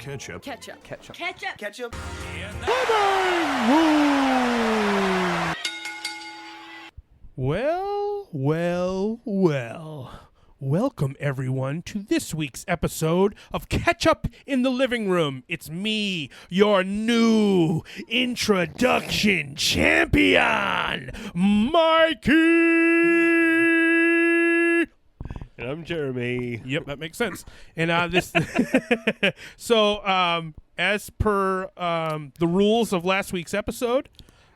Ketchup. Ketchup. Ketchup. Ketchup. Ketchup. Well. Welcome, everyone, to this week's episode of Ketchup in the Living Room. It's me, your new introduction champion, Mikey! And I'm Jeremy. Yep, that makes sense. And this, so as per the rules of last week's episode,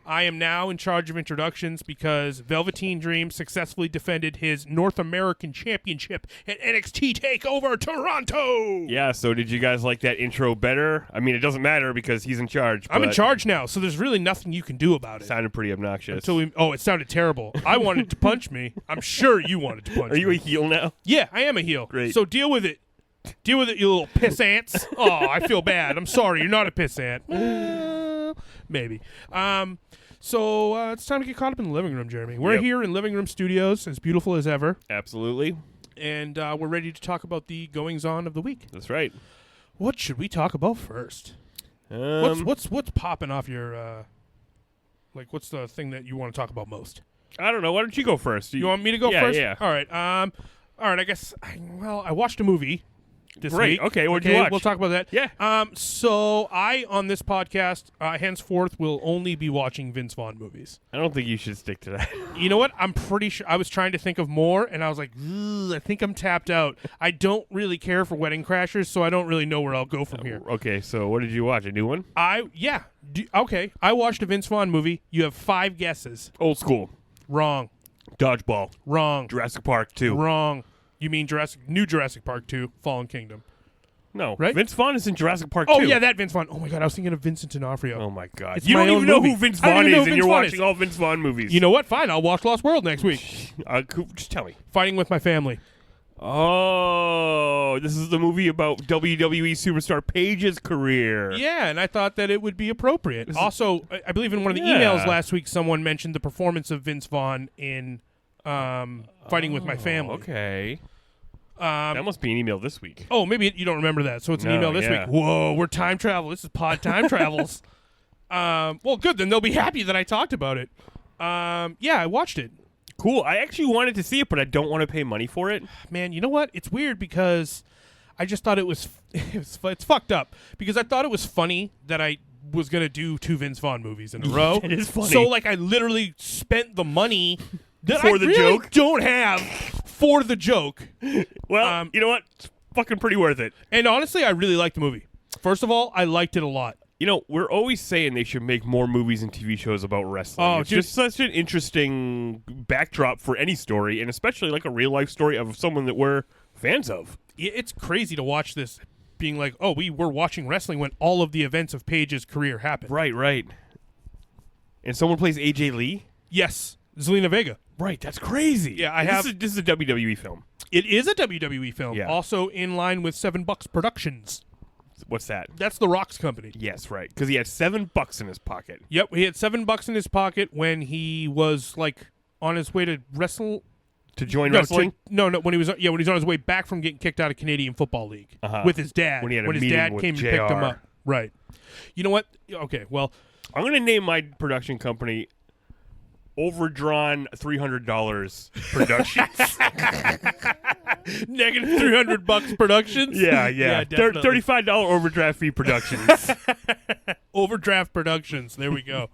I am now in charge of introductions because Velveteen Dream successfully defended his North American Championship at NXT TakeOver Toronto. Yeah, so did you guys like that intro better? I mean, it doesn't matter because he's in charge. I'm in charge now, so there's really nothing you can do about it. Sounded pretty obnoxious. It sounded terrible. I wanted to punch me. I'm sure you wanted to punch me. Are you a heel now? Yeah, I am a heel. Great. So deal with it. Deal with it, you little piss ants. Oh, I feel bad. I'm sorry. You're not a piss ant. Maybe. So it's time to get caught up in the living room, Jeremy. We're here in Living Room Studios, as beautiful as ever. Absolutely. And we're ready to talk about the goings-on of the week. That's right. What should we talk about first? What's popping off your, what's the thing that you want to talk about most? I don't know. Why don't you go first? You want me to go yeah, first? Yeah. All right. I guess, I watched a movie this Great. week. Okay, what'd you watch? We'll talk about that. Yeah. So I, on this podcast, henceforth, will only be watching Vince Vaughn movies. I don't think you should stick to that. You know what? I'm pretty sure I was trying to think of more, and I was like, I think I'm tapped out. I don't really care for Wedding Crashers, so I don't really know where I'll go from here. Okay, so what did you watch? A new one? Okay. I watched a Vince Vaughn movie. You have 5 guesses. Old school. Wrong. Dodgeball. Wrong. Jurassic Park 2. Wrong. You mean New Jurassic Park 2, Fallen Kingdom. No. Right? Vince Vaughn is in Jurassic Park 2. Oh, yeah, that Vince Vaughn. Oh, my God, I was thinking of Vincent D'Onofrio. Oh, my God. It's You my don't own even know movie. who Vince I don't Vaughn even know is, who and Vince you're Vaughn watching is. all Vince Vaughn movies. You know what? Fine, I'll watch Lost World next week. Just tell me. Fighting with my family. Oh, this is the movie about WWE superstar Paige's career. Yeah, and I thought that it would be appropriate. Also, I believe in one of the emails last week, someone mentioned the performance of Vince Vaughn in Fighting with My Family. Okay. That must be an email this week. Oh, maybe you don't remember that, so it's an email this week. Whoa, we're time travel. This is pod time travels. Well, good. Then they'll be happy that I talked about it. Yeah, I watched it. Cool. I actually wanted to see it, but I don't want to pay money for it. Man, you know what? It's weird because I just thought it's fucked up because I thought it was funny that I was going to do 2 Vince Vaughn movies in a row. It is funny. So, I literally spent the money that For I the really joke? don't have for the joke. Well, you know what? It's fucking pretty worth it. And honestly, I really liked the movie. First of all, I liked it a lot. You know, we're always saying they should make more movies and TV shows about wrestling. Oh, it's dude. just such an interesting backdrop for any story, and especially a real-life story of someone that we're fans of. It's crazy to watch this being like, oh, we were watching wrestling when all of the events of Paige's career happened. Right. And someone plays AJ Lee? Yes, Zelina Vega. Right, that's crazy. Yeah, This is a WWE film. It is a WWE film, Yeah. also in line with $7 Productions. What's that? That's The Rock's company. Yes, right. Because he had $7 in his pocket. Yep, he had $7 in his pocket when he was on his way to wrestle. To join wrestling? When he was on his way back from getting kicked out of Canadian Football League with his dad. When he had a his meeting dad with came JR. and picked him up. Right. You know what? Okay, well, I'm going to name my production company Overdrawn $300 Productions. negative $300 Productions. Yeah. definitely. $35 overdraft fee Productions. Overdraft Productions. There we go.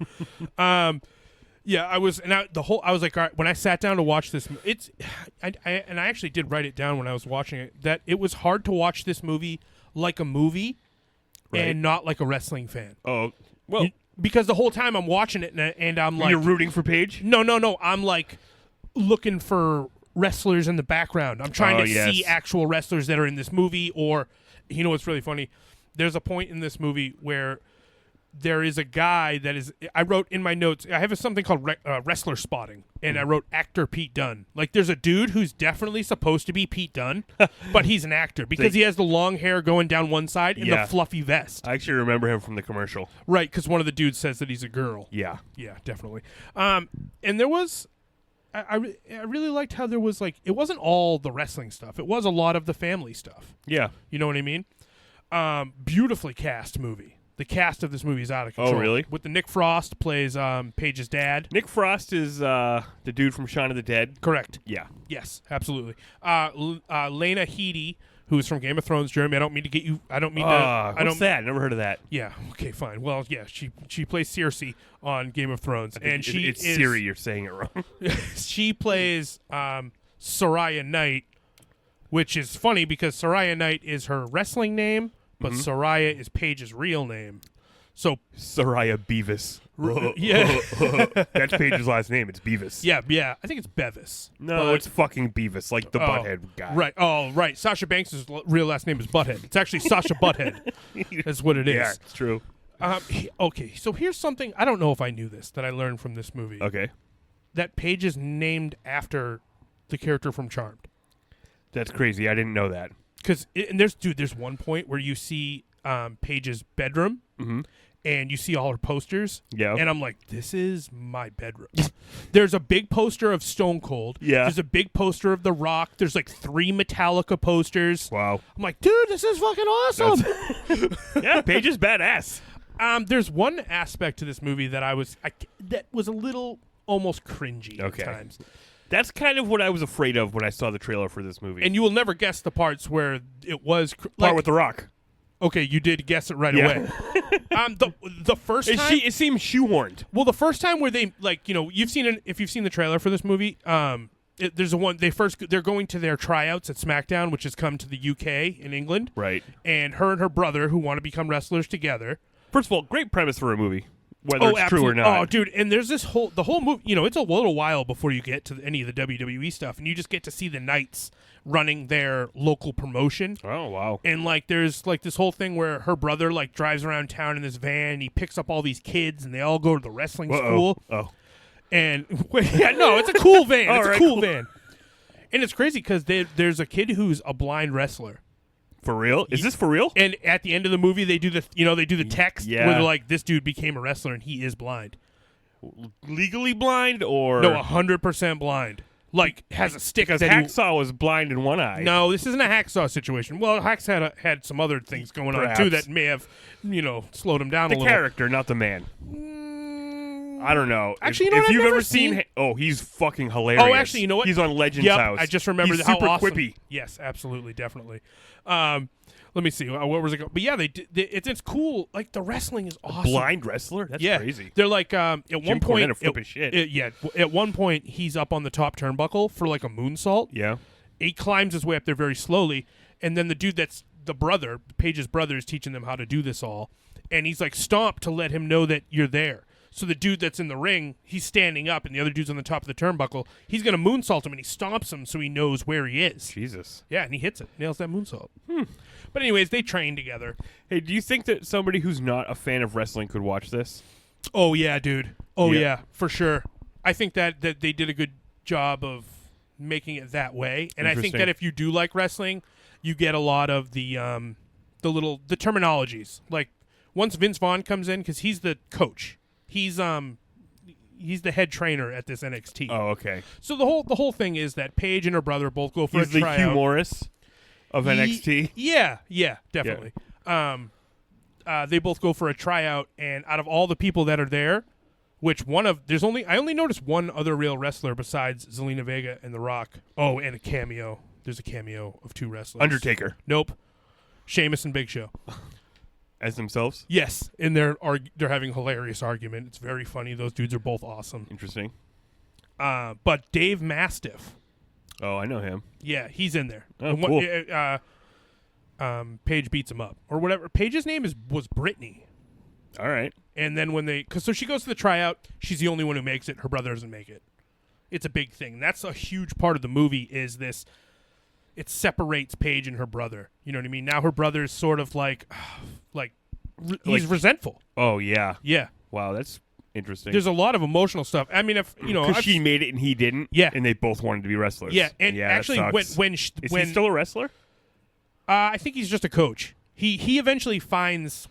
Yeah, I was like, all right, when I sat down to watch this, I actually did write it down when I was watching it, that it was hard to watch this movie like a movie and not like a wrestling fan. Oh, well. Because the whole time I'm watching it and I'm like... You're rooting for Paige? No. I'm looking for wrestlers in the background. I'm trying to see actual wrestlers that are in this movie, or, you know what's really funny? There's a point in this movie where there is a guy that is, I wrote in my notes, I have something called wrestler spotting, and I wrote actor Pete Dunne. There's a dude who's definitely supposed to be Pete Dunne, but he's an actor because he has the long hair going down one side and the fluffy vest. I actually remember him from the commercial. Right, because one of the dudes says that he's a girl. Yeah, definitely. And there was, I really liked how there was it wasn't all the wrestling stuff. It was a lot of the family stuff. Yeah. You know what I mean? Beautifully cast movie. The cast of this movie is out of control. Oh, really? With the Nick Frost plays Paige's dad. Nick Frost is the dude from Shaun of the Dead. Correct. Yeah. Yes, absolutely. Lena Headey, who is from Game of Thrones. Jeremy, I don't mean to get you. I don't mean to. What's that? Never heard of that. Yeah. Okay. Fine. Well, yeah. She plays Cersei on Game of Thrones, and it's Siri. You're saying it wrong. She plays Soraya Knight, which is funny because Soraya Knight is her wrestling name. But Soraya is Paige's real name. So Soraya Beavis. Yeah. That's Paige's last name. It's Beavis. Yeah. I think it's Bevis. No, it's fucking Beavis, like the Butthead guy. Right. Oh, right. Sasha Banks' real last name is Butthead. It's actually Sasha Butthead. That's what it is. Yeah, it's true. Okay, so here's something. I don't know if I knew this that I learned from this movie. Okay. That Paige is named after the character from Charmed. That's crazy. I didn't know that. Because there's one point where you see Paige's bedroom, and you see all her posters. Yeah. And I'm like, this is my bedroom. There's a big poster of Stone Cold. Yeah. There's a big poster of The Rock. There's like 3 Metallica posters. Wow. I'm like, dude, this is fucking awesome. Yeah, Paige is badass. There's one aspect to this movie that that was a little almost cringy at times. That's kind of what I was afraid of when I saw the trailer for this movie. And you will never guess the parts where it was part with The Rock. Okay, you did guess it right away. The first time it seems shoehorned. Well, the first time where they if you've seen the trailer for this movie, there's a one they're going to their tryouts at SmackDown, which has come to the UK in England, right? And her brother, who want to become wrestlers together. First of all, great premise for a movie. Whether it's true or not. Oh, dude, and there's the whole movie, it's a little while before you get to any of the WWE stuff, and you just get to see the Knights running their local promotion. Oh, wow. And, there's, this whole thing where her brother, drives around town in this van, and he picks up all these kids, and they all go to the wrestling school. Oh. And, it's a cool van. It's a cool van. And it's crazy, because there's a kid who's a blind wrestler. For real? Is this for real? And at the end of the movie, they do the text Yeah. where they're like, this dude became a wrestler and he is blind. Legally blind or no, 100% blind. Has a stick. Because Hacksaw was blind in one eye. No, this isn't a Hacksaw situation. Well, Hacksaw had some other things going on too that may have slowed him down a little. The character, not the man. I don't know. Actually, if you've ever seen he's fucking hilarious. Oh, actually, you know what? He's on Legends House. I just remembered he's how super awesome. quippy. Yes, absolutely, definitely. Let me see. What was it? But yeah, it's cool. The wrestling is awesome. Blind wrestler? That's crazy. They're at one point. Flip his shit. At one point, he's up on the top turnbuckle for a moonsault. Yeah. He climbs his way up there very slowly, and then the dude that's the brother, Paige's brother, is teaching them how to do this all, and he's stomp to let him know that you're there. So the dude that's in the ring, he's standing up, and the other dude's on the top of the turnbuckle. He's going to moonsault him, and he stomps him so he knows where he is. Jesus. Yeah, and he hits it. Nails that moonsault. But anyways, they train together. Hey, do you think that somebody who's not a fan of wrestling could watch this? Oh, yeah, dude. Oh, yeah, for sure. I think that they did a good job of making it that way. And I think that if you do like wrestling, you get a lot of the terminologies. Once Vince Vaughn comes in, because he's the coach. He's the head trainer at this NXT. Oh, okay. So the whole thing is that Paige and her brother both go for he's a tryout. He's the Hugh Morris of NXT. Yeah, definitely. Yeah. They both go for a tryout, and out of all the people that are there, I only noticed one other real wrestler besides Zelina Vega and The Rock. Oh, and a cameo. There's a cameo of 2 wrestlers. Undertaker. Nope. Sheamus and Big Show. As themselves? Yes, and they're having a hilarious argument. It's very funny. Those dudes are both awesome. Interesting. But Dave Mastiff. Oh, I know him. Yeah, he's in there. Oh, cool. Paige beats him up or whatever. Paige's name was Brittany. All right. And then so she goes to the tryout. She's the only one who makes it. Her brother doesn't make it. It's a big thing. That's a huge part of the movie. Is this? It separates Paige and her brother. You know what I mean? Now her brother's sort of he's resentful. Oh, yeah. Yeah. Wow, that's interesting. There's a lot of emotional stuff. I mean, because she made it and he didn't. Yeah. And they both wanted to be wrestlers. Yeah, and actually, when is he still a wrestler? I think he's just a coach. He eventually finds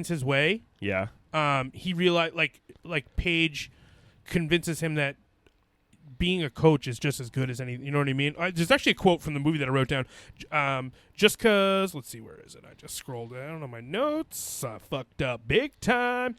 his way. Yeah. He realized like Paige convinces him that being a coach is just as good as any. You know what I mean? There's actually a quote from the movie that I wrote down. Just because, let's see, where is it? I just scrolled down on my notes. Fucked up big time.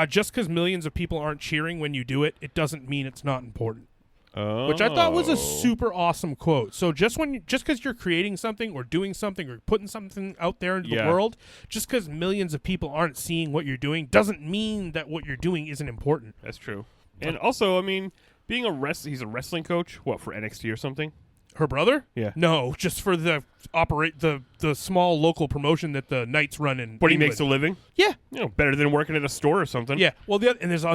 Just because millions of people aren't cheering when you do it, it doesn't mean it's not important. Oh. Which I thought was a super awesome quote. So just because you're creating something or doing something or putting something out there into the world, just because millions of people aren't seeing what you're doing doesn't mean that what you're doing isn't important. That's true. And also, I mean, being he's a wrestling coach, what, for NXT or something? Her brother? Yeah. No, just for the small local promotion that the Knights run in. But he England. makes a living? Yeah. You know, better than working at a store or something. Yeah. Well, and there's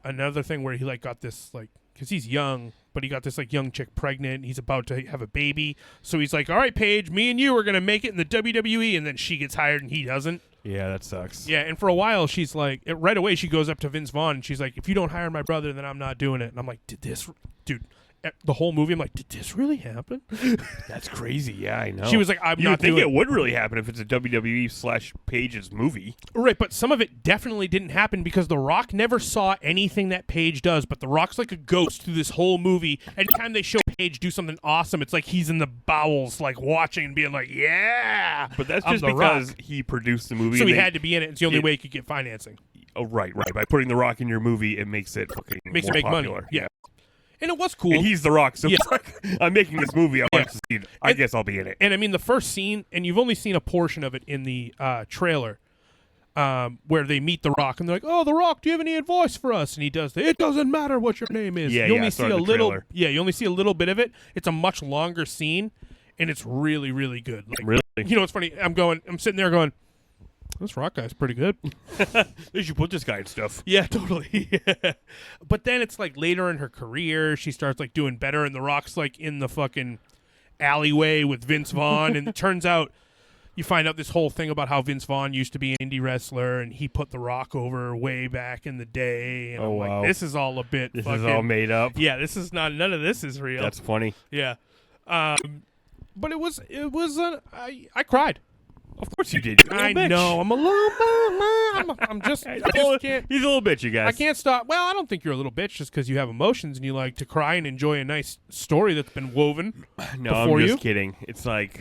another thing where he like got this like, because he's young, but he got this like young chick pregnant. And he's about to have a baby, so he's like, "All right, Paige, me and you are gonna make it in the WWE," and then she gets hired and he doesn't. Yeah, that sucks. Yeah, and for a while she's like, right away she goes up to Vince Vaughn and she's like, "If you don't hire my brother, then I'm not doing it." And I'm like, dude, the whole movie, I'm like, did this really happen? That's crazy. Yeah, I know. She was like, "I'm you not think doing it would really happen if it's a WWE/Paige's movie. Right, but some of it definitely didn't happen because The Rock never saw anything that Paige does, but The Rock's like a ghost through this whole movie. Anytime they show Paige do something awesome, it's like he's in the bowels, like watching and being like, yeah! But that's just because he produced the movie. So he had to be in it. It's the only way he could get financing. Oh, right. By putting The Rock in your movie, it makes it fucking makes more it make popular. money. Yeah. And it was cool. And he's The Rock, so it's like, I'm making this movie. I guess I'll be in it. And I mean, the first scene, and you've only seen a portion of it in the trailer, where they meet The Rock, and they're like, "Oh, The Rock, do you have any advice for us?" And he does it doesn't matter what your name is. Yeah, you only see a little. Trailer. Yeah, you only see a little bit of it. It's a much longer scene, and it's really, really good. Like, really? You know what's funny? I'm sitting there going, this Rock guy's pretty good. They should put this guy in stuff. Yeah, totally. But then it's like later in her career, she starts like doing better, and The Rock's like in the fucking alleyway with Vince Vaughn, and it turns out you find out this whole thing about how Vince Vaughn used to be an indie wrestler, and he put The Rock over way back in the day. And I'm like, this is all a bit. This is all made up. Yeah, this is not. None of this is real. That's funny. Yeah, but it was. I cried. Of course you did. I know. I'm a little. I'm just. I just can't. He's a little bitch, you guys. I can't stop. Well, I don't think you're a little bitch just because you have emotions and you like to cry and enjoy a nice story that's been woven. No, before I'm just kidding. It's like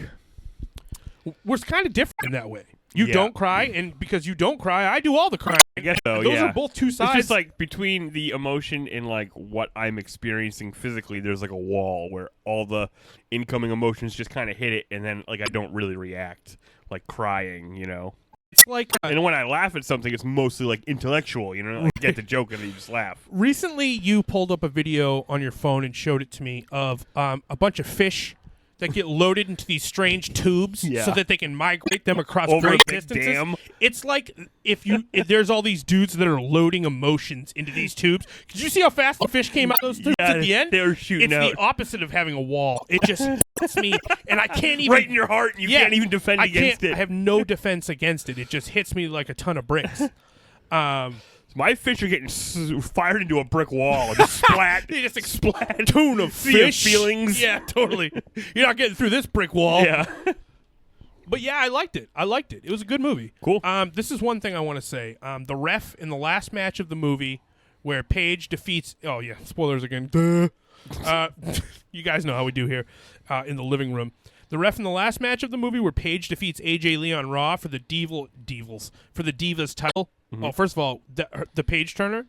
we're kind of different in that way. You don't cry, and because you don't cry, I do all the crying. I guess so. Those are both two sides. It's just like between the emotion and like what I'm experiencing physically, there's like a wall where all the incoming emotions just kind of hit it, and then like I don't really react, like crying, you know. It's like, and when I laugh at something, it's mostly like intellectual, you know. Like, get the joke and then you just laugh. Recently, you pulled up a video on your phone and showed it to me of a bunch of fish that get loaded into these strange tubes so that they can migrate them across great distances. Dam. It's like if there's all these dudes that are loading emotions into these tubes. Did you see how fast the fish came out of those tubes at the end? They were shooting out. It's the opposite of having a wall. It just hits me, and I can't even... Right in your heart, and you can't even defend against it. I have no defense against it. It just hits me like a ton of bricks. My fish are getting fired into a brick wall and just splat. They just splatoon of fish. Feelings. Yeah, totally. You're not getting through this brick wall. Yeah. But yeah, I liked it. It was a good movie. Cool. This is one thing I want to say. The ref in the last match of the movie where Paige defeats... Oh, yeah. Spoilers again. You guys know how we do here in the living room. The ref in the last match of the movie where Paige defeats AJ Lee on Raw for the Divas title. Mm-hmm. Well, first of all, the Paige Turner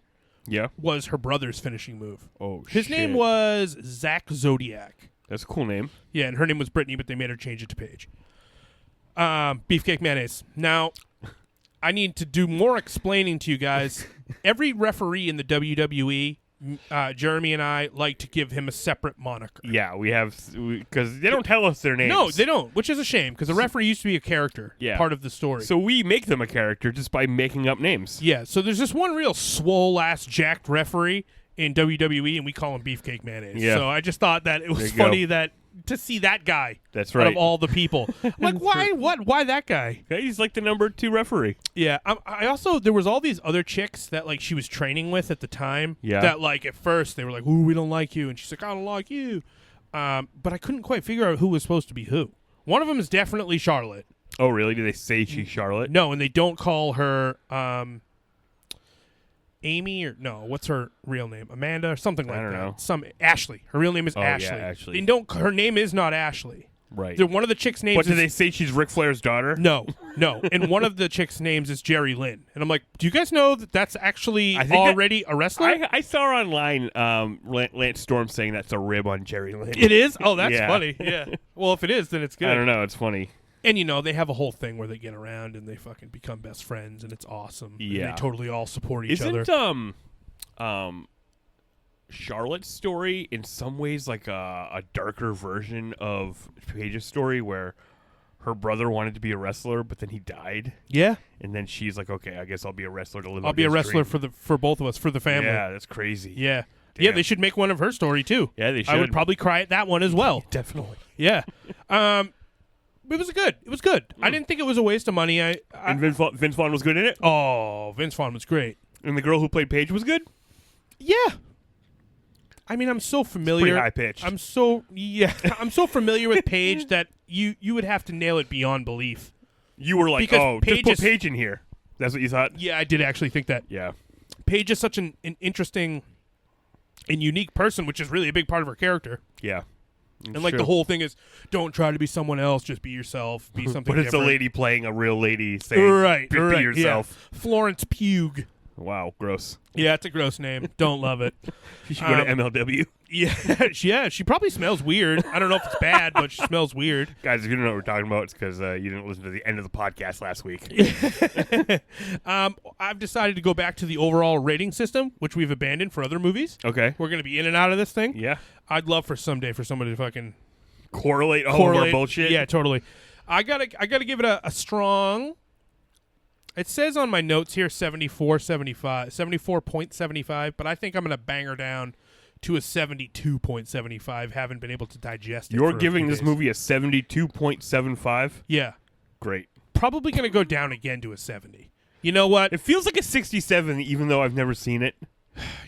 was her brother's finishing move. Oh, His name was Zach Zodiac. That's a cool name. Yeah, and her name was Brittany, but they made her change it to Paige. Beefcake mayonnaise. Now, I need to do more explaining to you guys. Every referee in the WWE, Jeremy and I like to give him a separate moniker. Yeah, we have, because they don't tell us their names. No, they don't, which is a shame, because a referee used to be a character, part of the story. So we make them a character just by making up names. Yeah, so there's this one real swole-ass jacked referee in WWE, and we call him Beefcake Mayonnaise. Yeah. So I just thought that it was funny to see that guy. That's right. Out of all the people. Like, why? What? Why that guy? He's like the number 2 referee. Yeah. I also, there was all these other chicks that, like, she was training with at the time. Yeah. That, like, at first they were like, ooh, we don't like you. And she's like, I don't like you. But I couldn't quite figure out who was supposed to be who. One of them is definitely Charlotte. Oh, really? Do they say she's Charlotte? No, and they don't call her, Amy or no? What's her real name? Amanda or something like that. I don't know. Ashley. Her real name is Ashley. Yeah, Ashley. And her name is not Ashley. Right. One of the chicks' names. But did they say she's Ric Flair's daughter? No. And one of the chicks' names is Jerry Lynn. And I'm like, do you guys know that that's actually already a wrestler? I saw her online. Lance Storm saying that's a rib on Jerry Lynn. It is. Oh, that's Yeah. funny. Yeah. Well, if it is, then it's good. I don't know. It's funny. And they have a whole thing where they get around and they fucking become best friends, and it's awesome. Yeah. And they totally all support each other. Isn't Charlotte's story in some ways like a darker version of Paige's story, where her brother wanted to be a wrestler, but then he died. Yeah. And then she's like, okay, I guess I'll be a wrestler to live. I'll be a wrestler for both of us, for the family. Yeah, that's crazy. Yeah. Damn. Yeah, they should make one of her story too. Yeah, they should. I would probably cry at that one as well. Definitely. Yeah. It was good. It was good. I didn't think it was a waste of money. And Vince Vaughn was good in it? Oh, Vince Vaughn was great. And the girl who played Paige was good? Yeah. I mean, I'm so familiar. Pretty high pitched. I'm so familiar with Paige that you would have to nail it beyond belief. You were like, Because just put Paige in here. That's what you thought? Yeah, I did actually think that. Yeah. Paige is such an interesting and unique person, which is really a big part of her character. Yeah. And like the whole thing is, don't try to be someone else, just be yourself, be something But it's different. a lady playing a real lady saying, right, be yourself. Yeah. Florence Pugh. Wow, gross. Yeah, it's a gross name. Don't love it. You should go to MLW. Yeah, she probably smells weird. I don't know if it's bad, but she smells weird. Guys, if you don't know what we're talking about, it's because you didn't listen to the end of the podcast last week. I've decided to go back to the overall rating system, which we've abandoned for other movies. Okay. We're going to be in and out of this thing. Yeah. I'd love for someday for somebody to fucking correlate all of our bullshit. Yeah, totally. I gotta give it a strong. It says on my notes here 74.75, but I think I'm gonna bang her down to a 72.75. Haven't been able to digest it. You're giving this movie a 72.75? Yeah. Great. Probably gonna go down again to a 70. You know what? It feels like a 67, even though I've never seen it.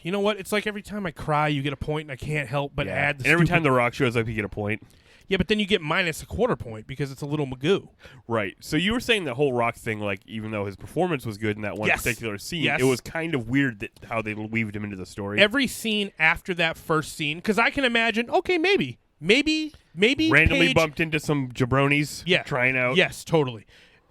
You know what? It's like every time I cry, you get a point, and I can't help but add the and every time The Rock shows up, you get a point. Yeah, but then you get minus a quarter point because it's a little Magoo. Right. So you were saying the whole Rock thing, like, even though his performance was good in that one particular scene, it was kind of weird how they weaved him into the story. Every scene after that first scene, because I can imagine, okay, maybe randomly Paige bumped into some jabronis trying out. Yes, totally.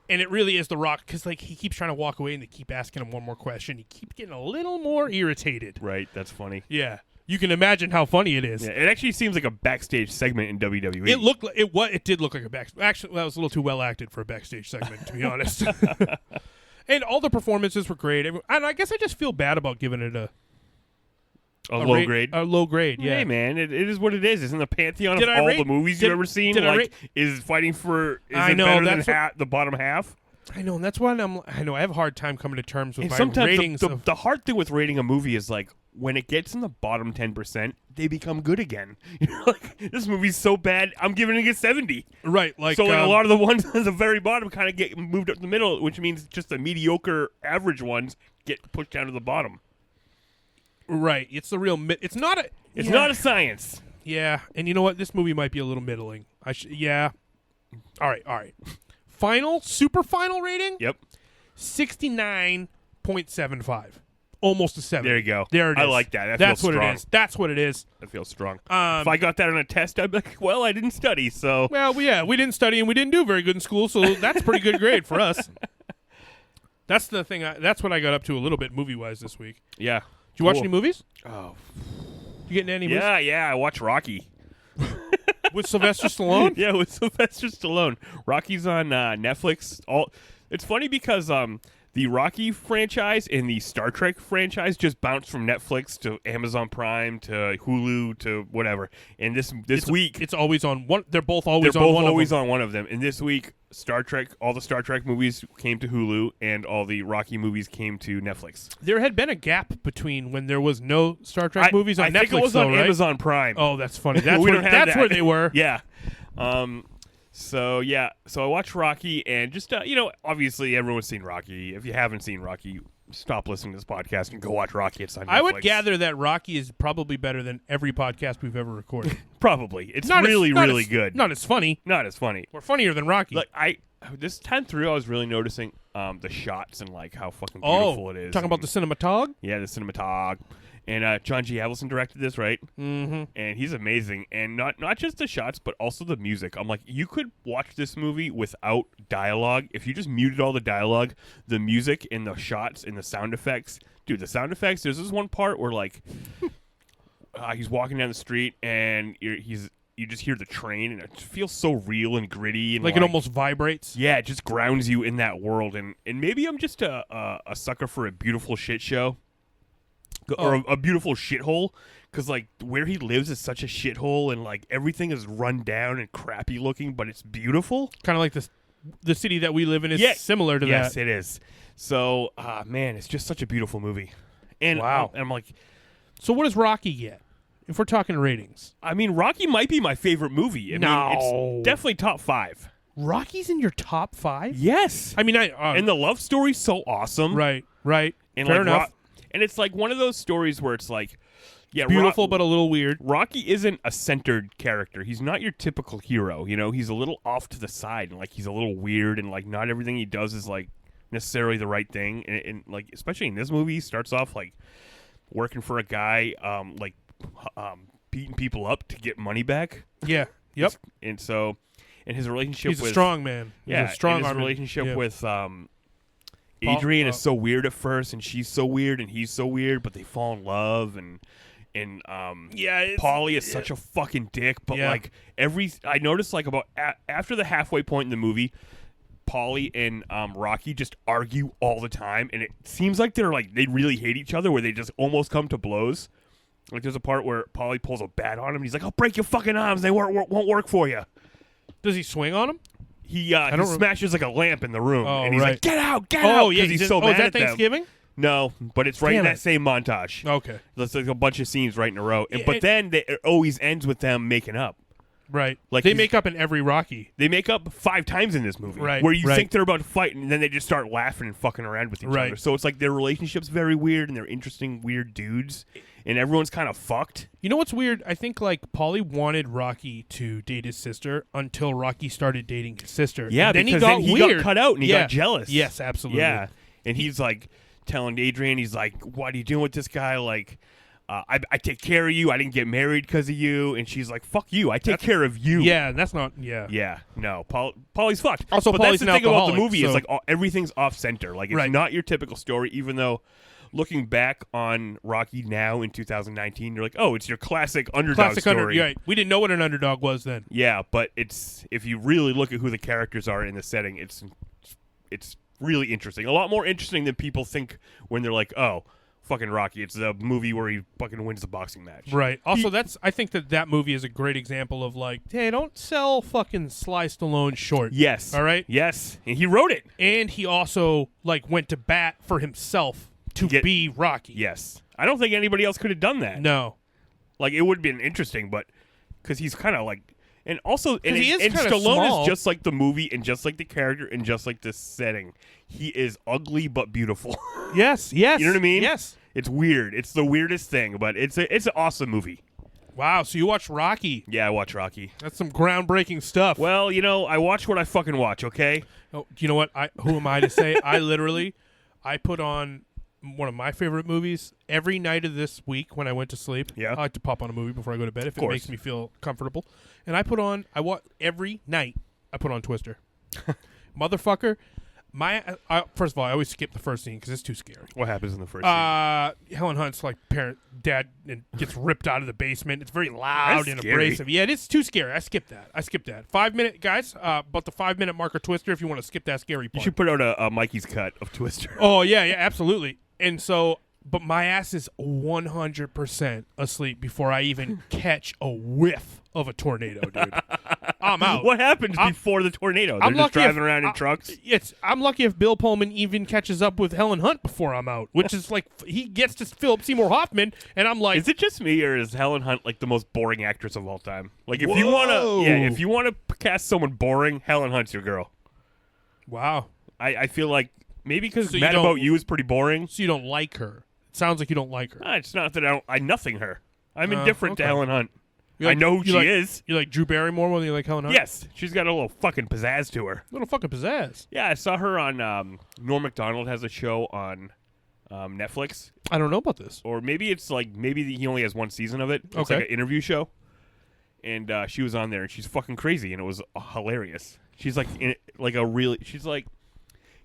And it really is The Rock, because like he keeps trying to walk away and they keep asking him one more question. He keeps getting a little more irritated. Right, that's funny. Yeah. You can imagine how funny it is. Yeah, it actually seems like a backstage segment in WWE. It did look like a backstage. Actually, that was a little too well acted for a backstage segment, to be honest. And all the performances were great. And I guess I just feel bad about giving it a low grade. A low grade, yeah. Hey man, it is what it is. Isn't the pantheon of all the movies you've ever seen is fighting for? Better than the bottom half? I know, and that's why I have a hard time coming to terms with and my ratings. The hard thing with rating a movie is like when it gets in the bottom 10%, they become good again. You're like, this movie's so bad, I'm giving it a 70. Right, like so a lot of the ones at the very bottom kind of get moved up to the middle, which means just the mediocre average ones get pushed down to the bottom. Right, it's the real. It's not a science. Yeah, and you know what? This movie might be a little middling. Yeah. All right. Super final rating? Yep. 69.75. Almost a 70. There you go. There it is. I like that. That's feels what strong. it is. That's what it is. That feels strong. If I got that on a test, I'd be like, well, I didn't study, so. Well, yeah, we didn't study and we didn't do very good in school, so that's a pretty good grade for us. That's the thing. That's what I got up to a little bit movie-wise this week. Yeah. Did you watch any movies? Oh. You getting any movies? Yeah. I watched Rocky. With Sylvester Stallone? Yeah, with Sylvester Stallone. Rocky's on Netflix. It's funny because the Rocky franchise and the Star Trek franchise just bounced from Netflix to Amazon Prime to Hulu to whatever. And this week, it's always on one. They're both always on one of them. And this week, all the Star Trek movies came to Hulu, and all the Rocky movies came to Netflix. There had been a gap between when there was no Star Trek movies on Netflix. I think it was on Amazon Prime. Oh, that's funny. That's where they were. Yeah. So I watched Rocky, and just obviously everyone's seen Rocky. If you haven't seen Rocky, stop listening to this podcast and go watch Rocky. It's on Netflix. I would gather that Rocky is probably better than every podcast we've ever recorded. Probably. It's really good. Not as funny. Not as funny. Or funnier than Rocky. Like this time through, I was really noticing the shots and like how fucking beautiful it is. Talking about the cinematog? Yeah, the cinematog. And John G. Avildsen directed this, right? Mm-hmm. And he's amazing. And not just the shots, but also the music. I'm like, you could watch this movie without dialogue. If you just muted all the dialogue, the music and the shots and the sound effects. Dude, the sound effects, there's this one part where, like, he's walking down the street and you just hear the train, and it feels so real and gritty. And like it almost vibrates? Yeah, it just grounds you in that world. And maybe I'm just a sucker for a beautiful shit show. Or a beautiful shithole, because like where he lives is such a shithole, and like everything is run down and crappy looking, but it's beautiful. Kind of like the city that we live in is similar to that. Yes, it is. So, man, it's just such a beautiful movie. And wow. I'm like, so what does Rocky get? If we're talking ratings, I mean, Rocky might be my favorite movie. I mean, it's definitely top 5. Rocky's in your top 5? Yes. I mean, and the love story's so awesome. Right. And fair like, enough. And it's like one of those stories where it's like, yeah, beautiful but a little weird. Rocky isn't a centered character. He's not your typical hero. You know, he's a little off to the side, and like he's a little weird, and like not everything he does is like necessarily the right thing. And like especially in this movie, he starts off like working for a guy, beating people up to get money back. Yeah. Yep. And so, and his relationship he's with a strong man. Yeah, he's a strong and his relationship with Adrian is so weird at first, and she's so weird, and he's so weird, but they fall in love, and Paulie is such a fucking dick, but like I noticed like about after the halfway point in the movie, Paulie and Rocky just argue all the time, and it seems like they really hate each other, where they just almost come to blows. Like there's a part where Paulie pulls a bat on him, and he's like, "I'll break your fucking arms; they won't work for you." Does he swing on him? He smashes like a lamp in the room, and he's like, "Get out! Get out!" because he's so mad is that at them. Thanksgiving? No, but it's right in that same montage. Okay. There's like a bunch of scenes right in a row. But then it always ends with them making up. Right. Like they make up in every Rocky. They make up 5 times in this movie. Right. Where you think they're about to fight, and then they just start laughing and fucking around with each other. So it's like their relationship's very weird, and they're interesting, weird dudes. And everyone's kind of fucked. You know what's weird? I think like Paulie wanted Rocky to date his sister until Rocky started dating his sister. Yeah, and then because he got cut out and he got jealous. Yes, absolutely. Yeah, and he's like telling Adrian, he's like, "What are you doing with this guy? Like, I take care of you. I didn't get married because of you." And she's like, "Fuck you. I take care of you." Yeah, that's not. Yeah. Yeah. No, Paulie's fucked. Also, but Paulie's that's the thing about the movie is so. like everything's off center. Like it's not your typical story, even though. Looking back on Rocky now in 2019, you're like, oh, it's your classic underdog story. Right. We didn't know what an underdog was then. Yeah, but it's if you really look at who the characters are in the setting, it's really interesting. A lot more interesting than people think when they're like, oh, fucking Rocky. It's a movie where he fucking wins the boxing match. Right. Also, I think that movie is a great example of like, hey, don't sell fucking Sly Stallone short. Yes. All right? Yes. And he wrote it. And he also like went to bat for himself. To be Rocky. Yes. I don't think anybody else could have done that. No. Like, it would have been interesting, but because he's kind of like... And also, and Stallone small. Is just like the movie and just like the character and just like the setting. He is ugly but beautiful. Yes. You know what I mean? Yes. It's weird. It's the weirdest thing, but it's an awesome movie. Wow, so you watch Rocky. Yeah, I watch Rocky. That's some groundbreaking stuff. Well, you know, I watch what I fucking watch, okay? Oh, you know what? Who am I to say? I put on... one of my favorite movies every night of this week when I went to sleep. Yeah. I like to pop on a movie before I go to bed if it makes me feel comfortable. And every night I put on Twister. Motherfucker. First of all, I always skip the first scene because it's too scary. What happens in the first scene? Helen Hunt's like dad and gets ripped out of the basement. It's very loud and scary. abrasive. Yeah, it is too scary. I skipped that. 5 minute, guys, about the 5 minute marker Twister if you want to skip that scary part. You should put out a Mikey's cut of Twister. Oh, yeah, absolutely. And so, but my ass is 100% asleep before I even catch a whiff of a tornado, dude. I'm out. What happens before the tornado? They're just driving around in trucks? I'm lucky if Bill Pullman even catches up with Helen Hunt before I'm out, which is like, he gets to Philip Seymour Hoffman, and I'm like... Is it just me, or is Helen Hunt like the most boring actress of all time? Like, if you want to cast someone boring, Helen Hunt's your girl. Wow. I feel like maybe because Mad About You is pretty boring. So you don't like her. It sounds like you don't like her. It's not that I nothing her. I'm indifferent to Helen Hunt. I know who she is. You like Drew Barrymore more than you like Helen Hunt? Yes. She's got a little fucking pizzazz to her. Little fucking pizzazz. Yeah, I saw her on Norm Macdonald has a show on Netflix. I don't know about this. Or maybe it's like, he only has one season of it. It's okay. like an interview show. And she was on there, and she's fucking crazy, and it was hilarious. She's like,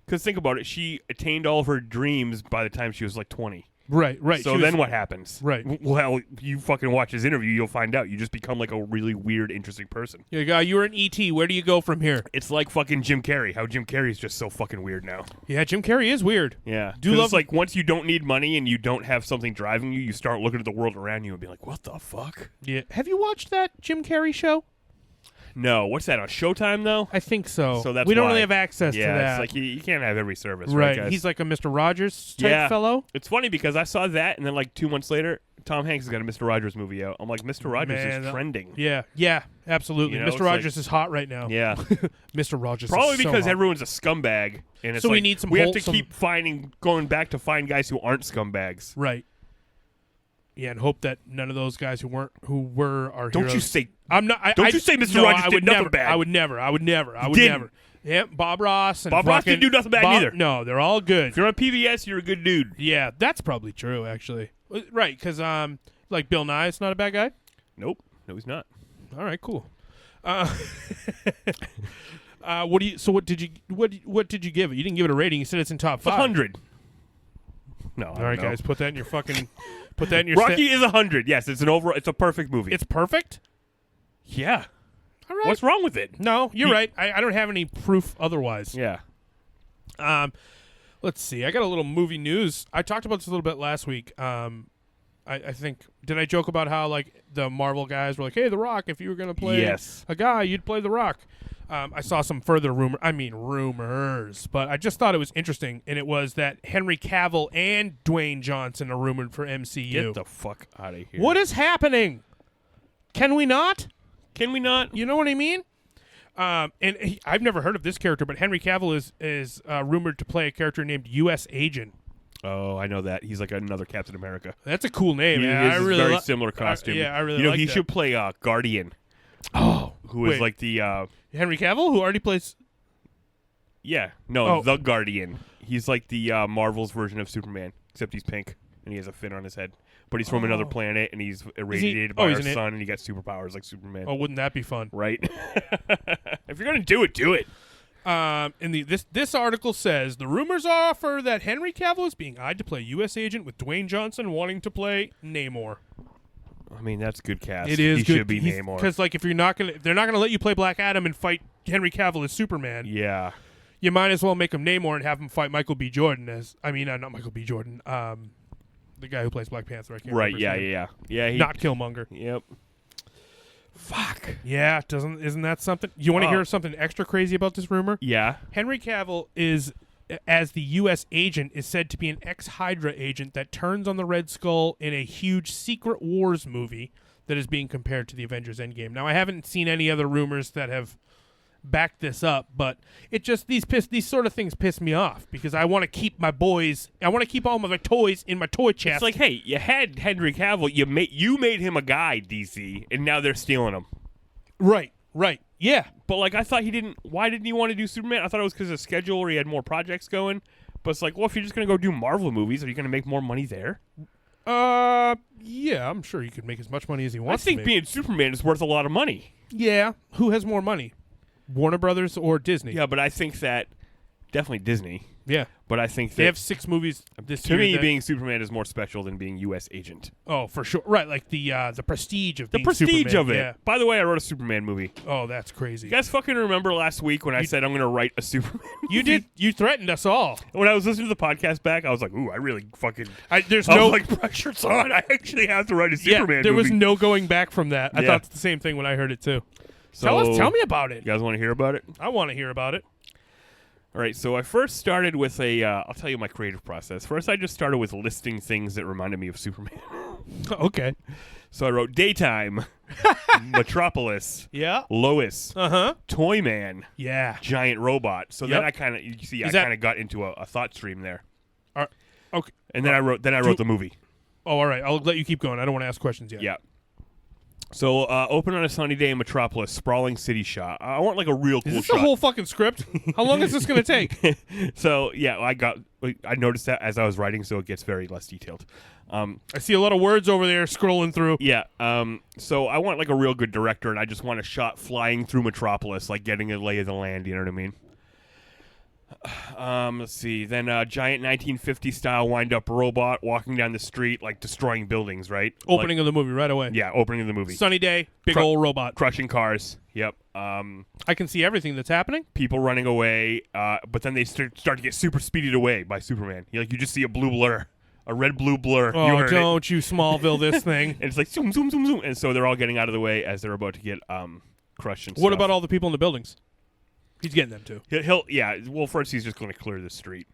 because think about it, she attained all of her dreams by the time she was like 20. Right. So then what happens? Right. Well, you fucking watch this interview, you'll find out. You just become like a really weird, interesting person. Yeah, you were an E.T. Where do you go from here? It's like fucking Jim Carrey. How Jim Carrey's just so fucking weird now. Yeah, Jim Carrey is weird. Yeah. It's like once you don't need money and you don't have something driving you, you start looking at the world around you and be like, what the fuck? Yeah. Have you watched that Jim Carrey show? No. What's that, on Showtime, though? I think so. So that's we don't why. really have access to that. Yeah, it's like you can't have every service, right, guys? He's like a Mr. Rogers type fellow. It's funny because I saw that, and then like 2 months later, Tom Hanks has got a Mr. Rogers movie out. I'm like, Mr. Rogers is trending. Yeah, absolutely. You know, Mr. Rogers is hot right now. Yeah. Mr. Rogers Probably is so because hot. everyone's a scumbag. And it's so like, we need some we have to keep going back to find guys who aren't scumbags. Right. Yeah, and hope that none of those guys who were our Don't heroes. you say I'm not. Don't you say Mr. Rogers did nothing bad. I would never. Yeah, Bob Ross and Ross didn't do nothing bad either. No, they're all good. If you're on PBS, you're a good dude. Yeah, that's probably true, actually. Right, because like Bill Nye is not a bad guy. Nope, no, he's not. All right, cool. What did you give it? You didn't give it a rating. You said it's in top 5. 100. No. All right, guys, put that in your fucking. Put that in your. Rocky is 100. Yes, it's a perfect movie. It's perfect. Yeah. All right. What's wrong with it? No, you're right. I don't have any proof otherwise. Yeah. Let's see. I got a little movie news. I talked about this a little bit last week. I think, did I joke about how like the Marvel guys were like, "Hey, The Rock, if you were gonna play a guy, you'd play The Rock." I saw some further rumors, but I just thought it was interesting, and it was that Henry Cavill and Dwayne Johnson are rumored for MCU. Get the fuck out of here! What is happening? Can we not? You know what I mean? I've never heard of this character, but Henry Cavill is rumored to play a character named U.S. Agent. Oh, I know that. He's like another Captain America. That's a cool name. Yeah, he has a very similar costume. I really like that. He should play Guardian. Oh, who is like the Henry Cavill, who already plays. Yeah, no, the Guardian. He's like the Marvel's version of Superman, except he's pink and he has a fin on his head. But he's from another planet and he's irradiated by our sun and he got superpowers like Superman. Oh, wouldn't that be fun? Right. If you're gonna do it, do it. This article says the rumors offer that Henry Cavill is being eyed to play U.S. Agent, with Dwayne Johnson wanting to play Namor. I mean, that's good cast. It is he good. Should be Namor. Because like if they're not gonna let you play Black Adam and fight Henry Cavill as Superman. Yeah. You might as well make him Namor and have him fight Michael B. Jordan not Michael B. Jordan. The guy who plays Black Panther. I can't remember his name. Yeah. Not Killmonger. Yep. Fuck. Yeah, isn't that something? You want to hear something extra crazy about this rumor? Yeah. Henry Cavill as the U.S. agent, is said to be an ex-Hydra agent that turns on the Red Skull in a huge Secret Wars movie that is being compared to the Avengers Endgame. Now, I haven't seen any other rumors that have backed this up, but it just these sort of things piss me off because I want to keep my boys. I want to keep all my toys in my toy chest. It's like, hey, you had Henry Cavill, you made him a guy, DC, and now they're stealing him. Right. Yeah. But like, I thought why didn't he want to do Superman? I thought it was because of schedule or he had more projects going. But it's like, well, if you're just going to go do Marvel movies, are you going to make more money there? Yeah, I'm sure he could make as much money as he wants. I think being Superman is worth a lot of money. Yeah. Who has more money? Warner Brothers or Disney? Yeah, but I think that definitely Disney. Yeah. But I think they have 6 movies this year. To me, being Superman is more special than being U.S. agent. Oh, for sure. Right, like the prestige of being prestige Superman. of it. Yeah. By the way, I wrote a Superman movie. Oh, that's crazy. You guys fucking remember last week when I said I'm going to write a Superman movie? You did. You threatened us all. When I was listening to the podcast back, I was like, ooh, I really fucking... pressure's on. I actually have to write a Superman movie. There was no going back from that. I thought the same thing when I heard it, too. So, tell me about it. You guys want to hear about it? I want to hear about it. All right, so I first started with I'll tell you my creative process. First, I just started with listing things that reminded me of Superman. Okay. So I wrote Daytime, Metropolis, Lois, Toyman, Giant Robot. So then I kind of got into a thought stream there. Okay. And then I wrote the movie. Oh, all right. I'll let you keep going. I don't want to ask questions yet. Yeah. So, open on a sunny day in Metropolis, sprawling city shot. I want like a real cool Is this shot. the whole fucking script? How long is this going to take? So, yeah, I noticed that as I was writing, so it gets very less detailed. I see a lot of words over there scrolling through. Yeah. So I want like a real good director, and I just want a shot flying through Metropolis, like getting a lay of the land. You know what I mean? Let's see. Then giant 1950 style wind up robot walking down the street, like destroying buildings. Right. Opening of the movie right away. Yeah, opening of the movie. Sunny day, big old robot crushing cars. Yep. I can see everything that's happening. People running away, but then they start to get super speeded away by Superman. You just see a blue blur. A red-blue blur. Oh, don't you Smallville this thing. And it's like zoom, zoom, zoom, zoom. And so they're all getting out of the way as they're about to get crushed and stuff. What about all the people in the buildings? He's getting them too. Well, first he's just going to clear the street.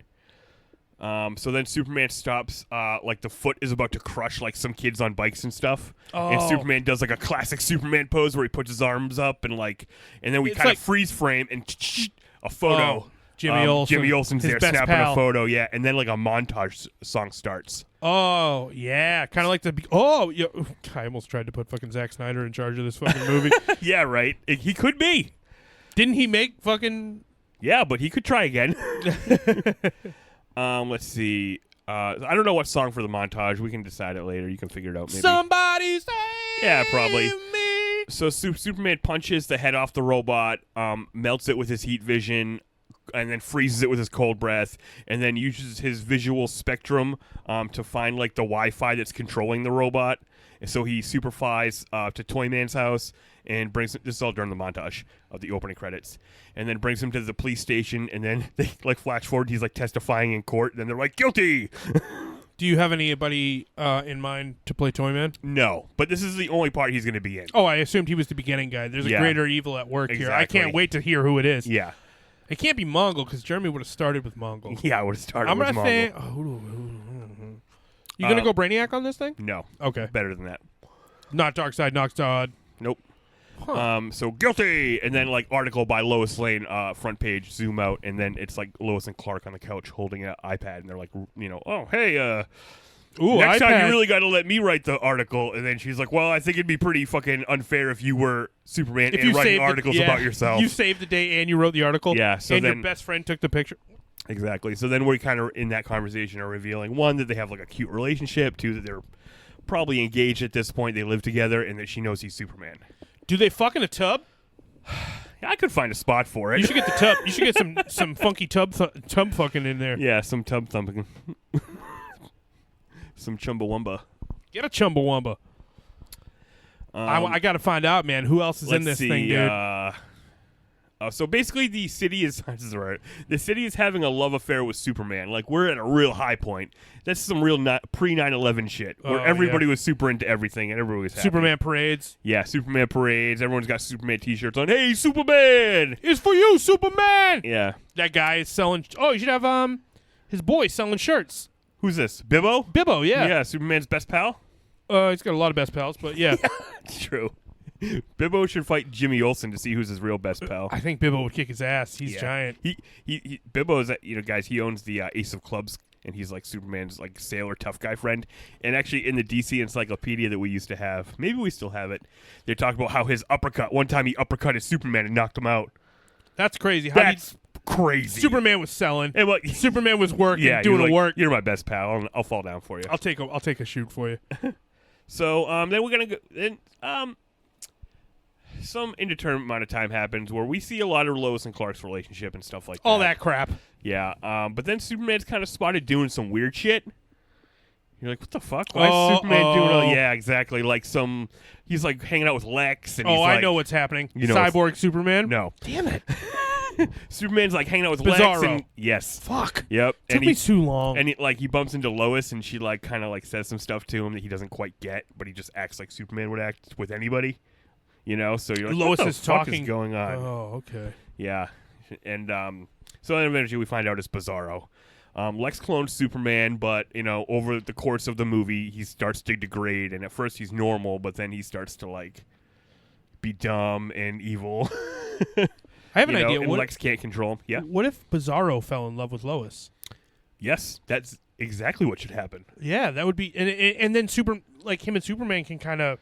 So then Superman stops, like the foot is about to crush like some kids on bikes and stuff. Oh. And Superman does like a classic Superman pose where he puts his arms up and then we kind of freeze frame and a photo. Oh. Jimmy Olsen's there snapping pal. a photo, yeah, and then like a montage song starts. Oh, yeah, kind of like I almost tried to put fucking Zack Snyder in charge of this fucking movie. Yeah, right. He could be. Didn't he make fucking... Yeah, but he could try again. Let's see. I don't know what song for the montage. We can decide it later. You can figure it out maybe. Somebody save Yeah, probably. me. So Superman punches the head off the robot, melts it with his heat vision, and then freezes it with his cold breath, and then uses his visual spectrum to find like the Wi-Fi that's controlling the robot. And so he super flies to Toyman's house and brings him. This is all during the montage of the opening credits, and then brings him to the police station. And then they like flash forward. He's like testifying in court. And then they're like guilty. Do you have anybody in mind to play Toyman? No, but this is the only part he's going to be in. Oh, I assumed he was the beginning guy. There's a greater evil at work here. I can't wait to hear who it is. Yeah. It can't be Mongol because Jeremy would have started with Mongol. Yeah, I would have started with Mongol. You going to go Brainiac on this thing? No. Okay. Better than that. Not Darkseid, Noxtod. Nope. Huh. So guilty, and then like article by Lois Lane, front page, zoom out, and then it's like Lois and Clark on the couch holding an iPad, and they're like, oh hey, next time you really got to let me write the article. And then she's like, well, I think it'd be pretty fucking unfair if you were Superman and writing articles about yourself. You saved the day and you wrote the article. Yeah. So and then, your best friend took the picture. Exactly. So then we kind of in that conversation are revealing one that they have like a cute relationship, two that they're probably engaged at this point, they live together, and that she knows he's Superman. Do they fuck in a tub? I could find a spot for it. You should get the tub. You should get some funky tub fucking in there. Yeah, some tub thumping. Some Chumbawamba. Get a Chumbawamba. I got to find out, man. Who else is in this thing, dude? So basically, the city is the city is having a love affair with Superman. Like we're at a real high point. That's some real pre 9/11 shit, where everybody was super into everything and everybody was happy. Superman parades. Yeah, Superman parades. Everyone's got Superman T-shirts on. Hey, Superman! It's for you, Superman. Yeah, that guy is selling. Oh, you should have his boy selling shirts. Who's this? Bibbo? Bibbo, yeah. Yeah, Superman's best pal? He's got a lot of best pals, but yeah. True. Bibbo should fight Jimmy Olsen to see who's his real best pal. I think Bibbo would kick his ass. He's giant. He Bibbo's, guys, he owns the Ace of Clubs, and he's like Superman's like sailor tough guy friend. And actually in the DC encyclopedia that we used to have, maybe we still have it, they talk about how his uppercut, one time he uppercutted Superman and knocked him out. That's crazy. That's crazy. Superman was selling. And Superman was working, doing the work. You're my best pal. I'll fall down for you. I'll take a shoot for you. So then we're gonna go. Then some indeterminate amount of time happens where we see a lot of Lois and Clark's relationship and stuff like that. All that crap. Yeah. But then Superman's kind of spotted doing some weird shit. You're like, what the fuck? Why is Superman doing all... Yeah, exactly. Like he's like hanging out with Lex. And I know what's happening. Cyborg Superman? No. Damn it. Superman's like hanging out with Bizarro. Lex. And, yes. Fuck. Yep. Took me too long. And he bumps into Lois, and she like kind of like says some stuff to him that he doesn't quite get, but he just acts like Superman would act with anybody. So you're like, Lois what the is fuck talking. is going on? Oh, okay. Yeah. And so then eventually we find out it's Bizarro. Lex clones Superman, but over the course of the movie, he starts to degrade, and at first he's normal, but then he starts to like be dumb and evil. I have an idea. And Lex can't control him. Yeah. What if Bizarro fell in love with Lois? Yes, that's exactly what should happen. Yeah, that would be, and then him and Superman can kind of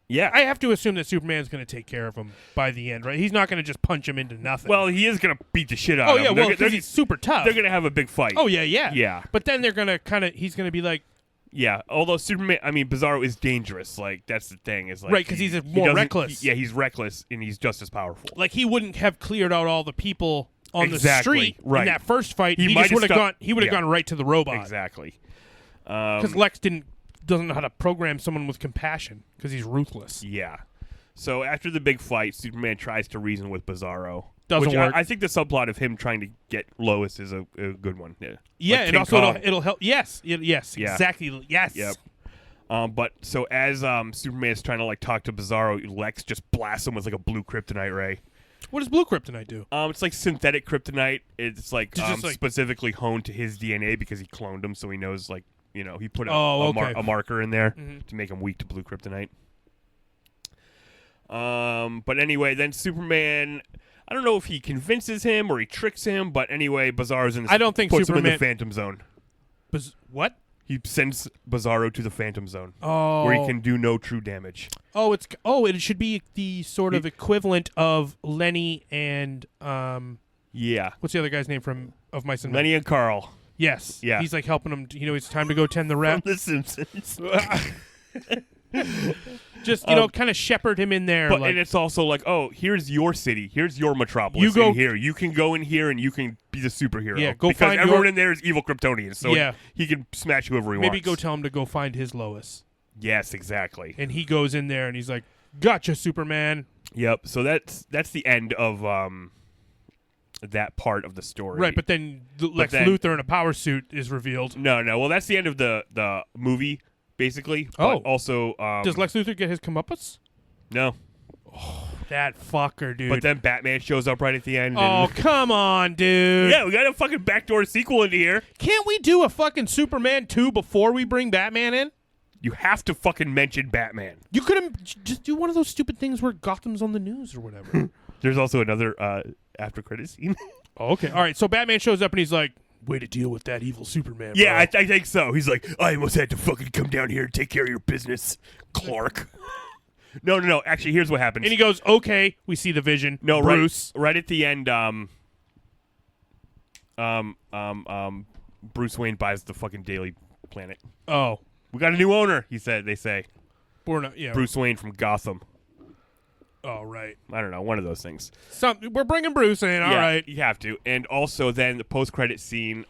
Yeah. I have to assume that Superman's going to take care of him by the end, right? He's not going to just punch him into nothing. Well, he is going to beat the shit out of him. Oh, yeah, well, because he's super tough. They're going to have a big fight. Oh, yeah, yeah. Yeah. But then they're going to he's going to be like... Yeah, although Bizarro is dangerous. Like, that's the thing. Is like right, because he's more reckless. He's reckless, and he's just as powerful. Like, he wouldn't have cleared out all the people on the street in that first fight. He just would have gone. He would have gone right to the robot. Exactly. Because Lex doesn't know how to program someone with compassion because he's ruthless. Yeah. So after the big fight, Superman tries to reason with Bizarro. Doesn't work. I think the subplot of him trying to get Lois is a good one. Yeah, yeah, like and also it'll help. Yes, yes, yeah. Exactly. Yes. Yep. But so as Superman's trying to like talk to Bizarro, Lex just blasts him with like a blue kryptonite ray. What does blue kryptonite do? It's like synthetic kryptonite. It's like specifically honed to his DNA because he cloned him, so he knows like he put a marker in there to make him weak to blue kryptonite. But anyway, then Superman. I don't know if he convinces him or he tricks him, but anyway, Bizarro's in. I don't think puts Superman him in the Phantom Zone. What? He sends Bizarro to the Phantom Zone, where he can do no true damage. It should be the sort of equivalent of Lenny and yeah. What's the other guy's name of Mice and Men? Lenny and Carl. Yes. Yeah. He's like helping him. It's time to go tend the rat. From The Simpsons. Just kind of shepherd him in there. But and it's also like, oh, here's your city, here's your metropolis. You go in here. You can go in here and you can be the superhero. Yeah, go because find everyone in there is evil Kryptonians, so he can smash whoever he wants. Maybe go tell him to go find his Lois. Yes, exactly. And he goes in there and he's like, "Gotcha, Superman." Yep. So that's the end of that part of the story. Right, but then Lex Luthor in a power suit is revealed. No. Well, that's the end of the movie. Basically, but also does Lex Luthor get his comeuppance? No. Oh, that fucker, dude. But then Batman shows up right at the end. Oh, come on, dude. Yeah, we got a fucking backdoor sequel into here. Can't we do a fucking Superman 2 before we bring Batman in? You have to fucking mention Batman. You couldn't just do one of those stupid things where Gotham's on the news or whatever. There's also another after credit scene. Okay. All right, so Batman shows up and he's like, way to deal with that evil Superman, bro. Yeah, I think so. He's like, I almost had to fucking come down here and take care of your business, Clark. No. Actually, here's what happens. And he goes, okay, we see the Vision. No, Bruce. Right at the end, Bruce Wayne buys the fucking Daily Planet. Oh. We got a new owner, they say. Yeah. Bruce Wayne from Gotham. Oh, right. I don't know, one of those things. We're bringing Bruce in, all right. You have to. And also then the post-credit scene,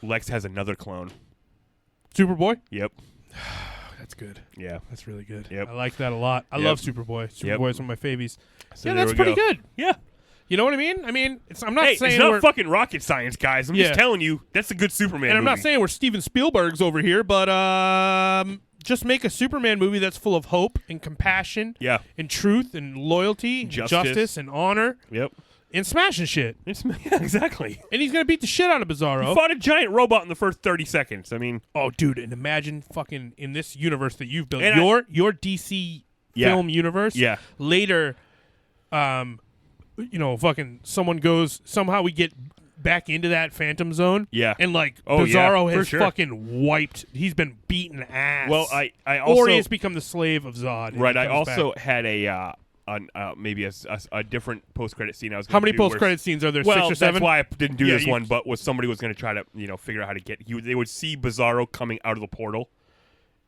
Lex has another clone. Superboy? Yep. That's good. Yeah. That's really good. Yep. I like that a lot. I love Superboy. Superboy is one of my favies. So yeah, that's pretty good. Yeah. You know what I mean? I'm not saying it's not fucking rocket science, guys. I'm just telling you, that's a good Superman movie. I'm not saying we're Steven Spielberg's over here, but just make a Superman movie that's full of hope and compassion and truth and loyalty, justice and honor. Yep. And smashing shit. Yeah, exactly. And he's going to beat the shit out of Bizarro. He fought a giant robot in the first 30 seconds. I mean... Oh, dude, and imagine fucking in this universe that you've built, your DC film universe, later, fucking someone goes, somehow we get back into that Phantom Zone. Yeah. And Bizarro has fucking wiped. He's been beaten ass. Well, I also... Or he has become the slave of Zod. Right, I also had maybe a different post-credit scene. How many post-credit scenes are there? 6 or 7? That's why I didn't do this one, but somebody was going to try to figure out how to get... They would see Bizarro coming out of the portal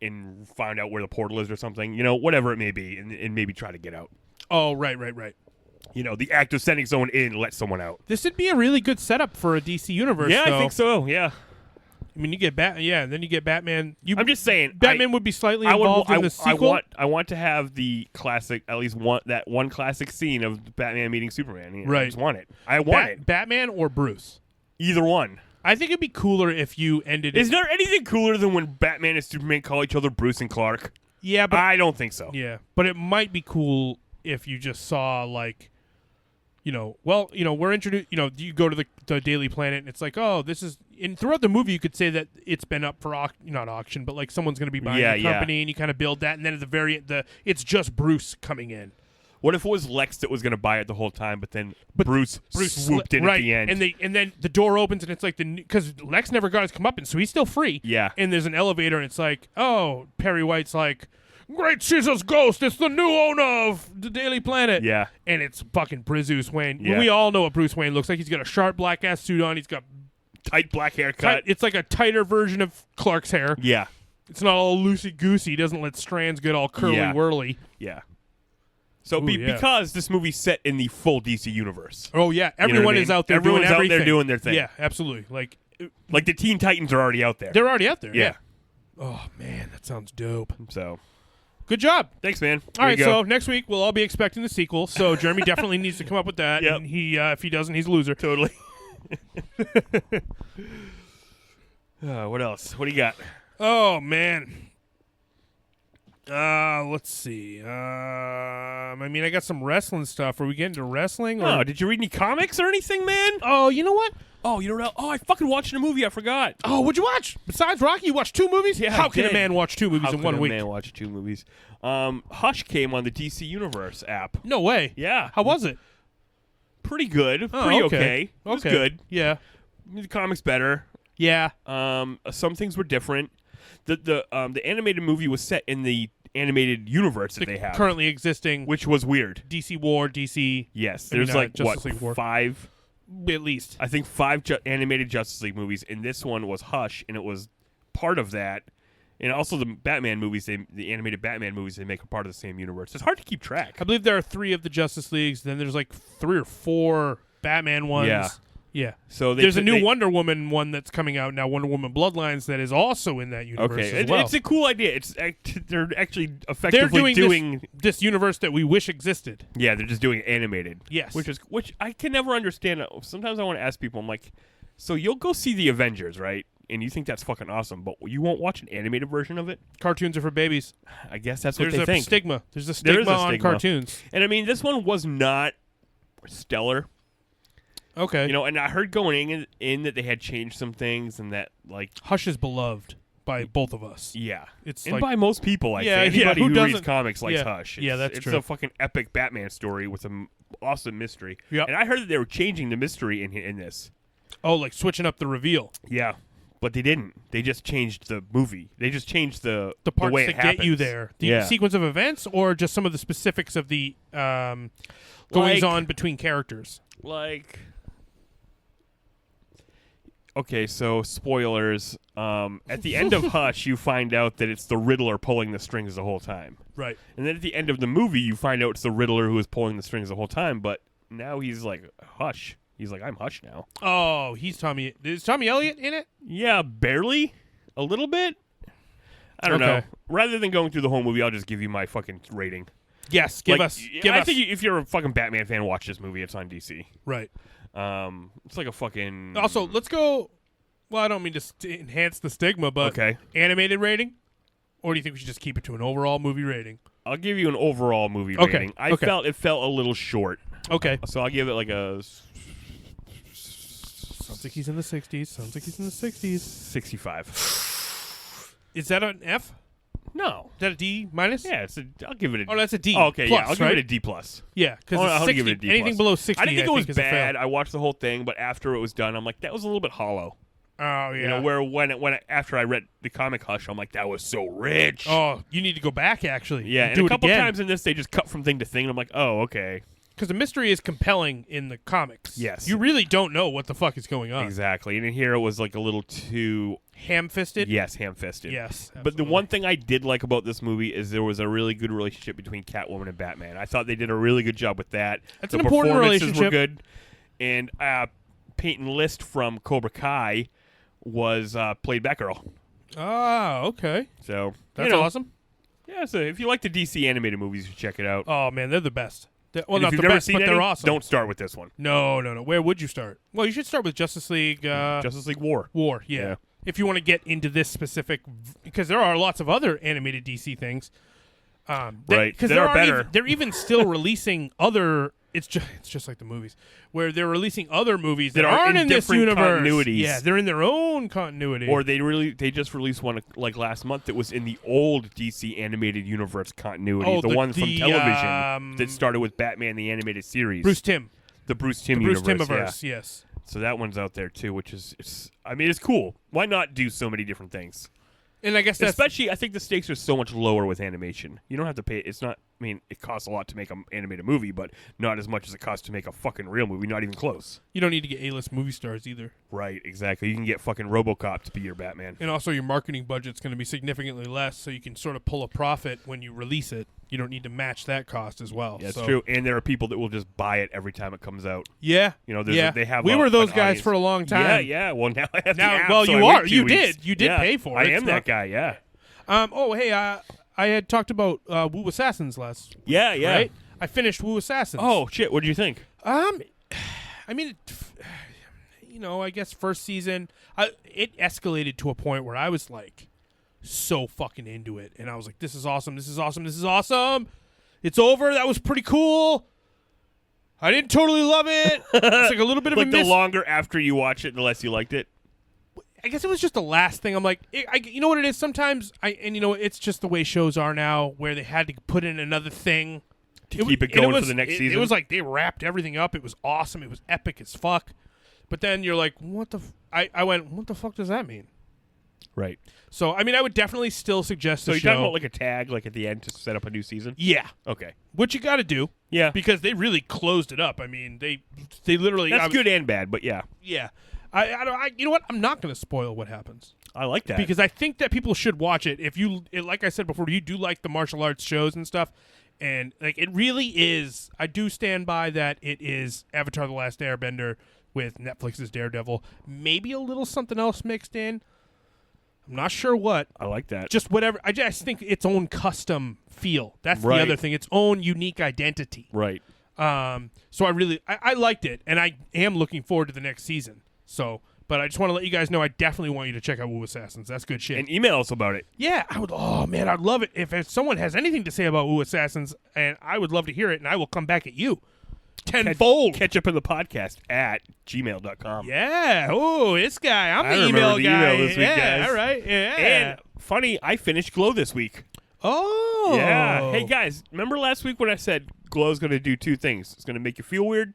and find out where the portal is or something, whatever it may be, and maybe try to get out. Oh, right. The act of sending someone in let someone out. This would be a really good setup for a DC universe. Yeah, though. I think so. Yeah. I mean, you get and then you get Batman. I'm just saying, Batman would be slightly involved in the sequel. I want to have the classic, at least one classic scene of Batman meeting Superman. Right. I just want it. I want it. Batman or Bruce. Either one. I think it'd be cooler if you ended. Is there anything cooler than when Batman and Superman call each other Bruce and Clark? Yeah, but I don't think so. Yeah, but it might be cool if you just saw we're introduced. You go to the Daily Planet, and it's like, oh, this is. And throughout the movie, you could say that it's been up for not auction, but someone's going to be buying the company, and you kind of build that, and then at the very end, it's just Bruce coming in. What if it was Lex that was going to buy it the whole time, but then Bruce swooped in at the end, and then the door opens, and it's like because Lex never got his comeuppance, so he's still free. Yeah, and there's an elevator, and it's like, oh, Perry White's like, Great Caesar's ghost. It's the new owner of the Daily Planet. Yeah. And it's fucking Bruce Wayne. Yeah. We all know what Bruce Wayne looks like. He's got a sharp black ass suit on. He's got tight black haircut. it's like a tighter version of Clark's hair. Yeah. It's not all loosey-goosey. He doesn't let strands get all curly-whirly. Yeah. So Ooh, because this movie's set in the full DC universe. Oh, yeah. Everyone is out there Everyone's doing everything. out there doing their thing. Yeah, absolutely. Like the Teen Titans are already out there. They're already out there. Yeah. Oh, man, that sounds dope. So, good job. thanks, man. All right, so next week we'll all be expecting the sequel. So Jeremy definitely needs to come up with that. Yep. And if he doesn't, he's a loser. Totally. What else? What do you got? Oh, man. Let's see. I got some wrestling stuff. Are we getting to wrestling? Oh, did you read any comics or anything, man? Oh, you know what? Oh, you don't know? Oh, I fucking watched a movie. I forgot. Oh, what'd you watch? Besides Rocky, you watched 2 movies? Yeah, How I can a did. man watch 2 movies in 1 week? How can a man watch 2 movies? Hush came on the DC Universe app. No way. Yeah. How was it? Pretty good. Oh, Pretty okay. It was good. Yeah. The comic's better. Yeah. Some things were different. The animated movie was set in the animated universe that they have currently existing, which was weird. DC War, DC. Yes, there's like Justice League War. 5, at least. I think 5 animated Justice League movies, and this one was Hush, and it was part of that. And also the Batman movies, the animated Batman movies, they make a part of the same universe. It's hard to keep track. I believe there are 3 of the Justice Leagues. Then there's like 3 or 4 Batman ones. Yeah. Yeah. So there's a new Wonder Woman one that's coming out now, Wonder Woman Bloodlines, that is also in that universe as well. It's a cool idea. They're actually effectively doing this universe that we wish existed. Yeah, they're just doing animated. Yes. Which I can never understand. Sometimes I want to ask people, I'm like, so you'll go see the Avengers, right? And you think that's fucking awesome, but you won't watch an animated version of it? Cartoons are for babies. I guess that's what they think. There's a stigma. There's a stigma on cartoons. And I mean, this one was not stellar. Okay. You know, and I heard going in that they had changed some things and that, like... Hush is beloved by both of us. Yeah. And by most people, I think. Anybody who reads comics likes Hush. That's true. It's a fucking epic Batman story with some awesome mystery. Yep. And I heard that they were changing the mystery in this. Oh, like switching up the reveal. Yeah. But they didn't. They just changed the movie. They just changed the parts way it that get you there. The sequence of events, or just some of the specifics of the goings on between characters. Like... Okay, so spoilers. At the end of Hush, you find out that it's the Riddler pulling the strings the whole time. Right. And then at the end of the movie, you find out it's the Riddler who is pulling the strings the whole time, but now he's like, Hush. He's like, I'm Hush now. Oh, he's Tommy. Is Tommy Elliott in it? Yeah, barely. A little bit. I don't know. Rather than going through the whole movie, I'll just give you my fucking rating. Yes, give us. I think if you're a fucking Batman fan, watch this movie. It's on DC. Right. It's like a fucking... Also, let's go... Well, I don't mean to enhance the stigma, but animated rating? Or do you think we should just keep it to an overall movie rating? I'll give you an overall movie rating. I felt it felt a little short. Okay. So I'll give it like a... Sounds like he's in the 60s. 65. Is that an F? No. Is that a D minus? Yeah, I'll give it a... Oh, that's a D. Oh, okay, plus, yeah, I'll give it a D+. Yeah, because I'll give it a D+. Anything below 60, I didn't think it was is a fail. bad. I watched the whole thing, but after it was done, I'm like, that was a little bit hollow. Oh, yeah. You know, where after I read the comic Hush, I'm like, that was so rich. Oh, you need to go back, actually. Yeah, and a couple times in this, they just cut from thing to thing, and I'm like, oh, okay. Because the mystery is compelling in the comics. Yes. You really don't know what the fuck is going on. Exactly. And in here, it was like a little too... Ham-fisted? Yes, ham-fisted. Yes. Absolutely. But the one thing I did like about this movie is there was a really good relationship between Catwoman and Batman. I thought they did a really good job with that. That's an important relationship. The performances were good. And Peyton List from Cobra Kai was played Batgirl. Oh, okay. So that's awesome. Yeah, so if you like the DC animated movies, you should check it out. Oh, man, they're the best. Well, not the best, but they're awesome. Don't start with this one. No. Where would you start? Well, you should start with Justice League. Justice League War. War, yeah. If you want to get into this specific, because there are lots of other animated DC things. Right, because they're even still releasing other. It's just like the movies, where they're releasing other movies that aren't in this universe. Continuities. Yeah, they're in their own continuity. Or they just released one like last month that was in the old DC animated universe continuity, the one from television that started with Batman the animated series. Bruce Timm. The Bruce Timm universe. Bruce Timmiverse, yes. So that one's out there too, which is it's cool. Why not do so many different things? And I guess that's... Especially, I think the stakes are so much lower with animation. You don't have to pay... It's not... I mean, it costs a lot to make an animated movie, but not as much as it costs to make a fucking real movie. Not even close. You don't need to get A-list movie stars either. Right, exactly. You can get fucking RoboCop to be your Batman. And also your marketing budget's going to be significantly less, so you can sort of pull a profit when you release it. You don't need to match that cost as well. Yeah, that's true. And there are people that will just buy it every time it comes out. Yeah. You know, they have we were those guys audience. For a long time. Yeah. Well, now I have now, the app, well, so you I are. wait 2 You weeks. did. You did pay for it. I am that guy, yeah. I had talked about Wu Assassins last week, Yeah. right? I finished Wu Assassins. Oh, shit. What did you think? I mean, I guess first season, it escalated to a point where I was like so fucking into it. And I was like, this is awesome. This is awesome. This is awesome. It's over. That was pretty cool. I didn't totally love it. It's like a little bit of like a the longer after you watch it, the less you liked it. I guess it was just the last thing. I'm like, you know what it is? Sometimes, it's just the way shows are now, where they had to put in another thing to keep it going for the next season. It was like they wrapped everything up. It was awesome. It was epic as fuck. But then you're like, what the? I went, what the fuck does that mean? Right. So I mean, I would definitely still suggest. So you're talking about like a tag, like at the end to set up a new season. Yeah. Okay. What you got to do. Yeah. Because they really closed it up. I mean, they literally. That's good and bad, but yeah. Yeah. You know what? I'm not going to spoil what happens. I like that because I think that people should watch it. If you, like I said before, you do like the martial arts shows and stuff, and like it really is. I do stand by that. It is Avatar: The Last Airbender with Netflix's Daredevil. Maybe a little something else mixed in. I'm not sure what. I like that. Just whatever. I just think its own custom feel. That's the other thing. Its own unique identity. Right. So I liked it, and I am looking forward to the next season. So, but I just want to let you guys know I definitely want you to check out Wu Assassins. That's good shit. And email us about it. Yeah, I would. Oh man, I'd love it if someone has anything to say about Wu Assassins, and I would love to hear it, and I will come back at you tenfold. Catch up in the podcast at gmail.com. Yeah. Oh, this guy. I'm the email guy. Email this week, guys. All right. Yeah. And funny, I finished Glow this week. Oh. Yeah. Hey guys, remember last week when I said Glow's going to do 2 things? It's going to make you feel weird.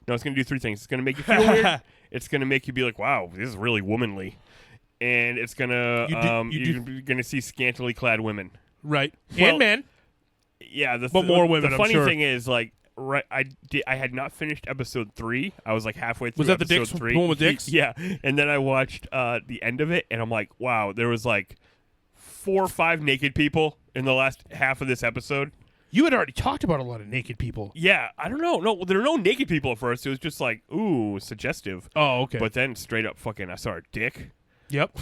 No, it's going to do 3 things. It's going to make you feel weird. It's going to make you be like, wow, this is really womanly. And it's going to, you're going to see scantily clad women. Right. Well, and men. Yeah. But more women, The funny I'm sure. thing is, like, I had not finised episode 3. I was like halfway through Was that the episode dicks, 3. the one with dicks? Yeah. And then I watched the end of it, and I'm like, wow, there was like 4 or 5 naked people in the last half of this episode. You had already talked about a lot of naked people. Yeah, I don't know. No, there were no naked people at first. It was just like, ooh, suggestive. Oh, okay. But then straight up fucking, I saw her dick. Yep.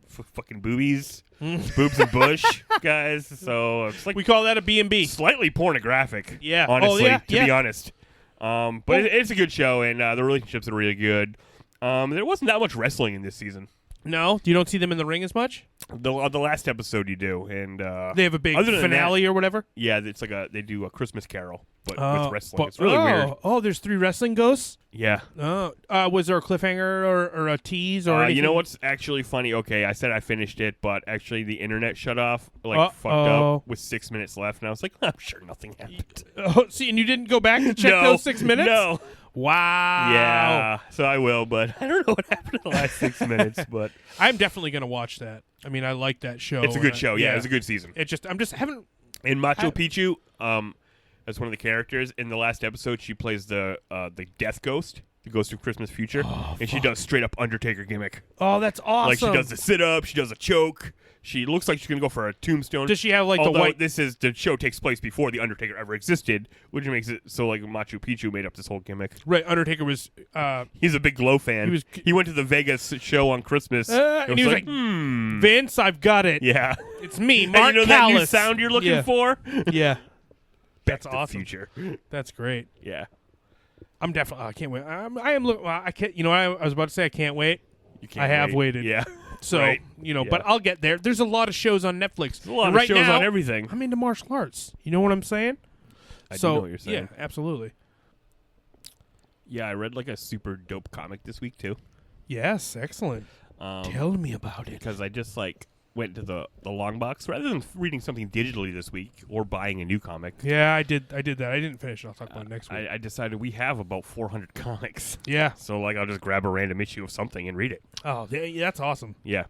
Fucking boobies. Boobs and bush, guys. So it's like we call that a B&B. Slightly pornographic. Yeah. Honestly, to be honest. But it's a good show, and the relationships are really good. There wasn't that much wrestling in this season. No? You don't see them in the ring as much? The last episode you do, and they have a big finale or whatever? Yeah, it's like they do a Christmas Carol, but with wrestling. It's really weird. Oh, there's 3 wrestling ghosts? Yeah. Oh, was there a cliffhanger or a tease or anything? You know what's actually funny? Okay, I said I finished it, but actually the internet shut off, fucked up with 6 minutes left, and I was like, I'm sure nothing happened. Oh, see, and you didn't go back to check those 6 minutes? No. Wow. Yeah, so I will, but I don't know what happened in the last 6 minutes, but I'm definitely going to watch that. I mean, I like that show. It's a good show. Yeah, it's a good season. I'm just haven't. And Machu Picchu, as one of the characters in the last episode, she plays the Death Ghost, the Ghost of Christmas Future, and she does straight up Undertaker gimmick. Oh, that's awesome! Like she does the sit up, she does a choke. She looks like she's gonna go for a tombstone. Does she have like Although the white? The show takes place before the Undertaker ever existed, which makes it so like Machu Picchu made up this whole gimmick. Right, Undertaker was. He's a big Glow fan. He went to the Vegas show on Christmas, and he was like, Vince, I've got it. Yeah, it's me, Mark and Callis. That new sound you're looking for? Yeah, that's awesome. Future. That's great. Yeah, I'm definitely. I can't wait. I am. I can't. You know, I was about to say I can't wait. You can't. I have waited. Yeah. So, right. But I'll get there. There's a lot of shows on Netflix. There's a lot of shows now, on everything. I'm into martial arts. You know what I'm saying? I do know what you're saying. Yeah, absolutely. Yeah, I read like a super dope comic this week too. Yes, excellent. Tell me about it. Because I just went to the long box rather than reading something digitally this week or buying a new comic. Yeah, I did that. I didn't finish it. I'll talk about it next week. I decided we have about 400 comics. Yeah. So I'll just grab a random issue of something and read it. Oh, yeah, that's awesome. Yeah.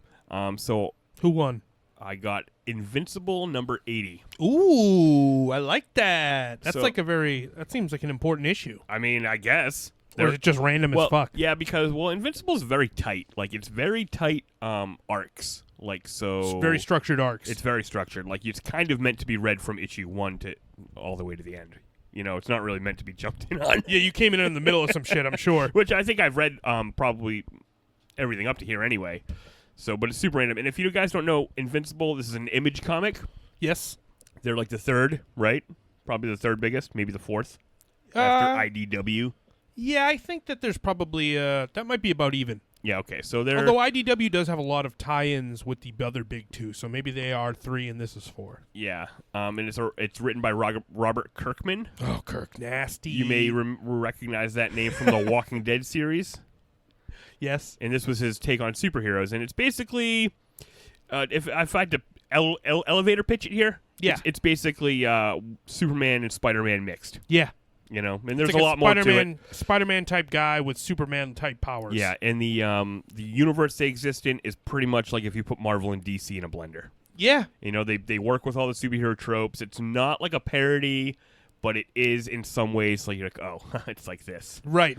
So Who won? I got Invincible number 80. Ooh, I like that. That's that seems like an important issue. I mean, I guess. Or is it just random as fuck? Yeah, because, Invincible is very tight. Like, it's very tight arcs. Like, so... It's very structured arcs. It's very structured. Like, it's kind of meant to be read from issue 1 to all the way to the end. You know, it's not really meant to be jumped in on. Yeah, you came in the middle of some shit, I'm sure. Which I think I've read probably everything up to here anyway. So, but it's super random. And if you guys don't know, Invincible, this is an Image comic. Yes. They're like the third, right? Probably the third biggest, maybe the fourth. After IDW. Yeah, I think that there's probably, that might be about even. Yeah, okay. So they're... Although IDW does have a lot of tie-ins with the other big two, so maybe they are 3 and this is 4. Yeah. And it's written by Robert Kirkman. Oh, Kirk, nasty. You may recognize that name from the Walking Dead series. Yes. And this was his take on superheroes. And it's basically, if I had to elevator pitch it here, it's basically Superman and Spider-Man mixed. Yeah. You know, and there's like a lot more to it. Spider-Man type guy with Superman type powers. Yeah, and the universe they exist in is pretty much like if you put Marvel and DC in a blender. Yeah. You know, they work with all the superhero tropes. It's not like a parody, but it is in some ways like you're like, oh, it's like this. Right.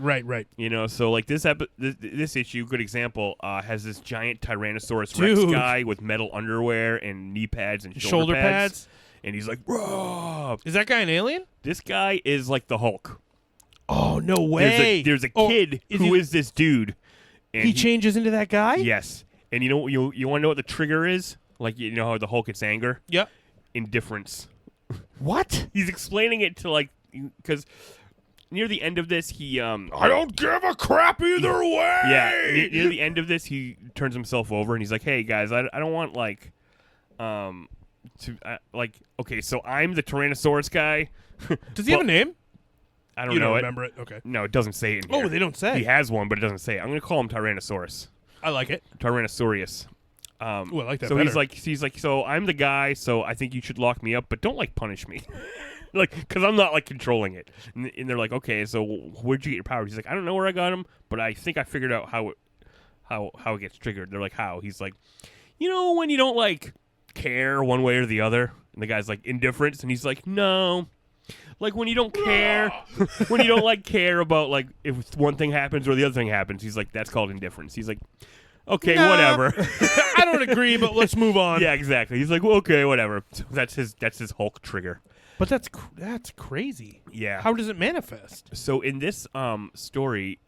You know, so like this issue, good example, has this giant Tyrannosaurus Rex guy with metal underwear and knee pads and shoulder pads. And he's like, Rob. Is that guy an alien? This guy is like the Hulk. Oh, no way. There's a kid who is this dude. And he changes into that guy? Yes. And you want to know what the trigger is? Like, you know how the Hulk gets anger? Yep. Indifference. What? He's explaining it to, like, because near the end of this, he... I don't give a crap either way! Yeah. Near the end of this, he turns himself over and he's like, hey, guys, I don't want, like... okay, so I'm the Tyrannosaurus guy. Does he have a name? I don't know. You don't it. remember it? Okay. No, it doesn't say it in here. Oh, they don't say. He has one, but it doesn't say it. I'm going to call him Tyrannosaurus. I like it. Tyrannosaurus. Ooh, I like that so better. he's like, so I'm the guy, so I think you should lock me up, but don't, like, punish me. Like, because I'm not, like, controlling it. And they're like, okay, so where'd you get your powers? He's like, I don't know where I got them, but I think I figured out how it gets triggered. They're like, how? He's like, you know when you don't, like... care one way or the other, and the guy's like indifference, and he's like, no, like when you don't care, when you don't like care about like if one thing happens or the other thing happens, he's like, that's called indifference. He's like, okay, whatever. I don't agree, but let's move on. Yeah, exactly. He's like, well, okay, whatever. So that's his Hulk trigger. But that's crazy. Yeah. How does it manifest? So in this story,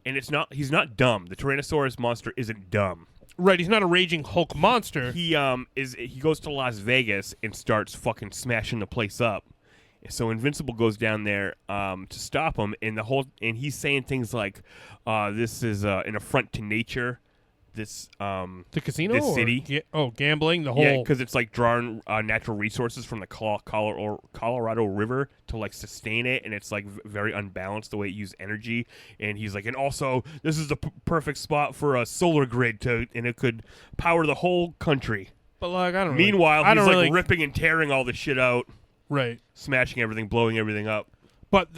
and he's not dumb. The Tyrannosaurus monster isn't dumb. Right, he's not a raging Hulk monster. He goes to Las Vegas and starts fucking smashing the place up. So Invincible goes down there to stop him, and he's saying things like, "This is an affront to nature." This the casino, this city. Gambling. The whole because it's like drawing natural resources from the Colorado River to like sustain it, and it's like very unbalanced the way it uses energy. And he's like, and also this is the perfect spot for a solar grid and it could power the whole country. But like, I don't. Meanwhile, he's like ripping and tearing all the shit out, right? Smashing everything, blowing everything up. But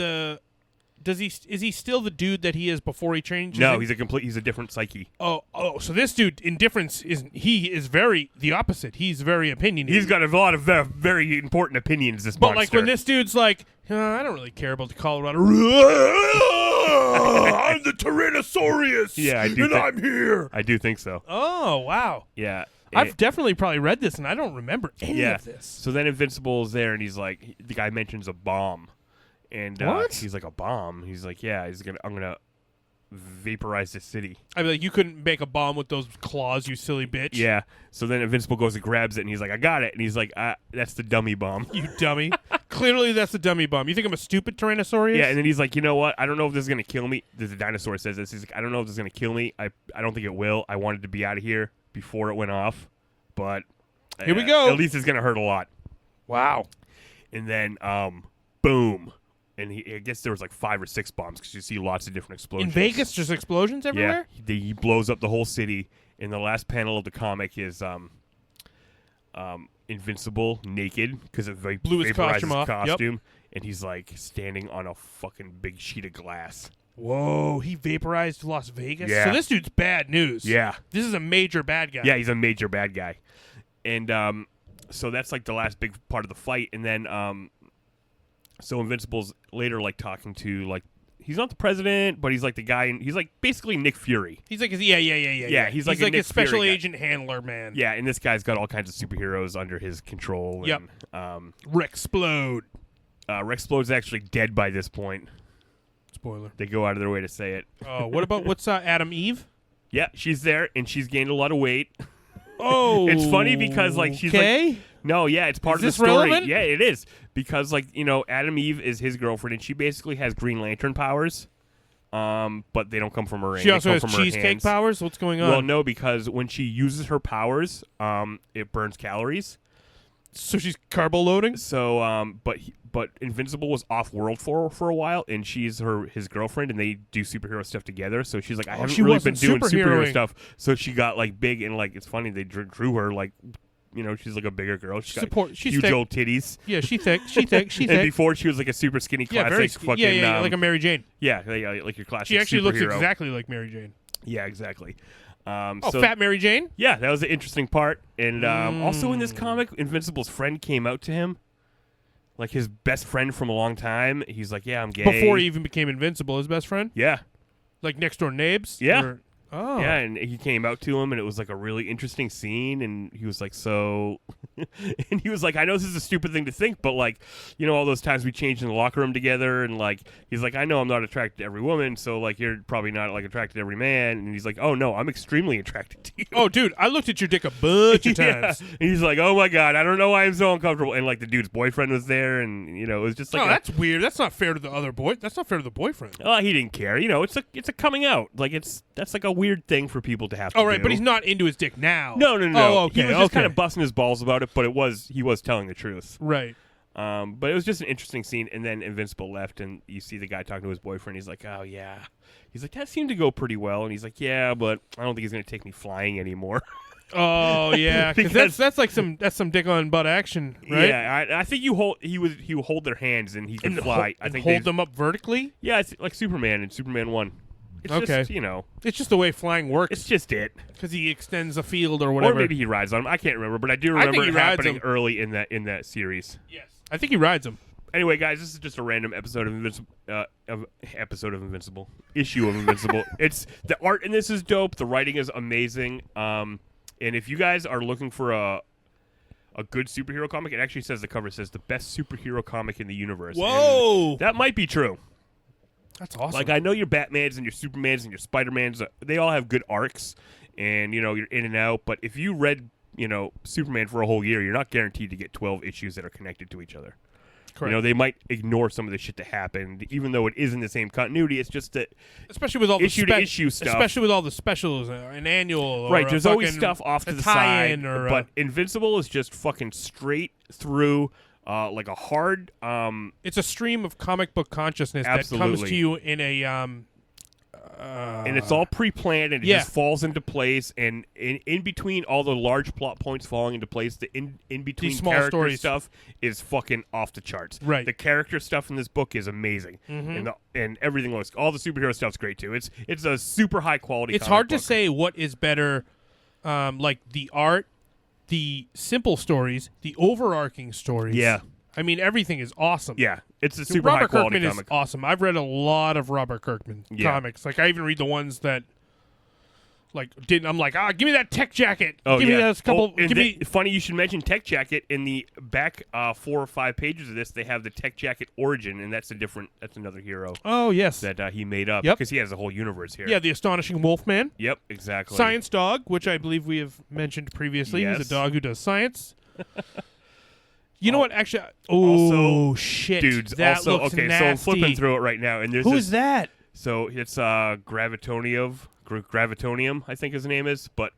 is he still the dude that he is before he changes? No, he's a different psyche. Oh, so this dude, indifference is very the opposite. He's very opinionated. He's got a lot of very important opinions, this monster. But like when this dude's like, I don't really care about the Colorado. I'm the Tyrannosaurus. Yeah, I'm here. I do think so. Oh, wow. Yeah. I've definitely probably read this, and I don't remember any of this. So then Invincible's there, and he's like, the guy mentions a bomb. And he's like, a bomb? He's like, yeah, I'm gonna vaporize this city. I mean, like, you couldn't make a bomb with those claws, you silly bitch. Yeah. So then Invincible goes and grabs it, and he's like, I got it. And he's like, that's the dummy bomb. You dummy. Clearly, that's the dummy bomb. You think I'm a stupid Tyrannosaurus? Yeah, and then he's like, you know what? I don't know if this is going to kill me. The dinosaur says this. He's like, I don't know if this is going to kill me. I don't think it will. I wanted to be out of here before it went off. But here we go. At least it's going to hurt a lot. Wow. And then, boom. And I guess there was like 5 or 6 bombs because you see lots of different explosions. In Vegas, just explosions everywhere? Yeah, he blows up the whole city. And the last panel of the comic is Invincible naked because it blew his costume off. Costume, and he's like standing on a fucking big sheet of glass. Whoa, he vaporized Las Vegas? Yeah. So this dude's bad news. Yeah. This is a major bad guy. Yeah, he's a major bad guy. And so that's like the last big part of the fight. And then so Invincible's later like talking to like, he's not the president, but he's like the guy, and he's like basically Nick Fury. He's like, yeah. He's like a special Fury agent handler, man. Yeah, and this guy's got all kinds of superheroes under his control. Yep. And, Rexplode. Rexplode's actually dead by this point. Spoiler. They go out of their way to say it. Oh, what's Adam Eve? Yeah, she's there, and she's gained a lot of weight. Oh, it's funny because like she's like, no, yeah, it's part of the story. Relevant? Yeah, it is because like Adam Eve is his girlfriend, and she basically has Green Lantern powers, but they don't come from her. She also has cheesecake powers. What's going on? Well, no, because when she uses her powers, it burns calories. So she's carbo loading. So, but Invincible was off world for a while, and she's his girlfriend, and they do superhero stuff together. So she's like, I haven't really been doing superhero stuff. So she got like big, and like it's funny they drew her like, she's like a bigger girl. She's got huge old titties. Yeah, she's thick. She's thick. And before she was like a super skinny classic fucking like a Mary Jane. Yeah, like your classic. She actually superhero. looks exactly like Mary Jane. Yeah, exactly. So, Fat Mary Jane? Yeah, that was the interesting part. And also in this comic, Invincible's friend came out to him. Like his best friend from a long time. He's like, yeah, I'm gay. Before he even became Invincible, his best friend? Yeah. Like next door neighbors? Yeah. Oh. Yeah, and he came out to him, and it was like a really interesting scene, and he was like, so... and he was like, I know this is a stupid thing to think, but like, all those times we changed in the locker room together, and like, he's like, I know I'm not attracted to every woman, so like, you're probably not like attracted to every man, and he's like, oh no, I'm extremely attracted to you. Oh, dude, I looked at your dick a bunch of times. And he's like, oh my god, I don't know why I'm so uncomfortable, and like, the dude's boyfriend was there, and it was just like... Oh, that's weird. That's not fair to the other boy. That's not fair to the boyfriend. Oh, he didn't care. It's a coming out. Like, that's like a weird thing for people to have to do. But he's not into his dick now. No. Oh, okay, he was just kind of busting his balls about it, but he was telling the truth. Right. But it was just an interesting scene, and then Invincible left, and you see the guy talking to his boyfriend. He's like, oh, yeah. He's like, that seemed to go pretty well. And he's like, yeah, but I don't think he's going to take me flying anymore. Oh, yeah. Because that's like some dick on butt action, right? Yeah, I think he would hold their hands, and he could fly. I think hold them up vertically? Yeah, it's like Superman in Superman 1. It's okay. Just, it's just the way flying works. It's just it. Because he extends a field or whatever. Or maybe he rides on them. I can't remember, but I do remember it happening early in that series. Yes. I think he rides them. Anyway, guys, this is just a random episode of Invincible. Issue of Invincible. It's the art in this is dope. The writing is amazing. And if you guys are looking for a good superhero comic, it actually says, the cover says, the best superhero comic in the universe. Whoa! And that might be true. That's awesome. Like, I know your Batmans and your Supermans and your Spider-Mans, they all have good arcs, and, you're in and out. But if you read, Superman for a whole year, you're not guaranteed to get 12 issues that are connected to each other. Correct. They might ignore some of the shit that happened, even though it is in the same continuity. It's just that, especially with all the issue stuff, especially with all the specials, an annual, right? There's always stuff off to the side, but Invincible is just fucking straight through, like a hard. It's a stream of comic book consciousness that comes to you in a. And it's all pre-planned, and it just falls into place. And in between all the large plot points falling into place, the in between small character stories stuff is fucking off the charts. Right. The character stuff in this book is amazing, and everything looks. All the superhero stuff's great too. It's a super high quality. It's hard to say what is better, like the art, the simple stories, the overarching stories. Yeah. I mean, everything is awesome. Yeah, it's a super Robert high quality Kirkman comic. is awesome. I've read a lot of Robert Kirkman comics. Like, I even read the ones that, I'm like, give me that Tech Jacket. Oh, give me those couple. Funny you should mention Tech Jacket. In the back 4 or 5 pages of this, they have the Tech Jacket origin, and that's another hero. Oh, yes. That he made up because he has a whole universe here. Yeah, the Astonishing Wolfman. Yep, exactly. Science Dog, which I believe we have mentioned previously. Yes. He's a dog who does sance. You know what? Actually, shit, dudes. That looks okay, nasty. so I'm flipping through it right now, and there's who's that? So it's Gravitonium, I think his name is. But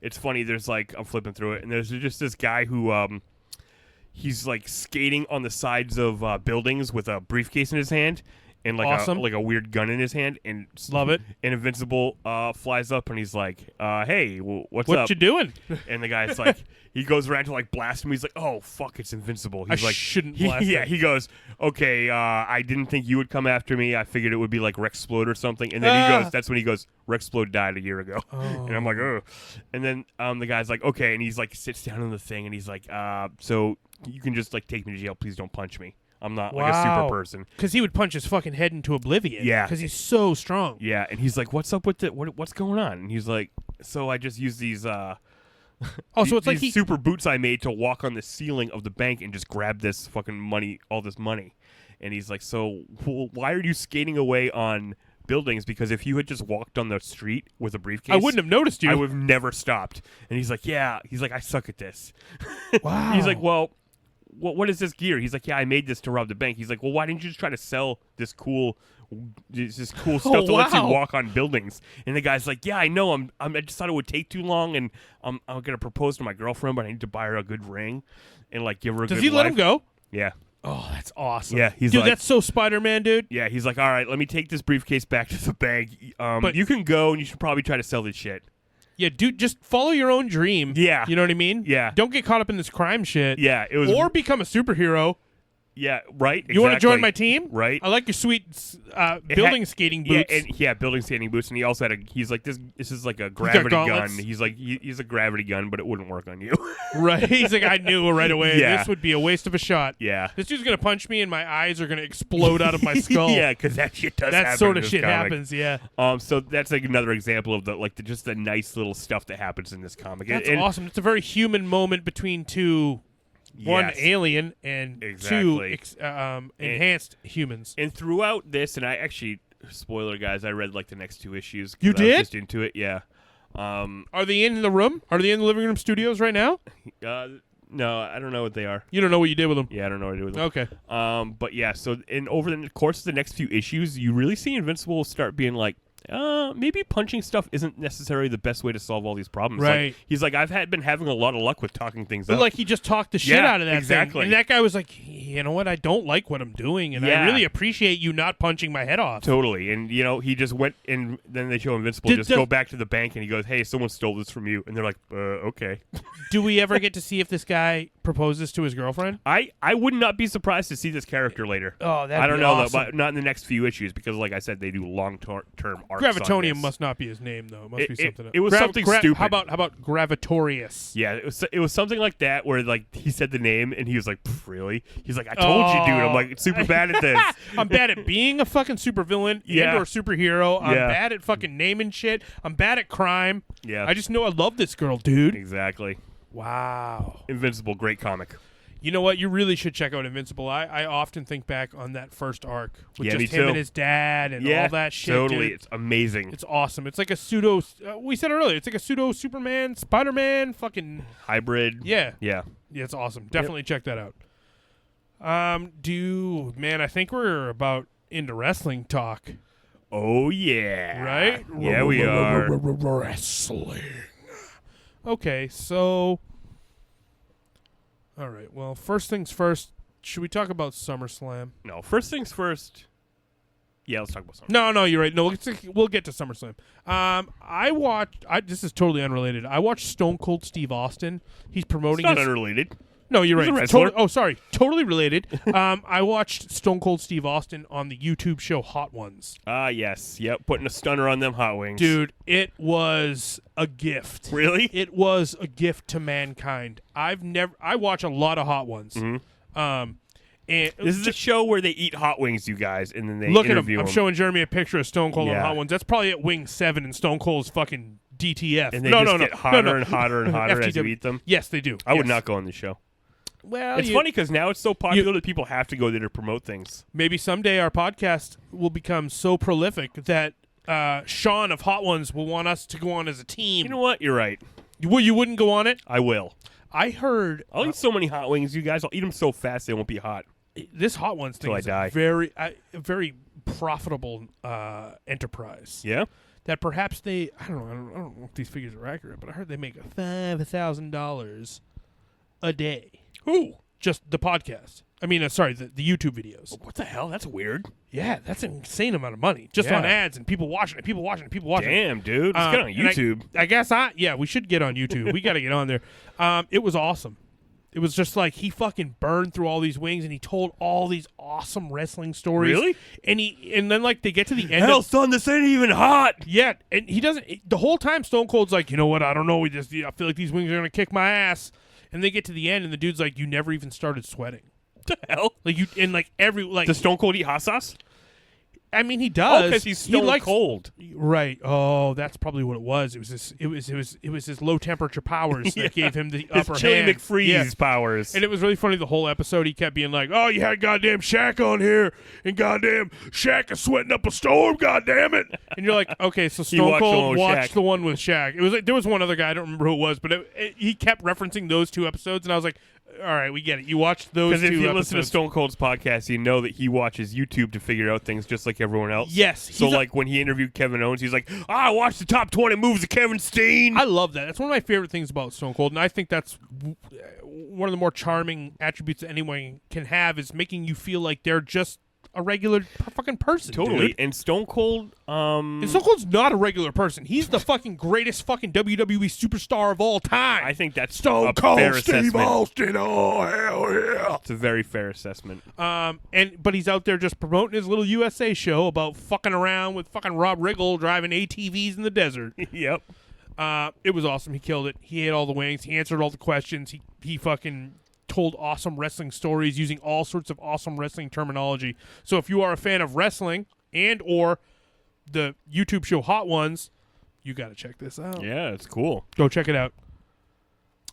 it's funny. There's I'm flipping through it, and there's just this guy who he's like skating on the sides of buildings with a briefcase in his hand, and like a weird gun in his hand, and love it. And Invincible flies up, and he's like, "Hey, what's up? What you doing?" And the guy's like, he goes around to like blast him. He's like, "Oh fuck, it's Invincible." He's like, shouldn't blast him. Yeah, he goes, "Okay, I didn't think you would come after me. I figured it would be like Rexplode or something." And then he goes, "That's when he goes, Rexplode died a year ago." Oh. And I'm like, "Oh." And then the guy's like, "Okay," and he's like sits down on the thing, and he's like, "So you can just like take me to jail. Please don't punch me. I'm not like a super person." Because he would punch his fucking head into oblivion. Yeah. Because he's so strong. Yeah, and he's like, "What's up with it? What's going on?" And he's like, "So I just use these so it's like these super boots I made to walk on the ceiling of the bank and just grab this fucking money, all this money." And he's like, "So why are you skating away on buildings? Because if you had just walked on the street with a briefcase, I wouldn't have noticed you. I would have never stopped." And he's like, "Yeah." He's like, "I suck at this." Wow. He's like, "Well, what is this gear?" He's like, "Yeah, I made this to rob the bank." He's like, "Well, why didn't you just try to sell this cool stuff that lets you walk on buildings?" And the guy's like, "Yeah, I know. I just thought it would take too long, and I'm gonna propose to my girlfriend, but I need to buy her a good ring and like give her a good life." Does he let him go? Yeah. Oh, that's awesome. Yeah, dude, like, that's so Spider-Man, dude. Yeah, he's like, "All right, let me take this briefcase back to the bank. But you can go, and you should probably try to sell this shit." Yeah, dude, just follow your own dream. Yeah. You know what I mean? Yeah. Don't get caught up in this crime shit. Yeah, it was. Or become a superhero. Yeah, right. Exactly. You want to join my team? Right. I like your sweet building skating boots. Yeah, building skating boots, and he also had he's like, this is like a gravity gun. He's like, he's a gravity gun, but it wouldn't work on you. Right. He's like, I knew right away. Yeah. This would be a waste of a shot. Yeah. This dude's gonna punch me, and my eyes are gonna explode out of my skull. Yeah, because that shit does happen. That sort of in this shit comic. happens. Yeah. So that's like another example of just the nice little stuff that happens in this comic. That's awesome. It's a very human moment between two. One alien and exactly. two enhanced humans. And throughout this, and I actually, spoiler guys, I read like the next two issues. You did? I was just into it, yeah. Are they in the room? Are they in the living room studios right now? No, I don't know what they are. You don't know what you did with them? Yeah, I don't know what I did with them. Okay. But yeah, so over the course of the next few issues, you really see Invincible start being like, maybe punching stuff isn't necessarily the best way to solve all these problems. Right. Like, he's like, I've been having a lot of luck with talking things but up. like he just talked the shit out of that exactly. thing. And that guy was like, you know what? I don't like what I'm doing, and I really appreciate you not punching my head off. Totally. And, he just went, and then they show Invincible go back to the bank, and he goes, "Hey, someone stole this from you." And they're like, okay. Do we ever get to see if this guy proposes to his girlfriend? I would not be surprised to see this character later. Oh, I don't know, awesome. though, but not in the next few issues, because, like I said, they do long-term arcs. Gravitonium must not be his name, though. It must be something else. It was something stupid. How about Gravitorius? Yeah, it was something like that where like he said the name and he was like, "Really?" He's like, "I told you, dude. I'm like super bad at this. I'm bad at being a fucking supervillain and or superhero. I'm bad at fucking naming shit. I'm bad at crime. Yeah. I just know I love this girl, dude." Exactly. Wow. Invincible, great comic. You know what? You really should check out Invincible. I often think back on that first arc with just him and his dad and all that shit. Totally. Dude. It's amazing. It's awesome. It's like a pseudo. We said it earlier. It's like a pseudo Superman, Spider-Man, fucking hybrid. Yeah. Yeah. Yeah. It's awesome. Definitely check that out. Man, I think we're about into wrestling talk. Oh yeah. Right? Yeah, we are. Wrestling. Okay, so. All right. Well, first things first. Should we talk about SummerSlam? No. First things first. Yeah, let's talk about SummerSlam. No, you're right. No, we'll get to SummerSlam. I watched. This is totally unrelated. I watched Stone Cold Steve Austin. He's promoting. It's not unrelated. No, you're He's right. a wrestler. Sorry. Totally related. I watched Stone Cold Steve Austin on the YouTube show Hot Ones. Yes. Yep. Putting a stunner on them hot wings. Dude, it was a gift. Really? It was a gift to mankind. I watch a lot of Hot Ones. Mm-hmm. And this is a show where they eat hot wings, you guys, and then they look interview at him. I'm showing Jeremy a picture of Stone Cold on Hot Ones. That's probably at Wing 7 and Stone Cold's fucking DTF. And they get hotter and hotter and hotter as you eat them? Yes, they do. I would not go on the show. Well, it's funny because now it's so popular that people have to go there to promote things. Maybe someday our podcast will become so prolific that Sean of Hot Ones will want us to go on as a team. You know what? You're right. You wouldn't go on it? I will. I heard... I'll eat so many hot wings, you guys. I'll eat them so fast they won't be hot. This Hot Ones thing is a very profitable enterprise. Yeah? That perhaps they... I don't know if these figures are accurate, but I heard they make $5,000 a day. Who? Just the podcast. I mean, sorry, the YouTube videos. What the hell? That's weird. Yeah, that's an insane amount of money just on ads and people watching it, people watching it, people watching it. Damn, dude. Let's get on YouTube. I guess we should get on YouTube. We got to get on there. It was awesome. It was just like he fucking burned through all these wings and he told all these awesome wrestling stories. Really? And then like they get to the end. Hell, son, this ain't even hot. Yeah, and he doesn't. The whole time Stone Cold's like, you know what? I don't know. I feel like these wings are gonna kick my ass. And they get to the end and the dude's like, you never even started sweating. What the hell? Like you and like every like. Does Stone Cold eat hot sauce? I mean, he does. Because he's Stone Cold. Right. Oh, that's probably what it was. It was his low temperature powers that gave him the upper Chili hand. McFreeze powers. And it was really funny. The whole episode, he kept being like, "Oh, you had goddamn Shaq on here, and goddamn Shaq is sweating up a storm. Goddamn it!" And you're like, "Okay, so Stone Cold watched the one with Shaq." It was like there was one other guy. I don't remember who it was, but he kept referencing those two episodes, and I was like, all right, we get it. You watched those two episodes. Because if you listen to Stone Cold's podcast, you know that he watches YouTube to figure out things just like everyone else. Yes. So, like, when he interviewed Kevin Owens, he's like, I watched the top 20 moves of Kevin Steen. I love that. That's one of my favorite things about Stone Cold, and I think that's one of the more charming attributes that anyone can have is making you feel like they're just a regular fucking person. Totally. Dude. And Stone Cold, And Stone Cold's not a regular person. He's the fucking greatest fucking WWE superstar of all time. I think that's Stone Cold fair Steve assessment. Austin. Oh hell yeah! It's a very fair assessment. But he's out there just promoting his little USA show about fucking around with fucking Rob Riggle driving ATVs in the desert. Yep. It was awesome. He killed it. He ate all the wings. He answered all the questions. He fucking told awesome wrestling stories using all sorts of awesome wrestling terminology. So if you are a fan of wrestling and or the YouTube show Hot Ones, you got to check this out. Yeah, it's cool. Go check it out.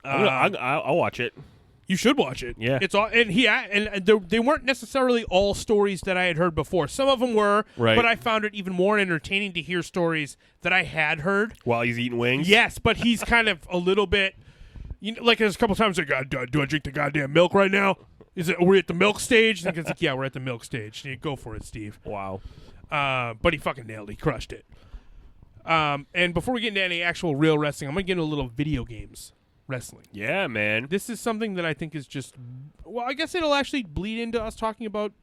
I'll watch it. You should watch it. Yeah, it's all, and they weren't necessarily all stories that I had heard before. Some of them were, right. But I found it even more entertaining to hear stories that I had heard while he's eating wings. Yes, but he's kind of a little bit. You know, like there's a couple times like, do I drink the goddamn milk right now? Are we at the milk stage? And it's like, yeah, we're at the milk stage. Yeah, go for it, Steve. Wow. But he fucking nailed it. He crushed it. And before we get into any actual real wrestling, I'm going to get into a little video games wrestling. Yeah, man. This is something that I think is just, well, I guess it'll actually bleed into us talking about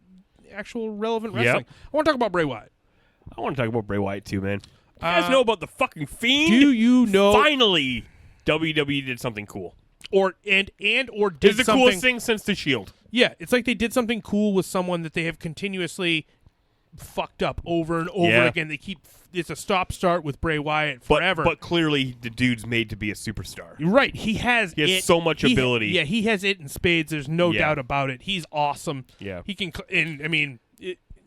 actual relevant wrestling. Yep. I want to talk about Bray Wyatt. I want to talk about Bray Wyatt too, man. You guys know about the fucking Fiend? Do you know? Finally, WWE did something cool. Or did it's the coolest thing since the Shield. Yeah, it's like they did something cool with someone that they have continuously fucked up over and over again. They keep it's a stop-start with Bray Wyatt forever. But clearly, the dude's made to be a superstar. Right, he has so much ability. Yeah, he has it in spades. There's no doubt about it. He's awesome. Yeah, he can. And I mean.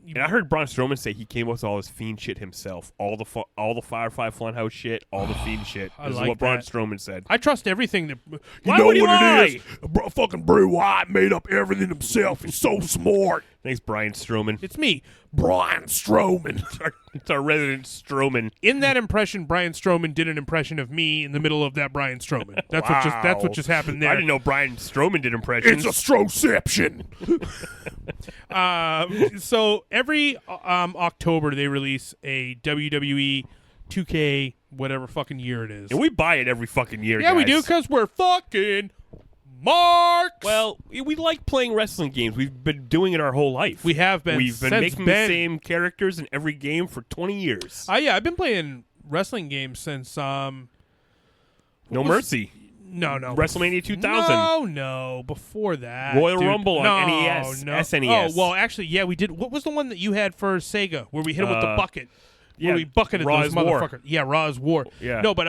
And I heard Braun Strowman say he came up with all his Fiend shit himself. All the Firefly Funhouse shit, all the Fiend shit. This is what Braun Strowman said. I trust everything that... Why would he lie? It is? Fucking Bray Wyatt made up everything himself. He's so smart. Thanks, Brian Strowman. It's me, Brian Strowman. It's our resident Strowman. In that impression, Brian Strowman did an impression of me in the middle of that Brian Strowman. That's what just happened there. I didn't know Brian Strowman did impressions. It's a Stroception. So every October they release a WWE 2K whatever fucking year it is. And we buy it every fucking year, Yeah, guys. we do because we're fucking marks. Well, we like playing wrestling games. We've been doing it our whole life. We have been. We've been making the same characters in every game for 20 years. Yeah, I've been playing wrestling games since No Mercy. No. WrestleMania 2000. No. Before that. Royal Rumble on NES. SNES. Oh, well, actually, yeah, we did. What was the one that you had for Sega where we hit him with the bucket? Yeah, where we bucketed Raw's those War. motherfuckers. Yeah, Raw's War. Yeah. No, but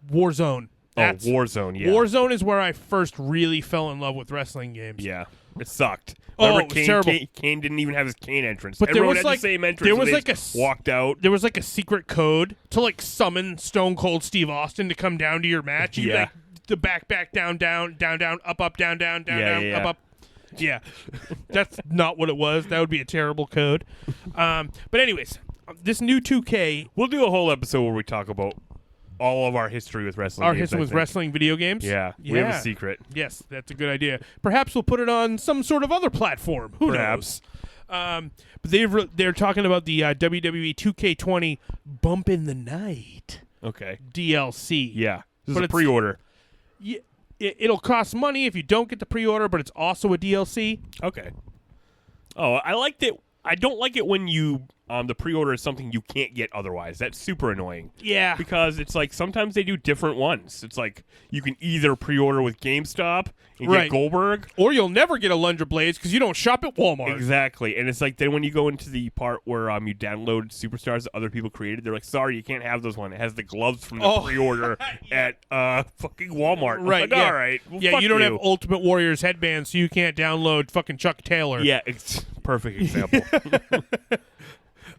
Warzone. Warzone, yeah. Warzone is where I first really fell in love with wrestling games. Yeah. It sucked. It was terrible. Kane didn't even have his Kane entrance. But Everyone there was had the same entrance. There was walked out. There was like a secret code to summon Stone Cold Steve Austin to come down to your match. You the back, down, up, down, up. Yeah, that's not what it was. That would be a terrible code. But anyways, this new 2K. We'll do a whole episode where we talk about all of our history with wrestling. Our history with wrestling video games. Yeah, we have a secret. Yes, that's a good idea. Perhaps we'll put it on some sort of other platform. Who knows? But they're talking about the WWE 2K20 Bump in the Night. Okay. DLC. Yeah, this is a pre-order. Yeah, it'll cost money if you don't get the pre-order, but it's also a DLC. Okay. Oh, I liked it. I don't like it when you the pre-order is something you can't get otherwise. That's super annoying. Yeah. Because it's like sometimes they do different ones. It's like you can either pre-order with GameStop and get Goldberg, or you'll never get a Lunger Blades because you don't shop at Walmart. Exactly. And it's like then when you go into the part where you download superstars that other people created, they're like, sorry, you can't have those one. It has the gloves from the pre-order at fucking Walmart. Right. Like, all right. Well, you don't have Ultimate Warriors headbands, so you can't download fucking Chuck Taylor. Yeah, it's perfect example.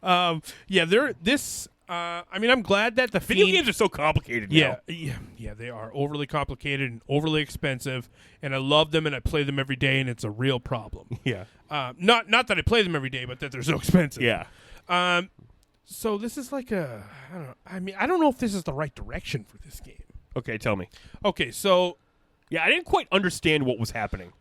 I'm glad that the video Fiend, games are so complicated now. Yeah, they are overly complicated and overly expensive, and I love them and I play them every day, and it's a real problem. Yeah. Not that I play them every day, but that they're so expensive. Yeah. So this is like I don't know if this is the right direction for this game. Okay, tell me. Okay, so yeah, I didn't quite understand what was happening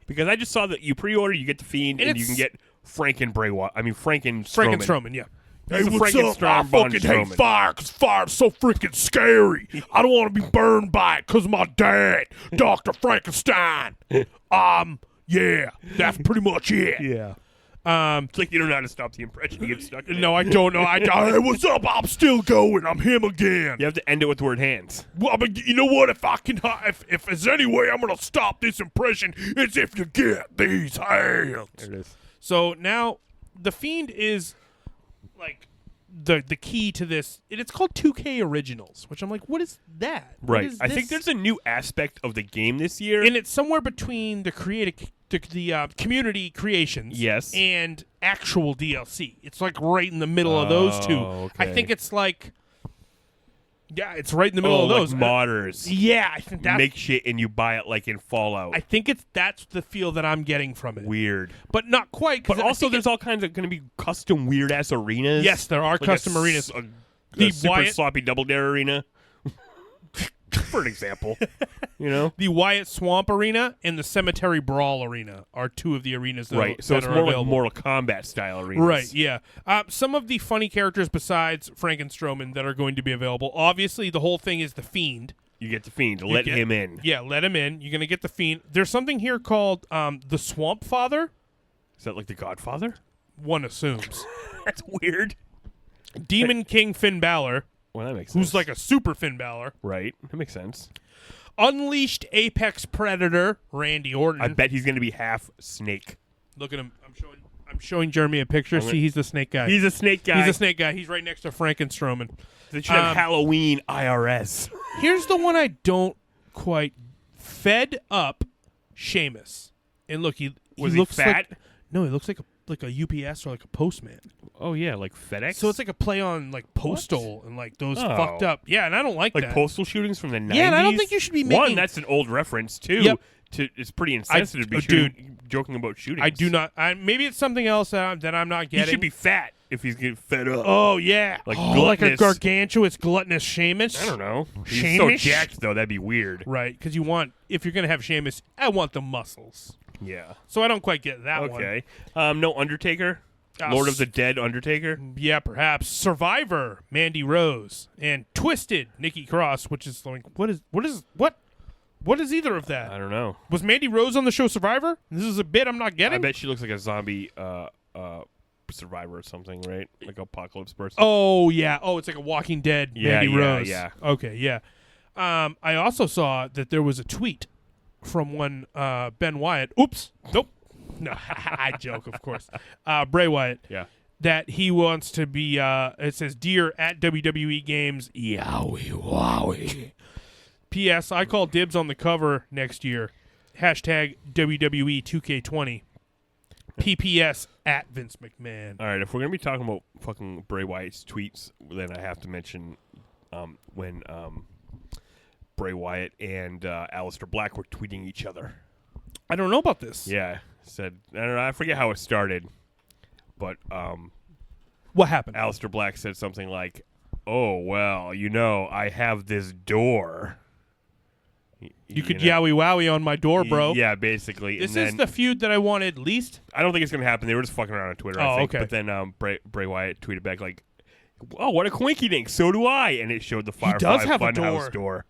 because I just saw that you pre-order, you get the Fiend, and you can get Frankenstrowman, yeah. Hey, what's up? I fucking hate fire because fire's so freaking scary. I don't want to be burned by it because of my dad, Dr. Frankenstein. Yeah, that's pretty much it. Yeah. It's like you don't know how to stop the impression. You get stuck in it. No, I don't know. Hey, what's up? I'm still going. I'm him again. You have to end it with the word hands. Well, but you know what? If there's any way I'm going to stop this impression, it's if you get these hands. There it is. So now the Fiend is like the key to this. It's called 2K Originals, which I'm like, what is that? Right. I think there's a new aspect of the game this year. And it's somewhere between the community creations and actual DLC. It's like right in the middle of those two. Okay. I think it's like... Yeah, it's right in the middle of those. Like modders. Yeah, I think that's... Make shit and you buy it like in Fallout. I think that's the feel that I'm getting from it. Weird. But not quite. But also there's all kinds of going to be custom weird-ass arenas. Yes, there are like custom arenas. The super sloppy Double Dare arena. For an example. You know? The Wyatt Swamp Arena and the Cemetery Brawl Arena are two of the arenas that right. So it's more like Mortal Kombat style arenas. Right, yeah. Some of the funny characters besides Frankenstrowman that are going to be available. Obviously, the whole thing is the Fiend. You get the Fiend. Let him in. Yeah, let him in. You're going to get the Fiend. There's something here called the Swamp Father. Is that like the Godfather? One assumes. That's weird. Demon King Finn Balor. Well, that makes sense. Who's like a super Finn Balor. Right. That makes sense. Unleashed Apex Predator, Randy Orton. I bet he's going to be half snake. Look at him. I'm showing Jeremy a picture. See, he's the snake guy. He's a snake guy. He's a snake guy. He's right next to Frankenstrowman. They should have Halloween IRS. Here's the one I don't quite... Fed Up Sheamus. And look, he looks fat? No, he looks like a UPS or like a postman. Oh, yeah, like FedEx? So it's like a play on like Postal and like those fucked up. Yeah, and I don't like that. Like postal shootings from the 90s? Yeah, and I don't think you should be making... One, that's an old reference. Two, it's pretty insensitive to be joking about shootings. I do not... maybe it's something else that I'm not getting. He should be fat if he's getting fed up. Oh, yeah. Like a gargantuous, gluttonous Sheamus? I don't know. Sheamus? He's so jacked, though. That'd be weird. Right, because if you're going to have Sheamus, I want the muscles. Yeah. So I don't quite get that one. Okay. No Undertaker? Lord of the Dead Undertaker? Yeah, perhaps. Survivor, Mandy Rose. And Twisted, Nikki Cross, which is like, what is either of that? I don't know. Was Mandy Rose on the show Survivor? This is a bit I'm not getting. I bet she looks like a zombie survivor or something, right? Like apocalypse person. Oh, yeah. Oh, it's like a Walking Dead Mandy Rose. Yeah. Okay, yeah. I also saw that there was a tweet from one Ben Wyatt. Oops. Nope. No, I joke, of course. Bray Wyatt. Yeah. That he wants to be, it says, Dear at WWE Games, yowie wowie. P.S. I call dibs on the cover next year. Hashtag WWE 2K20. PPS at Vince McMahon. All right, if we're going to be talking about fucking Bray Wyatt's tweets, then I have to mention when Bray Wyatt and Aleister Black were tweeting each other. I don't know about this. Yeah. Said, I don't know, I forget how it started, but what happened? Aleister Black said something like, "Oh, well, I have this door. You could yowie wowie on my door, bro." Yeah, basically. This is the feud that I wanted least. I don't think it's going to happen. They were just fucking around on Twitter, I think. Okay. But then Bray Wyatt tweeted back like, "Oh, what a coinky dink. So do I." And it showed the Firefly Funhouse door.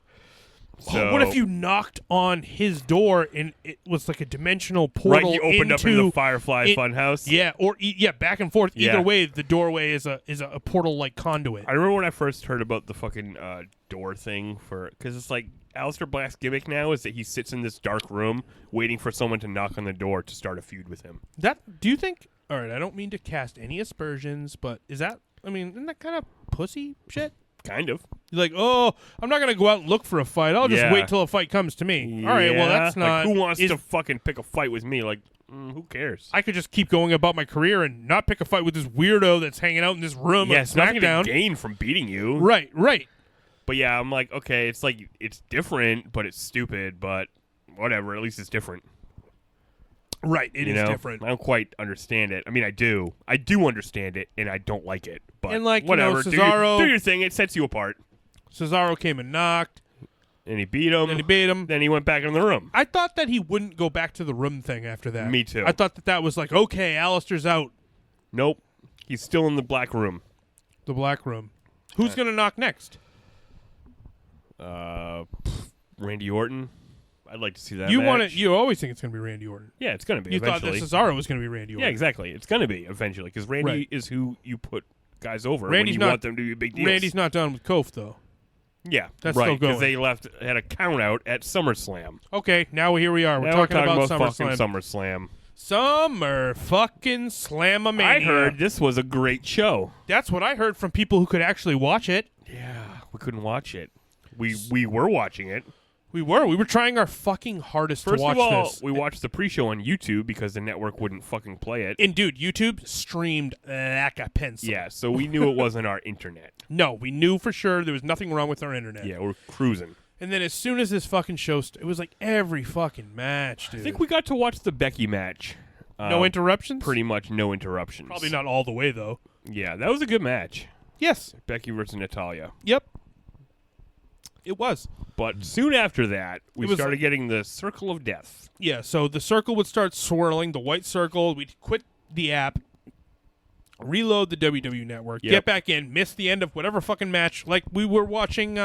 So, what if you knocked on his door and it was like a dimensional portal? Right, you opened up into the Firefly Funhouse. Yeah, or back and forth. Yeah. Either way, the doorway is a portal like conduit. I remember when I first heard about the fucking door thing because it's like Aleister Black's gimmick now is that he sits in this dark room waiting for someone to knock on the door to start a feud with him. Do you think? All right, I don't mean to cast any aspersions, but isn't that kind of pussy shit? Kind of. You're like, oh, I'm not gonna go out and look for a fight. I'll just wait till a fight comes to me. All right, well that's not. Like, who wants to fucking pick a fight with me? Like, who cares? I could just keep going about my career and not pick a fight with this weirdo that's hanging out in this room. Yeah, it's nothing to gain from beating you. Right. But yeah, I'm like, okay, it's like it's different, but it's stupid. But whatever, at least it's different. Right, it is different. I don't quite understand it. I mean, I do understand it, and I don't like it. But and like, whatever, Cesaro, do your thing. It sets you apart. Cesaro came and knocked. And he beat him. Then he went back in the room. I thought that he wouldn't go back to the room thing after that. Me too. I thought that was like, okay, Aleister's out. Nope. He's still in the black room. The black room. Who's going to knock next? Randy Orton. I'd like to see that match. You always think it's going to be Randy Orton. Yeah, it's going to be You eventually. thought that Cesaro was going to be Randy Orton. Yeah, exactly. It's going to be eventually because Randy is who you put guys over when you want them to be big deals. Randy's not done with Kof, though. Yeah, that's right, still going. Because they had a count out at SummerSlam. Okay, now here we are. We're talking about fucking SummerSlam. SummerSlam. Summer fucking Slamamania. I heard this was a great show. That's what I heard from people who could actually watch it. Yeah, we couldn't watch it. We were watching it. We were trying our fucking hardest to watch this. First of all, we watched the pre-show on YouTube because the network wouldn't fucking play it. And dude, YouTube streamed like a pencil. Yeah, so we knew it wasn't our internet. No, we knew for sure there was nothing wrong with our internet. Yeah, we're cruising. And then as soon as this fucking show, it was like every fucking match, dude. I think we got to watch the Becky match. No interruptions? Pretty much no interruptions. Probably not all the way, though. Yeah, that was a good match. Yes. Becky versus Natalya. Yep. It was. But soon after that, we started getting the Circle of Death. Yeah, so the circle would start swirling, the white circle. We'd quit the app, reload the WWE Network, get back in, miss the end of whatever fucking match. Like we were watching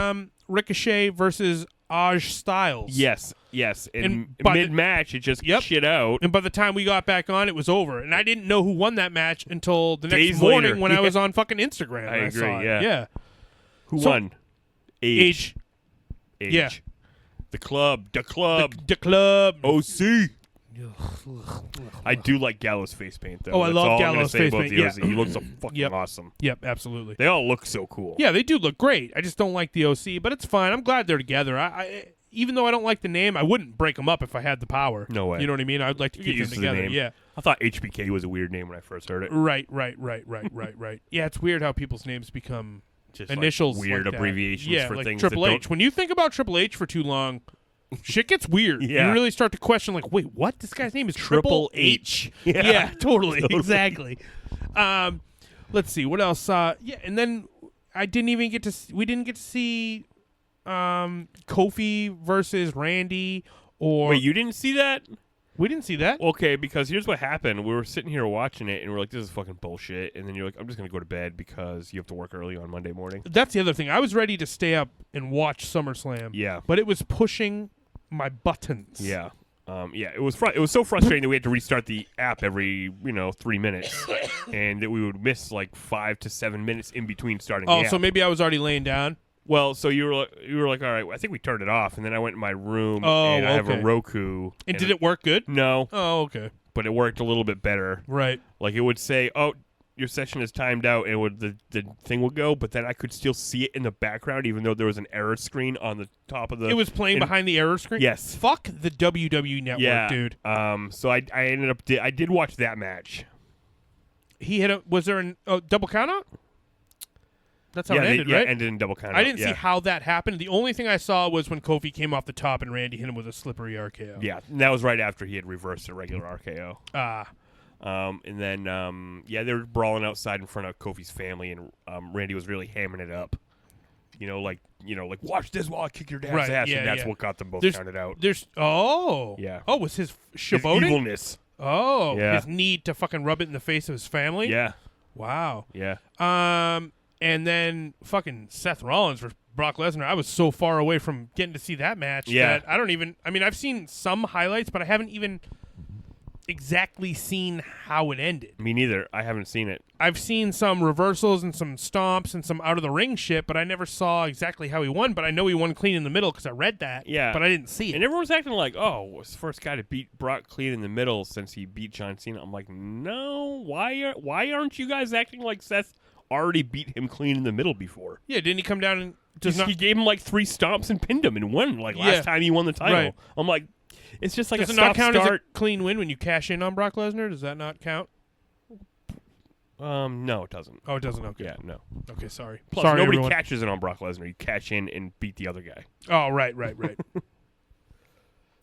Ricochet versus AJ Styles. Yes. And mid-match, it just shit out. And by the time we got back on, it was over. And I didn't know who won that match until the next morning when I was on fucking Instagram. I agree, saw it. Yeah. Who won? AJ. Yeah. The club. The club. OC. I do like Gallows face paint, though. Oh, I love Gallows face paint. Yeah. He looks so fucking awesome. Yep, absolutely. They all look so cool. Yeah, they do look great. I just don't like the OC, but it's fine. I'm glad they're together. I even though I don't like the name, I wouldn't break them up if I had the power. No way. You know what I mean? I'd like to keep them together. Yeah. I thought HBK was a weird name when I first heard it. Right. Yeah, it's weird how people's names become just initials, like weird like abbreviations for like things. Triple H. When you think about Triple H for too long, shit gets weird. Yeah. You really start to question, like, wait, what? This guy's name is Triple H. Yeah, totally. Exactly. Let's see what else. And then we didn't get to see Kofi versus Randy. Wait, you didn't see that? We didn't see that. Okay, because here's what happened. We were sitting here watching it, and we're like, this is fucking bullshit. And then you're like, I'm just going to go to bed because you have to work early on Monday morning. That's the other thing. I was ready to stay up and watch SummerSlam. Yeah. But it was pushing my buttons. Yeah. It was so frustrating that we had to restart the app every 3 minutes, and that we would miss like 5 to 7 minutes in between starting the app. So maybe I was already laying down? Well, so you were like, all right, I think we turned it off, and then I went in my room, and I have a Roku. And did it work good? No. Oh, okay. But it worked a little bit better. Right. Like it would say, oh, your session is timed out, and the thing would go, but then I could still see it in the background, even though there was an error screen on the top of the... It was playing behind the error screen? Yes. Fuck the WWE Network, dude. So I ended up... I did watch that match. He hit a... Was there a double count out? That's how it ended, right? Yeah, ended in double count. I didn't see how that happened. The only thing I saw was when Kofi came off the top and Randy hit him with a slippery RKO. Yeah, and that was right after he had reversed a regular RKO. And then, they were brawling outside in front of Kofi's family, and Randy was really hamming it up. Like watch this while I kick your dad's ass, and that's what got them both counted out. Was his showboating? His evilness. His need to fucking rub it in the face of his family? Yeah. Wow. Yeah. And then fucking Seth Rollins Brock Lesnar, I was so far away from getting to see that match that I don't even. I mean, I've seen some highlights, but I haven't even exactly seen how it ended. Me neither. I haven't seen it. I've seen some reversals and some stomps and some out of the ring shit, but I never saw exactly how he won. But I know he won clean in the middle because I read that. Yeah, but I didn't see it. And everyone's acting like, "Oh, was the first guy to beat Brock clean in the middle since he beat John Cena." I'm like, "No, why aren't you guys acting like Seth already beat him clean in the middle before?" Yeah, didn't he come down and he gave him like 3 stomps and pinned him and won last time he won the title. Right. I'm like, it's just like does a it not count start. as a clean win when you cash in on Brock Lesnar? Does that not count? No, it doesn't. Oh, it doesn't. Okay. Yeah, no. Okay, sorry. Plus, sorry, nobody everyone. catches in on Brock Lesnar. You cash in and beat the other guy. Oh, right.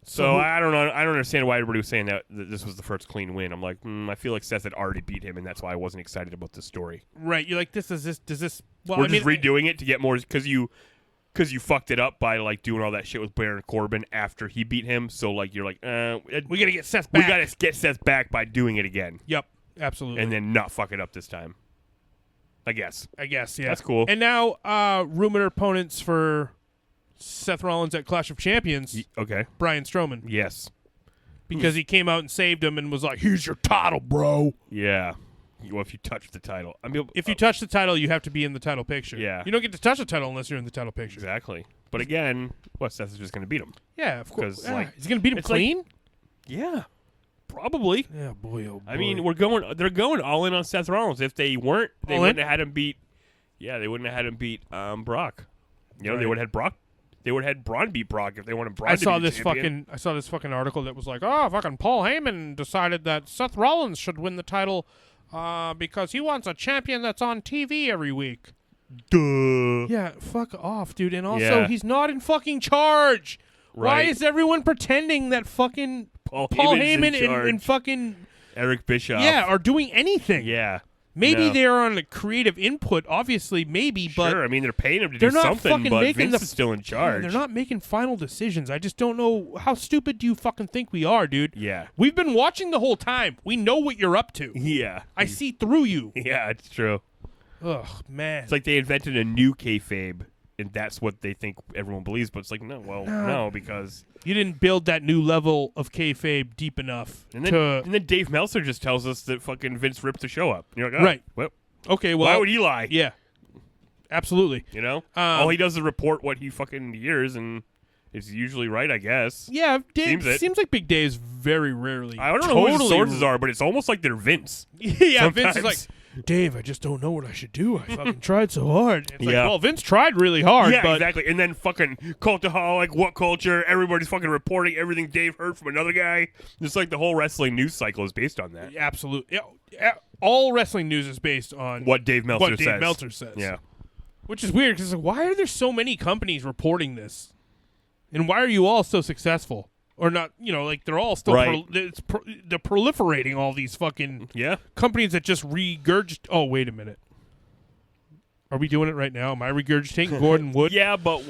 So I don't know. I don't understand why everybody was saying that this was the first clean win. I'm like, I feel like Seth had already beat him, and that's why I wasn't excited about this story. Right. You're like, does this? Well, We're just redoing it to get more because you fucked it up by doing all that shit with Baron Corbin after he beat him. So you're like, we gotta get Seth back. We gotta get Seth back by doing it again. Yep. Absolutely. And then not fuck it up this time. I guess, yeah. That's cool. And now, rumored opponents for Seth Rollins at Clash of Champions. Okay. Braun Strowman. Yes. Because he came out and saved him and was like, "Here's your title, bro." Yeah. Well, if you touch the title. I mean, if you touch the title, you have to be in the title picture. Yeah. You don't get to touch the title unless you're in the title picture. Exactly. But again, Seth is just going to beat him. Yeah, of course. Yeah. He's going to beat him clean? Yeah. Probably. Yeah, boy, oh boy. I mean, they're going all in on Seth Rollins. If they weren't, they wouldn't have had him beat. Yeah, they wouldn't have had him beat Brock. You know, they would have had Brock. They would have had Braun beat Brock if they wanted Braun to be the champion. I saw this fucking article that was like, fucking Paul Heyman decided that Seth Rollins should win the title because he wants a champion that's on TV every week. Duh. Yeah, fuck off, dude. And also, he's not in fucking charge. Right. Why is everyone pretending that fucking Paul Heyman and fucking Eric Bischoff are doing anything? Yeah. Maybe they're on a creative input, obviously, maybe, but... Sure, I mean, they're paying him to do something, but Vince is still in charge. They're not making final decisions. I just don't know. How stupid do you fucking think we are, dude? Yeah. We've been watching the whole time. We know what you're up to. Yeah. I see through you. Yeah, it's true. Ugh, man. It's like they invented a new kayfabe, and that's what they think everyone believes, but it's like, no, because... You didn't build that new level of kayfabe deep enough. And then Dave Meltzer just tells us that fucking Vince ripped the show up. And you're like, right. Well, okay, well... Why would he lie? Yeah. Absolutely. You know? All he does is report what he fucking hears, and it's usually right, I guess. Yeah, seems like Big Dave is very rarely... I don't know who his sources are, but it's almost like they're Vince. Yeah, sometimes. Vince is like... Dave, I just don't know what I should do. I fucking tried so hard. It's like, well, Vince tried really hard. Yeah, but exactly. And then fucking Cultaholic, What Culture, everybody's fucking reporting everything Dave heard from another guy. Just like the whole wrestling news cycle is based on that. Absolutely. Yeah, all wrestling news is based on what Dave Meltzer says. Yeah. Which is weird because why are there so many companies reporting this? And why are you all so successful? Or not, they're all still they're proliferating all these fucking companies that just regurgitate. Oh, wait a minute. Are we doing it right now? Am I regurgitating Gordon Wood? Yeah, but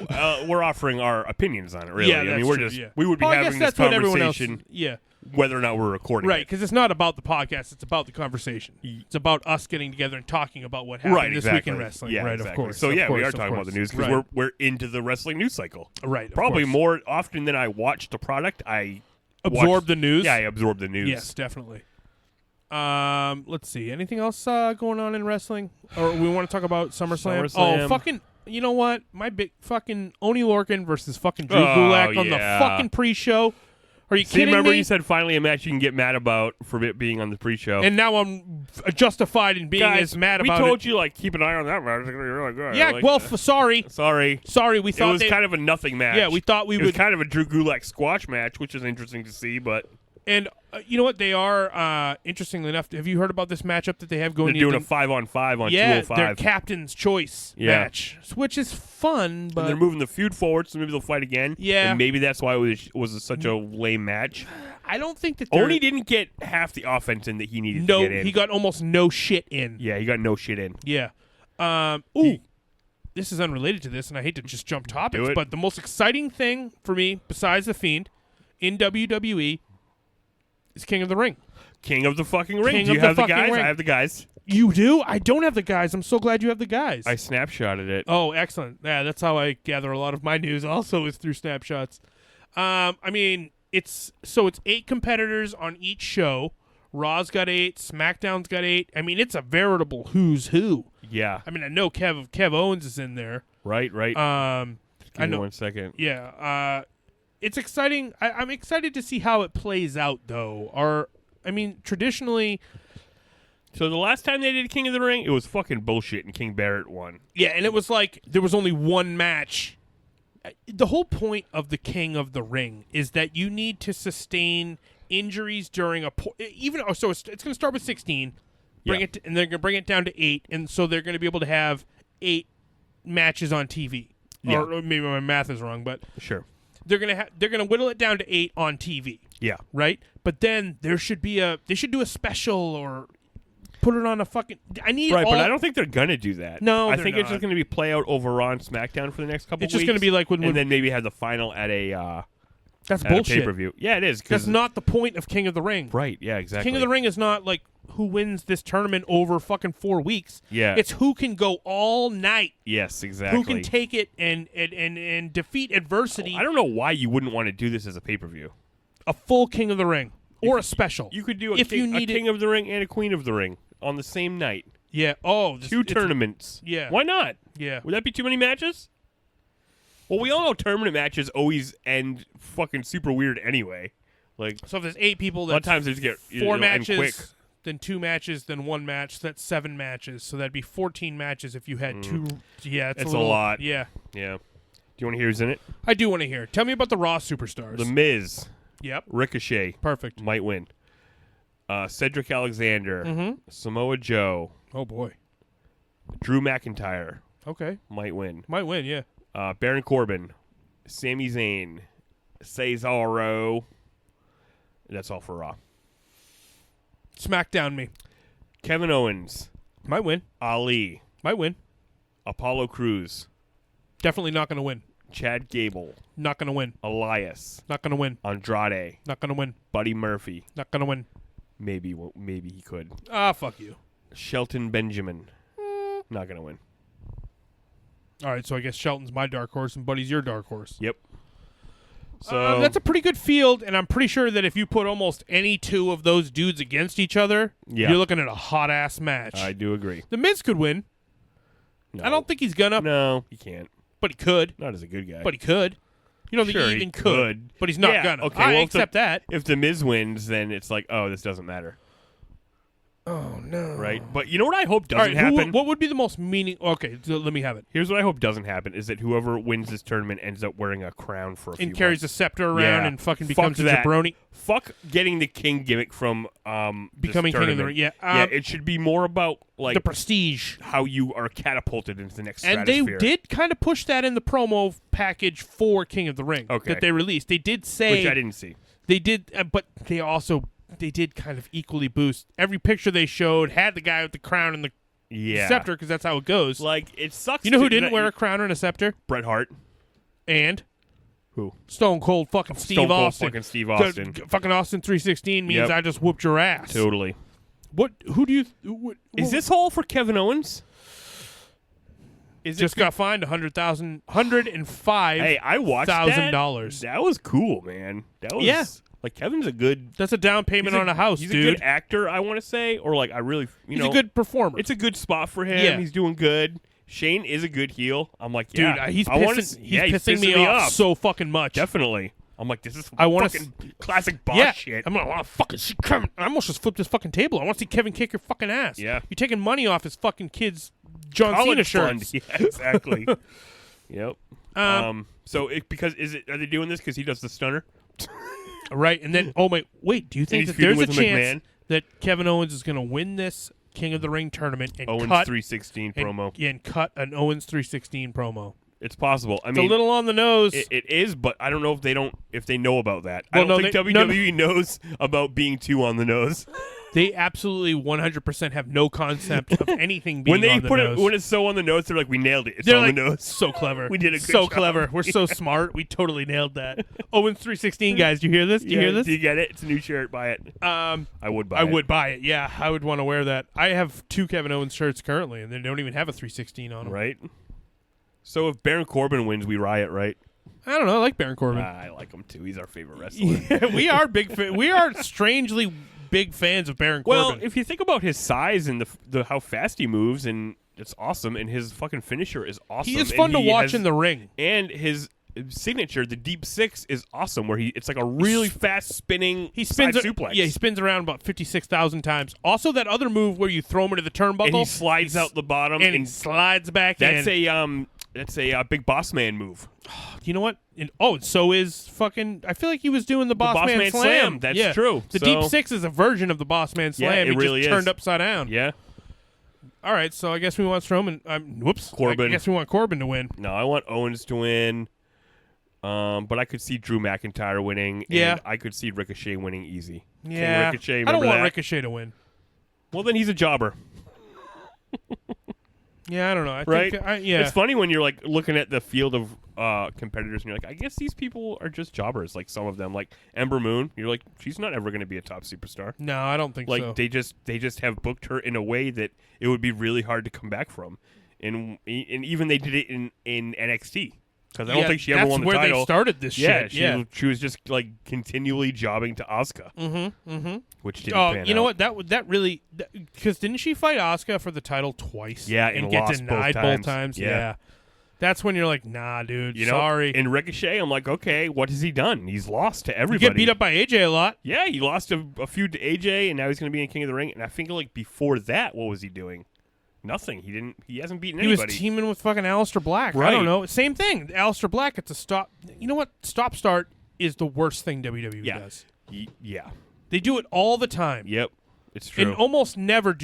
we're offering our opinions on it, really. Yeah, I mean, we would be having this conversation whether or not we're recording right, because it's not about the podcast. It's about the conversation. It's about us getting together and talking about what happened this week in wrestling. Yeah, right, exactly. of course. So, we are talking about the news because we're into the wrestling news cycle. Right, probably more often than I watch the product, I absorb the news? Yeah, I absorb the news. Yes, definitely. Let's see. Anything else going on in wrestling? Or we want to talk about SummerSlam? Oh, fucking... You know what? My big fucking Oni Lorcan versus fucking Drew Gulak on the fucking pre-show. Are you kidding me? Remember you said finally a match you can get mad about for it being on the pre-show. And now I'm justified in being as mad about it. We told you, keep an eye on that match. It's going to be really good. Yeah, sorry. Sorry. We thought it was kind of a nothing match. Yeah, we thought it was kind of a Drew Gulak squash match, which is interesting to see, but... And you know what? They are, interestingly enough, have you heard about this matchup that they have going? They're doing a 5-on-5 on 205. Yeah, their captain's choice match, which is fun. But and they're moving the feud forward, so maybe they'll fight again. Yeah, and maybe that's why it was such a lame match. I don't think that Oni didn't get half the offense in that he needed to get in. He got almost no shit in. Yeah, he got no shit in. Yeah. This is unrelated to this, and I hate to just jump topics, but the most exciting thing for me, besides the Fiend, in WWE. Is King of the Ring. King of the fucking ring. Do you have the guys? I have the guys. You do? I don't have the guys. I'm so glad you have the guys. I snapshotted it. Oh, excellent. Yeah, that's how I gather a lot of my news also is through snapshots. I mean, it's 8 competitors on each show. Raw's got 8, SmackDown's got 8. I mean, it's a veritable who's who. Yeah. I mean, I know Kev Owens is in there. Right. I know. 1 second. Yeah. It's exciting. I'm excited to see how it plays out, though. Traditionally... So the last time they did King of the Ring, it was fucking bullshit, and King Barrett won. Yeah, and it was like there was only one match. The whole point of the King of the Ring is that you need to sustain injuries during so it's going to start with 16, and they're going to bring it down to 8, and so they're going to be able to have 8 matches on TV. Yeah. Or maybe my math is wrong, but sure. They're going to whittle it down to 8 on TV. Yeah. Right? But then they should do a special or put it on a fucking... but I don't think they're going to do that. No, I think it's just going to be play out over Raw and SmackDown for the next couple weeks. It's just going to be like when... And then maybe have the final at a... that's at bullshit. A pay-per-view. Yeah, it is. That's not the point of King of the Ring. Right, yeah, exactly. King of the Ring is not like who wins this tournament over fucking 4 weeks. Yeah. It's who can go all night. Yes, exactly. Who can take it and defeat adversity. I don't know why you wouldn't want to do this as a pay-per-view. A full King of the Ring. Or a special. You could do a King of the Ring and a Queen of the Ring on the same night. Yeah. Oh. 2 tournaments. Yeah. Why not? Yeah. Would that be too many matches? Well, we all know tournament matches always end fucking super weird anyway. Like, so if there's 8 people, a lot of times they just get 4 matches, end quick. Then 2 matches, then 1 match. So that's 7 matches. So that'd be 14 matches if you had 2. Yeah, it's a lot. Yeah. Yeah. Do you want to hear who's in it? I do want to hear. Tell me about the Raw superstars. The Miz. Yep. Ricochet. Perfect. Might win. Cedric Alexander. Mm-hmm. Samoa Joe. Oh, boy. Drew McIntyre. Okay. Might win. Might win, yeah. Baron Corbin. Sami Zayn. Cesaro. That's all for Raw. SmackDown me. Kevin Owens. Might win. Ali. Might win. Apollo Crews. Definitely not going to win. Chad Gable. Not going to win. Elias. Not going to win. Andrade. Not going to win. Buddy Murphy. Not going to win. Maybe he could. Fuck you. Shelton Benjamin. Not going to win. All right, so I guess Shelton's my dark horse and Buddy's your dark horse. Yep. So that's a pretty good field, and I'm pretty sure that if you put almost any 2 of those dudes against each other, you're looking at a hot-ass match. I do agree. The Miz could win. No. I don't think he's gonna. No, he can't. But he could. Not as a good guy. But he could. You know, sure, he even could. But he's not gonna. Okay, I well, accept that. If The Miz wins, then it's like, oh, this doesn't matter. Oh, no. Right? But you know what I hope doesn't happen? What would be the most meaning... Okay, so let me have it. Here's what I hope doesn't happen, is that whoever wins this tournament ends up wearing a crown for a few And carries months. a scepter around and fucking becomes a that. jabroni. Fuck getting the king gimmick from becoming king of the ring. Yeah, it should be more about like the prestige, how you are catapulted into the next and stratosphere. they did kind of push that in the promo package for King of the Ring that they released. They did say, which I didn't see. They did, but they did kind of equally boost. Every picture they showed had the guy with the crown and the scepter, because that's how it goes. Like, it sucks. You know who didn't wear a crown and a scepter? Bret Hart. And who? Stone Cold fucking Steve Austin. Fucking Steve Austin. Fucking Austin 316 means I just whooped your ass. Totally. Who do you... Is this all for Kevin Owens? Just got fined $105,000. Hey, I watched $1,000. That was cool, man. That was like, Kevin's a good. That's a down payment on a house, he's dude. He's a good actor, I want to say, or like I really, he's a good performer. It's a good spot for him. Yeah. He's doing good. Shane is a good heel. I'm like, dude, he's pissing me off so fucking much. Definitely. I'm like, this is fucking classic boss shit. I'm gonna want to fucking see Kevin. I almost just flipped this fucking table. I want to see Kevin kick your fucking ass. Yeah. You're taking money off his fucking kids' John Cena shirts. Yeah, exactly. Yep. So are they doing this because he does the stunner? Right, and then wait, do you think that there's a chance that Kevin Owens is going to win this King of the Ring tournament and Owens cut 316 promo and cut an Owens 316 promo? It's possible. I mean, it's a little on the nose. It is, but I don't know if they know about that. Well, I don't think WWE knows about being too on the nose. They absolutely 100% have no concept of anything being on the nose. When it's so on the nose, they're like, we nailed it. It's they're on like, the nose. So clever. We did a good so job. clever. We're so smart. We totally nailed that. Owens 316, guys. Do you hear this? Do you hear this? Do you get it? It's a new shirt. Buy it. I would buy it. I would buy it. Yeah, I would want to wear that. I have 2 Kevin Owens shirts currently, and they don't even have a 316 on them. Right. So if Baron Corbin wins, we riot, right? I don't know. I like Baron Corbin. I like him too. He's our favorite wrestler. Yeah, we are big. We are strangely big fans of Baron Corbin. Well, if you think about his size and the how fast he moves, and it's awesome, and his fucking finisher is awesome. He is fun to watch in the ring, and his signature, the deep six, is awesome. Where it's like a really fast spinning. He spins suplex. Yeah, he spins around about 56,000 times. Also, that other move where you throw him into the turnbuckle, and he slides out the bottom and he slides back in. That's a big boss man move. You know what? So is fucking. I feel like he was doing the Boss Man Slam. That's true. The Deep Six is a version of the Boss Man Slam. Yeah, it really just turned upside down. Yeah. All right, so I guess we want Strowman. Corbin. I guess we want Corbin to win. No, I want Owens to win. But I could see Drew McIntyre winning. Yeah. And I could see Ricochet winning easy. Yeah. Ricochet, I don't want that? Ricochet to win. Well, then he's a jobber. Yeah, I don't know. Right? Yeah. It's funny when you're like looking at the field of competitors and you're like, I guess these people are just jobbers. Like some of them, like Ember Moon. You're like, she's not ever going to be a top superstar. No, I don't think so. Like they just have booked her in a way that it would be really hard to come back from, and even they did it in NXT. Because I don't think she ever won the title. That's where they started this shit. She was just like continually jobbing to Asuka. Which didn't pan you know out. what? That really, because didn't she fight Asuka for the title twice? Yeah, and and get lost denied both times. Yeah. That's when you're like, nah, dude. You know, sorry. in Ricochet, I'm like, okay, what has he done? He's lost to everybody. You get beat up by AJ a lot. Yeah, he lost a feud to AJ, and now he's going to be in King of the Ring. And I think like before that, what was he doing? Nothing. He hasn't beaten anybody. He was teaming with fucking Aleister Black. Right. I don't know. Same thing. Aleister Black gets a stop. You know what? Stop start is the worst thing WWE does. Yeah. They do it all the time. Yep. It's true. And almost never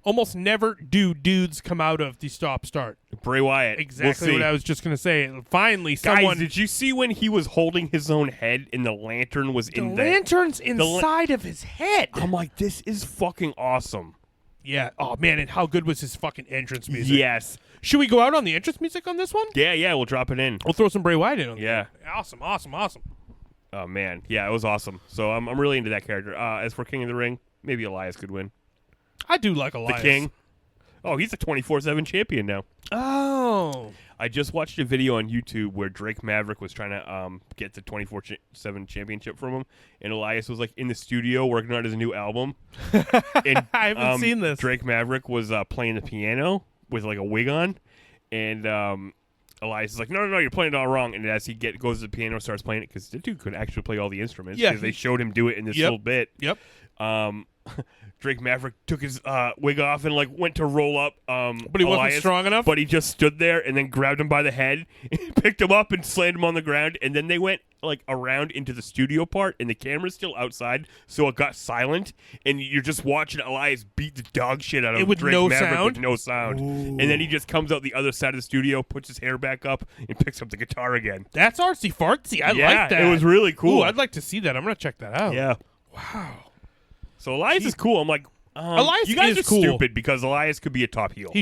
almost never do dudes come out of the stop start. Bray Wyatt. Exactly what I was just gonna say. Finally, Guys, did you see when he was holding his own head and the lantern was in there? The lantern's inside of his head. I'm like, this is fucking awesome. Yeah. Oh man, and how good was his fucking entrance music? Yes. Should we go out on the entrance music on this one? Yeah. We'll drop it in. We'll throw some Bray Wyatt in on Yeah. Awesome. Oh man, yeah, it was awesome. So I'm really into that character. As for King of the Ring, maybe Elias could win. I do like Elias. The King. Oh, he's a 24/7 champion now. Oh. I just watched a video on YouTube where Drake Maverick was trying to get the 24/7 championship from him, and Elias was like in the studio working on his new album. And, I haven't seen this. Drake Maverick was playing the piano with like a wig on, and Elias is like, no, you're playing it all wrong. And as he goes to the piano, starts playing it, because the dude could actually play all the instruments, because they showed him do it in this little bit. Yep. Drake Maverick took his wig off and like went to roll up but he wasn't strong enough? But he just stood there and then grabbed him by the head, picked him up and slammed him on the ground, and then they went like around into the studio part, and the camera's still outside, so it got silent, and you're just watching Elias beat the dog shit out of Drake Maverick with no sound. Ooh. And then he just comes out the other side of the studio, puts his hair back up, and picks up the guitar again. That's artsy fartsy. I like that. It was really cool. Ooh, I'd like to see that. I'm gonna check that out. Yeah. Wow. So Elias is cool. I'm like, Elias you guys is are cool. stupid, because Elias could be a top heel.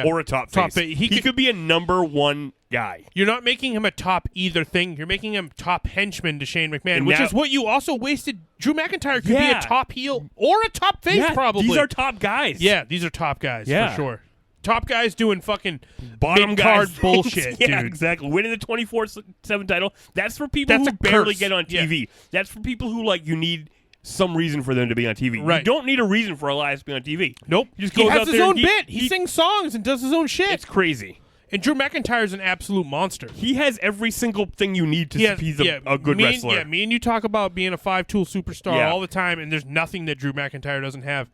Or a top face. He could be a number one guy. You're not making him a top either thing. You're making him top henchman to Shane McMahon, which is what you also wasted. Drew McIntyre could be a top heel or a top face, probably. These are top guys. Yeah, these are top guys for sure. Top guys doing fucking bottom mid-card guys bullshit, yeah, dude. Exactly. Winning the 24/7 title. That's for people who barely get on TV. Yeah. That's for people who you need some reason for them to be on TV. Right. You don't need a reason for Elias to be on TV. Nope. He just goes out has there his own bit. He sings songs and does his own shit. It's crazy. And Drew McIntyre's an absolute monster. He has every single thing you need to he's a good wrestler. Me and you talk about being a 5-tool superstar all the time, and there's nothing that Drew McIntyre doesn't have.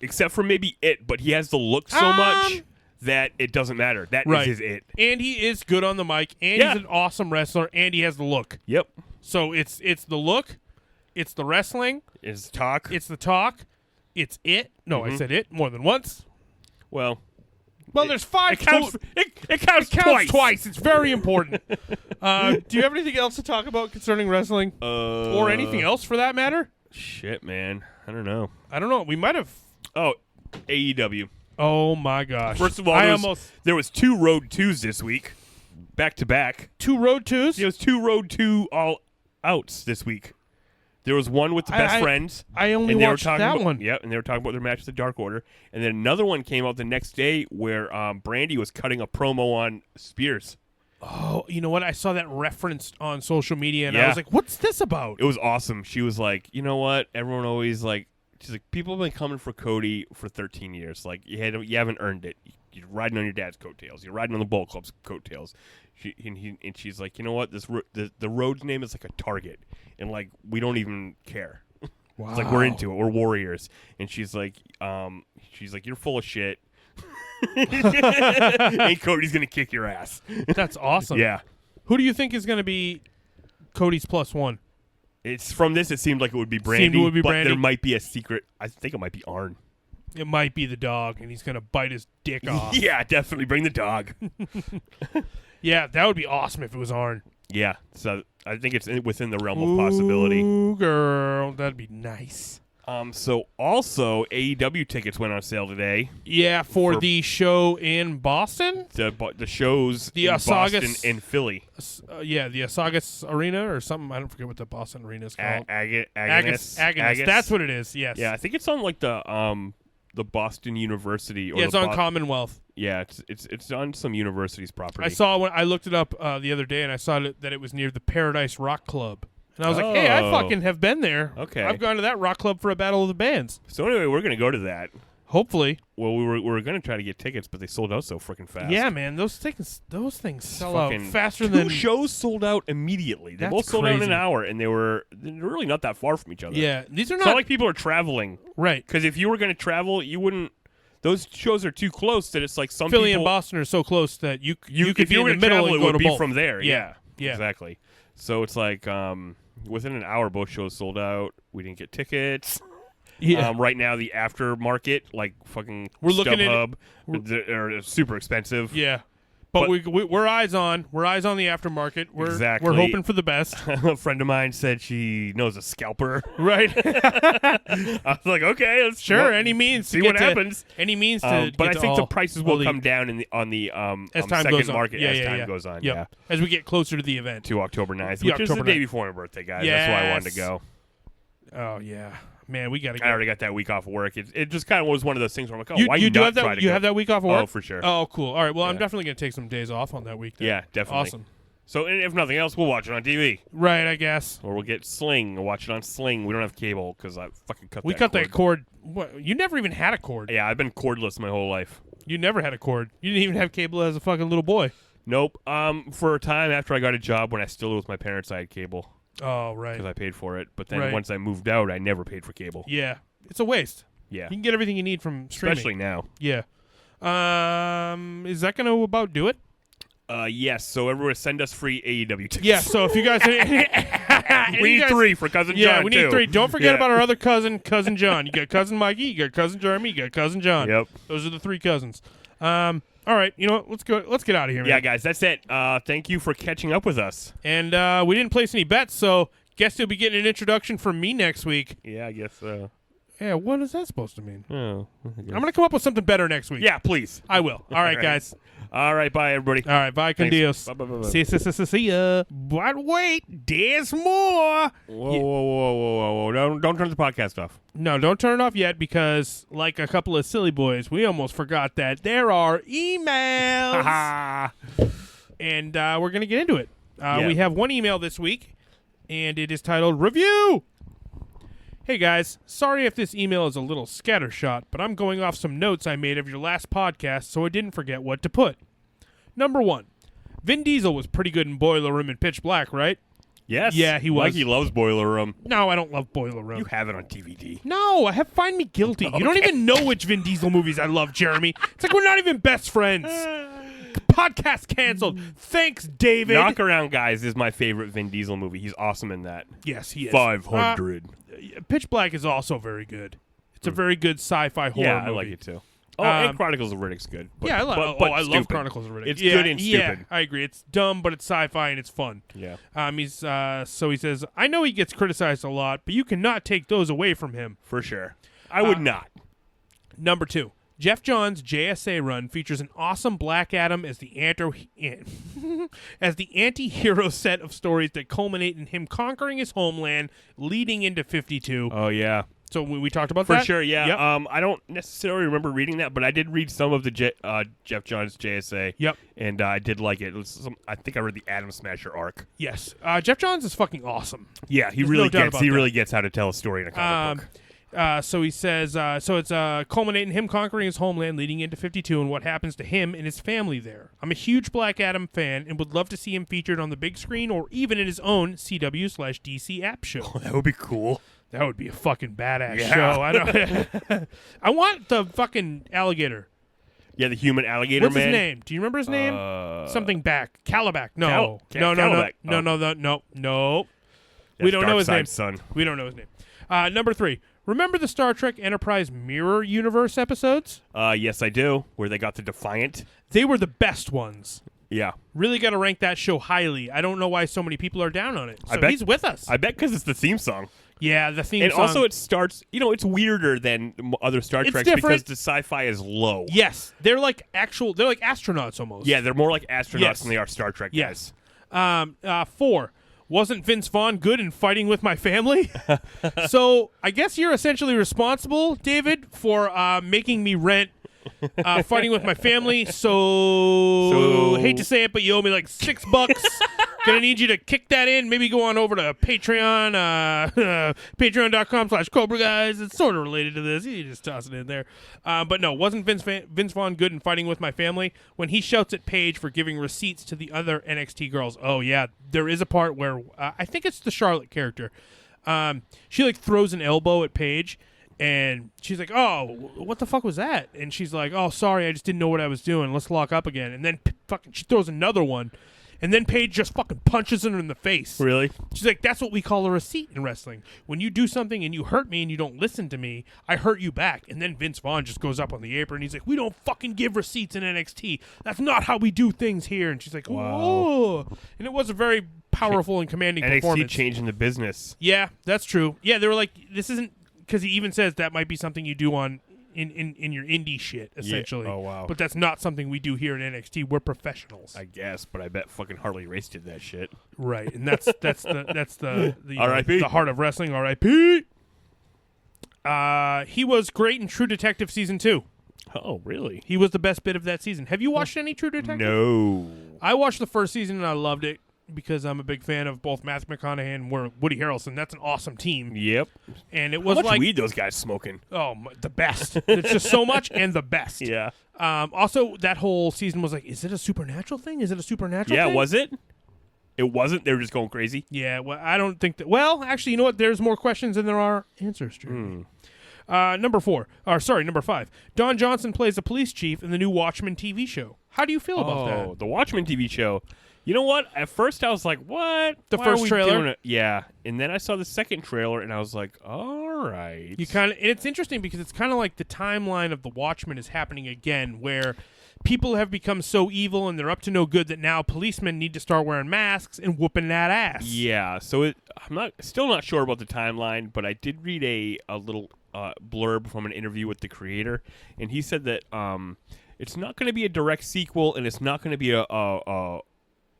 Except for maybe it, but he has the look so much that it doesn't matter. That is his it. And he is good on the mic, and he's an awesome wrestler, and he has the look. Yep. So it's the look, it's the wrestling, it's talk, it's the talk, it's it. No, I said it more than once. Well, there's 5. It counts twice. It's very important. Do you have anything else to talk about concerning wrestling, or anything else for that matter? Shit, man. I don't know. We might have. Oh, AEW. Oh my gosh! First of all, there was 2 Road 2s this week, back to back. 2 Road 2s? There was 2 Road 2 all outs this week. There was one with the Best Friends. I only watched that one. Yeah, and they were talking about their match with the Dark Order. And then another one came out the next day where Brandy was cutting a promo on Spears. Oh, you know what? I saw that referenced on social media, and I was like, what's this about? It was awesome. She was like, you know what? Everyone always she's like, people have been coming for Cody for 13 years. Like, you haven't earned it. You're riding on your dad's coattails. You're riding on the Bullet Club's coattails. And she's like, you know what? The road's name is like a target, and like we don't even care. Wow. It's like we're into it. We're warriors. And she's like, you're full of shit. And Cody's gonna kick your ass. That's awesome. Yeah. Who do you think is gonna be Cody's +1? It's from this. It seemed like it would be Brandy, but there might be a secret. I think it might be Arn. It might be the dog, and he's gonna bite his dick off. Yeah, definitely bring the dog. Yeah, that would be awesome if it was Arn. Yeah, so I think it's within the realm of possibility. Ooh, girl, that'd be nice. So also AEW tickets went on sale today. Yeah, for the show in Boston. The shows in Boston and Philly. Yeah, the Asagas Arena or something. I don't forget what the Boston Arena is called. Agnes. That's what it is. Yes. Yeah, I think it's on like the Boston University. Or it's on Commonwealth. Yeah, it's on some university's property. I saw when I looked it up the other day, and I saw that it was near the Paradise Rock Club. And I was like, hey, I fucking have been there. Okay. I've gone to that rock club for a Battle of the Bands. So anyway, we're going to go to that. Hopefully. Well, we were going to try to get tickets, but they sold out so freaking fast. Yeah, man. Those things sell out faster than... 2 shows sold out immediately. They both sold out in an hour, and they're really not that far from each other. Yeah. These are It's not like people are traveling. Right. Because if you were going to travel, you wouldn't... Those shows are too close that it's like some Philly people... and Boston are so close that you could if be you in were the middle travel, and it go would to be both. from there. Yeah. Exactly. So it's like within an hour, both shows sold out. We didn't get tickets. Yeah. Right now, the aftermarket, like fucking we're looking StubHub, are super expensive. Yeah. But we're eyes on the aftermarket. We're hoping for the best. A friend of mine said she knows a scalper. Right. I was like, okay, let's any means see what happens. Any means to. But I think the prices will come down on the second market as time goes on. Yep. Yeah. As we get closer to the event. To October 9th, which is the day before my birthday, guys. Yes. That's why I wanted to go. Oh yeah. Man, we got to go. I already got that week off of work. It just kind of was one of those things where I'm like, you why you do not have that? try to you go? have that week off of work? Oh, for sure. Oh, cool. All right. Well, I'm definitely going to take some days off on that week. Then. Yeah, definitely. Awesome. So if nothing else, we'll watch it on TV. Right, I guess. Or we'll get Sling and watch it on Sling. We don't have cable because I fucking cut we that cut cord. that cord. What? You never even had a cord. Yeah, I've been cordless my whole life. You never had a cord. You didn't even have cable as a fucking little boy. Nope. For a time after I got a job when I still lived with my parents, I had cable. Oh, right. Because I paid for it. But then once I moved out, I never paid for cable. Yeah. It's a waste. Yeah. You can get everything you need from streaming. Especially now. Yeah. Is that going to about do it? Yes. So everyone send us free AEW tickets. Yeah, so if you guys... we need 3 for Cousin John, Yeah, we need too. 3. Don't forget about our other cousin John. You got Cousin Mikey, you got Cousin Jeremy, you got Cousin John. Yep. Those are the 3 cousins. All right, you know what? Let's go. Let's get out of here, man. Yeah, guys, that's it. Thank you for catching up with us. And we didn't place any bets, so guess you'll be getting an introduction from me next week. Yeah, I guess so. Yeah, what is that supposed to mean? Oh, I'm going to come up with something better next week. Yeah, please. I will. All right, guys. All right, bye, everybody. All right, bye, con Dios. Bye. See ya. But wait, there's more. Whoa. Don't turn the podcast off. No, don't turn it off yet because, like a couple of silly boys, we almost forgot that there are emails. And we're going to get into it. We have one email this week, and it is titled Review. Hey guys, sorry if this email is a little scattershot, but I'm going off some notes I made of your last podcast, so I didn't forget what to put. Number 1, Vin Diesel was pretty good in Boiler Room and Pitch Black, right? Yes. Yeah, he was. Mikey loves Boiler Room. No, I don't love Boiler Room. You have it on DVD. No, I have Find Me Guilty. Okay. You don't even know which Vin Diesel movies I love, Jeremy. It's like we're not even best friends. Podcast canceled. Thanks, David. Knock Around Guys is my favorite Vin Diesel movie. He's awesome in that. Yes, he is. 500. Pitch Black is also very good. It's a very good sci-fi horror movie. I like it too. and Chronicles of Riddick's good. But, yeah, I love Chronicles of Riddick. It's good and stupid. Yeah, I agree. It's dumb, but it's sci-fi and it's fun. Yeah. So he says, I know he gets criticized a lot, but you cannot take those away from him. For sure. I would not. Number 2. Jeff Johns' JSA run features an awesome Black Adam as the anti-hero set of stories that culminate in him conquering his homeland, leading into 52. Oh, yeah. So we talked about that? For sure, yeah. Yep. I don't necessarily remember reading that, but I did read some of the Jeff Johns' JSA. Yep. And I did like it. I think I read the Atom Smasher arc. Yes. Jeff Johns is fucking awesome. Yeah, he really gets how to tell a story in a comic book. So he says, so it's culminating him conquering his homeland, leading into 52, and what happens to him and his family there. I'm a huge Black Adam fan and would love to see him featured on the big screen or even in his own CW/DC app show. Oh, that would be cool. That would be a fucking badass show. I don't. I want the fucking alligator. Yeah, the human alligator What's man. his name? Do you remember his name? Something back. Calabac. No. No. We don't know his name. Son. We don't know his name. Number 3. Remember the Star Trek Enterprise Mirror Universe episodes? Yes, I do. Where they got the Defiant. They were the best ones. Yeah. Really got to rank that show highly. I don't know why so many people are down on it. So he's with us. I bet because it's the theme song. Yeah, the theme song. And also it starts, it's weirder than other Star Treks because the sci-fi is low. Yes. They're like astronauts almost. Yeah, they're more like astronauts than they are Star Trek guys. 4. Wasn't Vince Vaughn good in Fighting with My Family? So I guess you're essentially responsible, David, for making me rent Fighting with My Family. So hate to say it, but you owe me like $6. Gonna need you to kick that in. Maybe go on over to Patreon, patreon.com/Cobra Guys. It's sort of related to this. You just toss it in there. But no, wasn't Vince Vaughn good in Fighting with My Family? When he shouts at Paige for giving receipts to the other NXT girls. Oh, yeah. There is a part where, I think it's the Charlotte character. She like throws an elbow at Paige. And she's like, oh, what the fuck was that? And she's like, oh, sorry, I just didn't know what I was doing. Let's lock up again. And then fucking she throws another one. And then Paige just fucking punches her in the face. Really? She's like, that's what we call a receipt in wrestling. When you do something and you hurt me and you don't listen to me, I hurt you back. And then Vince Vaughn just goes up on the apron and he's like, we don't fucking give receipts in NXT. That's not how we do things here. And she's like, whoa. And it was a very powerful and commanding performance. NXT changing the business. Yeah, that's true. Yeah, they were like, this isn't, because he even says that might be something you do on in your indie shit, essentially. Yeah. Oh, wow. But that's not something we do here in NXT. We're professionals. I guess, but I bet fucking Harley Race did that shit. Right, and that's the R.I.P. the heart of wrestling. R.I.P. He was great in True Detective Season 2. Oh, really? He was the best bit of that season. Have you watched any True Detective? No. I watched the first season and I loved it because I'm a big fan of both Matthew McConaughey and Woody Harrelson. That's an awesome team. Yep. And it was How much weed those guys smoking? Oh, the best. It's just so much and the best. Yeah. Also, that whole season was like, is it a supernatural thing? Is it a supernatural thing? Yeah, was it? It wasn't? They were just going crazy? Yeah, well, I don't think that... Well, actually, you know what? There's more questions than there are answers, Jeremy. Number 5. Don Johnson plays a police chief in the new Watchmen TV show. How do you feel about that? Oh, the Watchmen TV show. You know what? At first, I was like, what? The Why first are we trailer? doing it? Yeah. And then I saw the second trailer, and I was like, all right. And it's interesting because it's kind of like the timeline of the Watchmen is happening again, where people have become so evil and they're up to no good that now policemen need to start wearing masks and whooping that ass. Yeah. So I'm still not sure about the timeline, but I did read a little blurb from an interview with the creator, and he said that it's not going to be a direct sequel, and it's not going to be a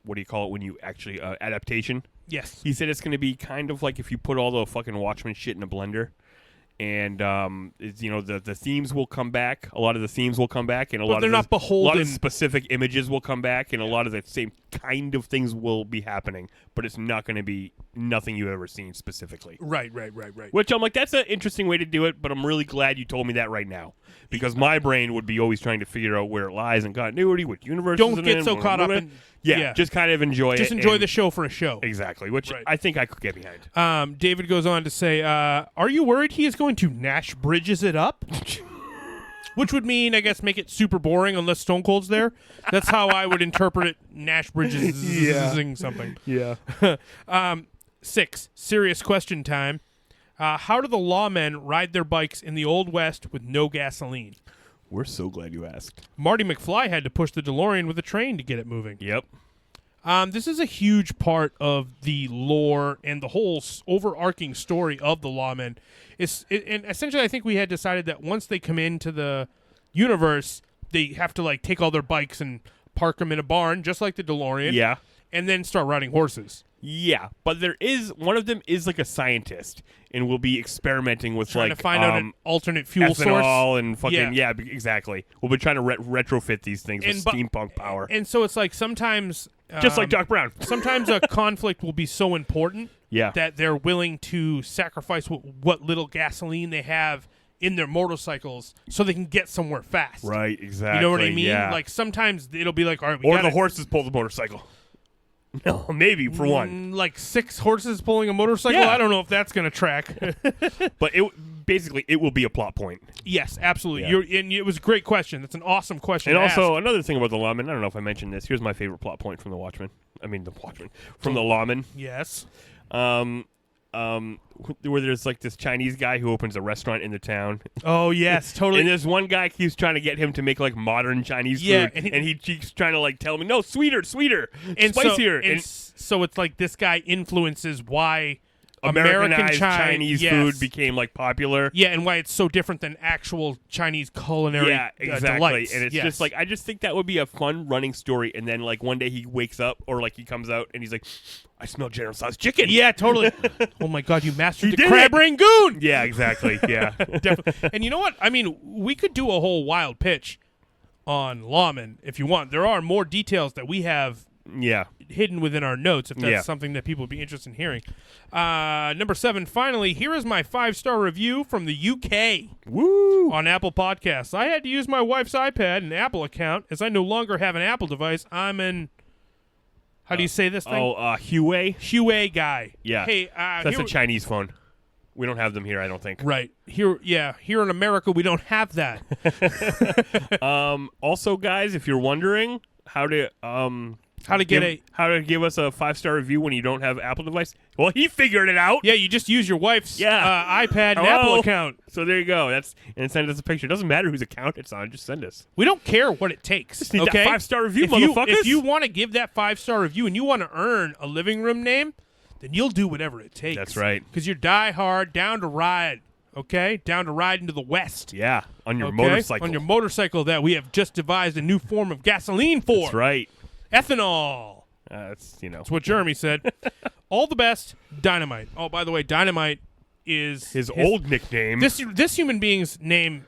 what do you call it when you actually adaptation? Yes. He said it's going to be kind of like if you put all the fucking Watchmen shit in a blender. And the themes will come back. A lot of the themes will come back, and a lot of specific images will come back, and a lot of the same kind of things will be happening. But it's not going to be nothing you've ever seen specifically. Right. Which I'm like, that's an interesting way to do it. But I'm really glad you told me that right now, because my brain would be always trying to figure out where it lies in continuity, which universe. Don't get so caught up in. Yeah, just kind of enjoy it. Just enjoy the show for a show. Exactly, which I think I could get behind. David goes on to say, are you worried he is going to Nash Bridges it up? Which would mean, I guess, make it super boring unless Stone Cold's there. That's how I would interpret it. Nash Bridges something. Yeah. 6, serious question time. How do the lawmen ride their bikes in the Old West with no gasoline? We're so glad you asked. Marty McFly had to push the DeLorean with a train to get it moving. Yep. This is a huge part of the lore and the whole overarching story of the Lawmen. And essentially, I think we had decided that once they come into the universe, they have to like take all their bikes and park them in a barn, just like the DeLorean. Yeah. And then start riding horses. Yeah, but one of them is like a scientist and will be experimenting with trying like to find out an alternate fuel source. And fucking yeah, exactly. We'll be trying to retrofit these things with steampunk power. And so it's like sometimes just like Doc Brown. Sometimes a conflict will be so important that they're willing to sacrifice what little gasoline they have in their motorcycles so they can get somewhere fast. Right, exactly. You know what I mean? Yeah. Like sometimes it'll be like, all right, the horses pull the motorcycle. No, maybe for one. Like 6 horses pulling a motorcycle? Yeah. I don't know if that's going to track. But it will be a plot point. Yes, absolutely. Yeah. And it was a great question. That's an awesome question. And to also, ask. another thing about the Lawmen, I don't know if I mentioned this. Here's my favorite plot point from the Watchmen. From the Lawmen. Yes. Where there's like this Chinese guy who opens a restaurant in the town. Oh yes, totally. And there's one guy keeps trying to get him to make like modern Chinese food, and he keeps trying to like tell me, no, sweeter, and spicier. So it's like this guy influences why Americanized Chinese food became like popular. Yeah, and why it's so different than actual Chinese culinary exactly. delights. And it's just like, I just think that would be a fun running story. And then like one day he wakes up or like he comes out and he's like, I smell General Tso's chicken. Yeah, totally. Oh my God, you mastered the crab rangoon. Yeah, exactly. Yeah. Definitely. And you know what? I mean, we could do a whole wild pitch on Lawmen if you want. There are more details that we have hidden within our notes if that's something that people would be interested in hearing. Number 7, finally, here is my 5-star review from the UK. Woo! On Apple Podcasts. I had to use my wife's iPad and Apple account as I no longer have an Apple device. I'm an... How do you say this thing? Huawei? Huawei guy. Yeah. Hey, that's a Chinese phone. We don't have them here, I don't think. Right. Here in America, we don't have that. Also, guys, if you're wondering how to give us a 5-star review when you don't have Apple device, well, he figured it out. Yeah, you just use your wife's iPad and Apple account. So there you go. And send us a picture. It doesn't matter whose account it's on. Just send us. We don't care what it takes. Just need that 5-star review, motherfuckers. If you want to give that 5-star review and you want to earn a living room name, then you'll do whatever it takes. That's right. Because you're diehard, down to ride. Okay, down to ride into the West. Yeah, on your motorcycle. On your motorcycle that we have just devised a new form of gasoline for. That's right. Ethanol. That's what Jeremy said. All the best, Dynamite. Oh, by the way, Dynamite is his old nickname. This human being's name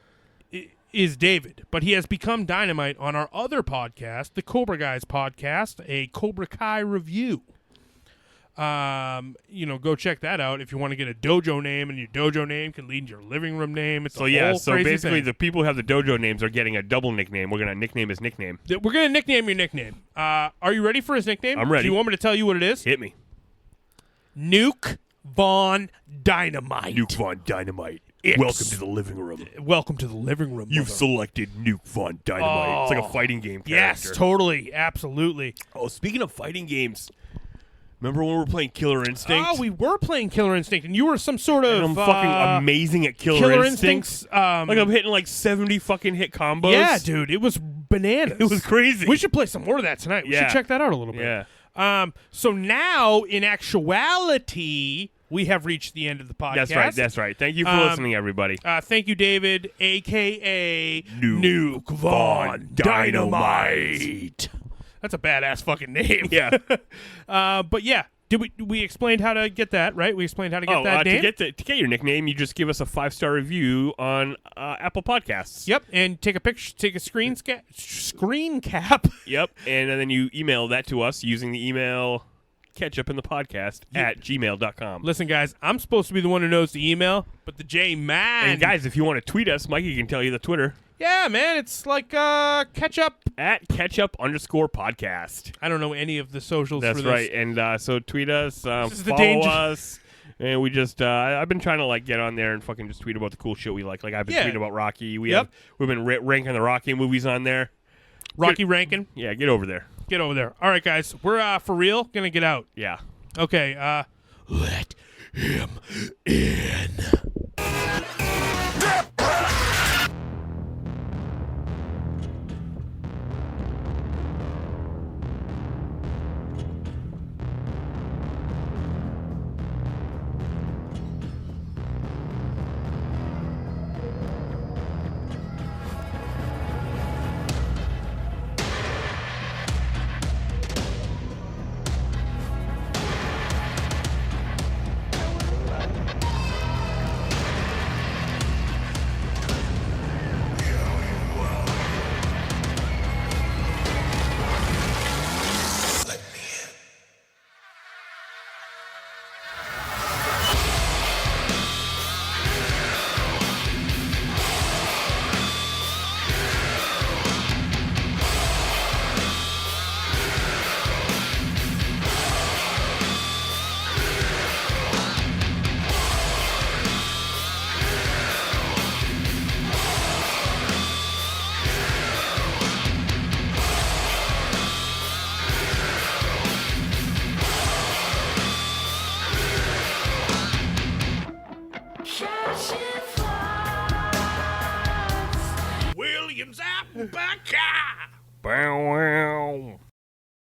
is David, but he has become Dynamite on our other podcast, the Cobra Guys podcast, a Cobra Kai review. Go check that out if you want to get a dojo name, and your dojo name can lead to your living room name. It's so basically the people who have the dojo names are getting a double nickname. We're gonna nickname his nickname. We're gonna nickname your nickname. Are you ready for his nickname? I'm ready. Do you want me to tell you what it is? Hit me. Nuke Von Dynamite. Nuke Von Dynamite. Welcome to the living room. Welcome to the living room. You've selected Nuke Von Dynamite. It's like a fighting game character. Yes, totally, absolutely. Oh, speaking of fighting games. Remember when we were playing Killer Instinct? Oh, we were playing Killer Instinct, and you were some sort of... And I'm fucking amazing at Killer Instincts. Like I'm hitting like 70 fucking hit combos. Yeah, dude, it was bananas. It was crazy. We should play some more of that tonight. We should check that out a little bit. Yeah. So now, in actuality, we have reached the end of the podcast. That's right. Thank you for listening, everybody. Thank you, David, a.k.a. Nuke Von Dynamite. That's a badass fucking name. Yeah. But yeah, we explained how to get that, right? We explained how to get that name. To get your nickname, you just give us a 5-star review on Apple Podcasts. Yep, and take a picture, take a screen cap. Yep, and then you email that to us using the email ketchupinthepodcast at gmail.com. Listen, guys, I'm supposed to be the one who knows the email, but the J-Man. And guys, if you want to tweet us, Mikey can tell you the Twitter. Yeah, man, it's like ketchup. At ketchup_podcast. I don't know any of the socials That's for this. right. And so tweet us, follow danger. us. And we just, I've been trying to like get on there and fucking just tweet about the cool shit we like. Like I've been tweeting about Rocky. We've been ranking the Rocky movies on there. Rocky ranking. Yeah, get over there. Get over there. All right, guys, we're for real gonna get out. Yeah. Okay. Let him in. Williams Apple. Bow wow.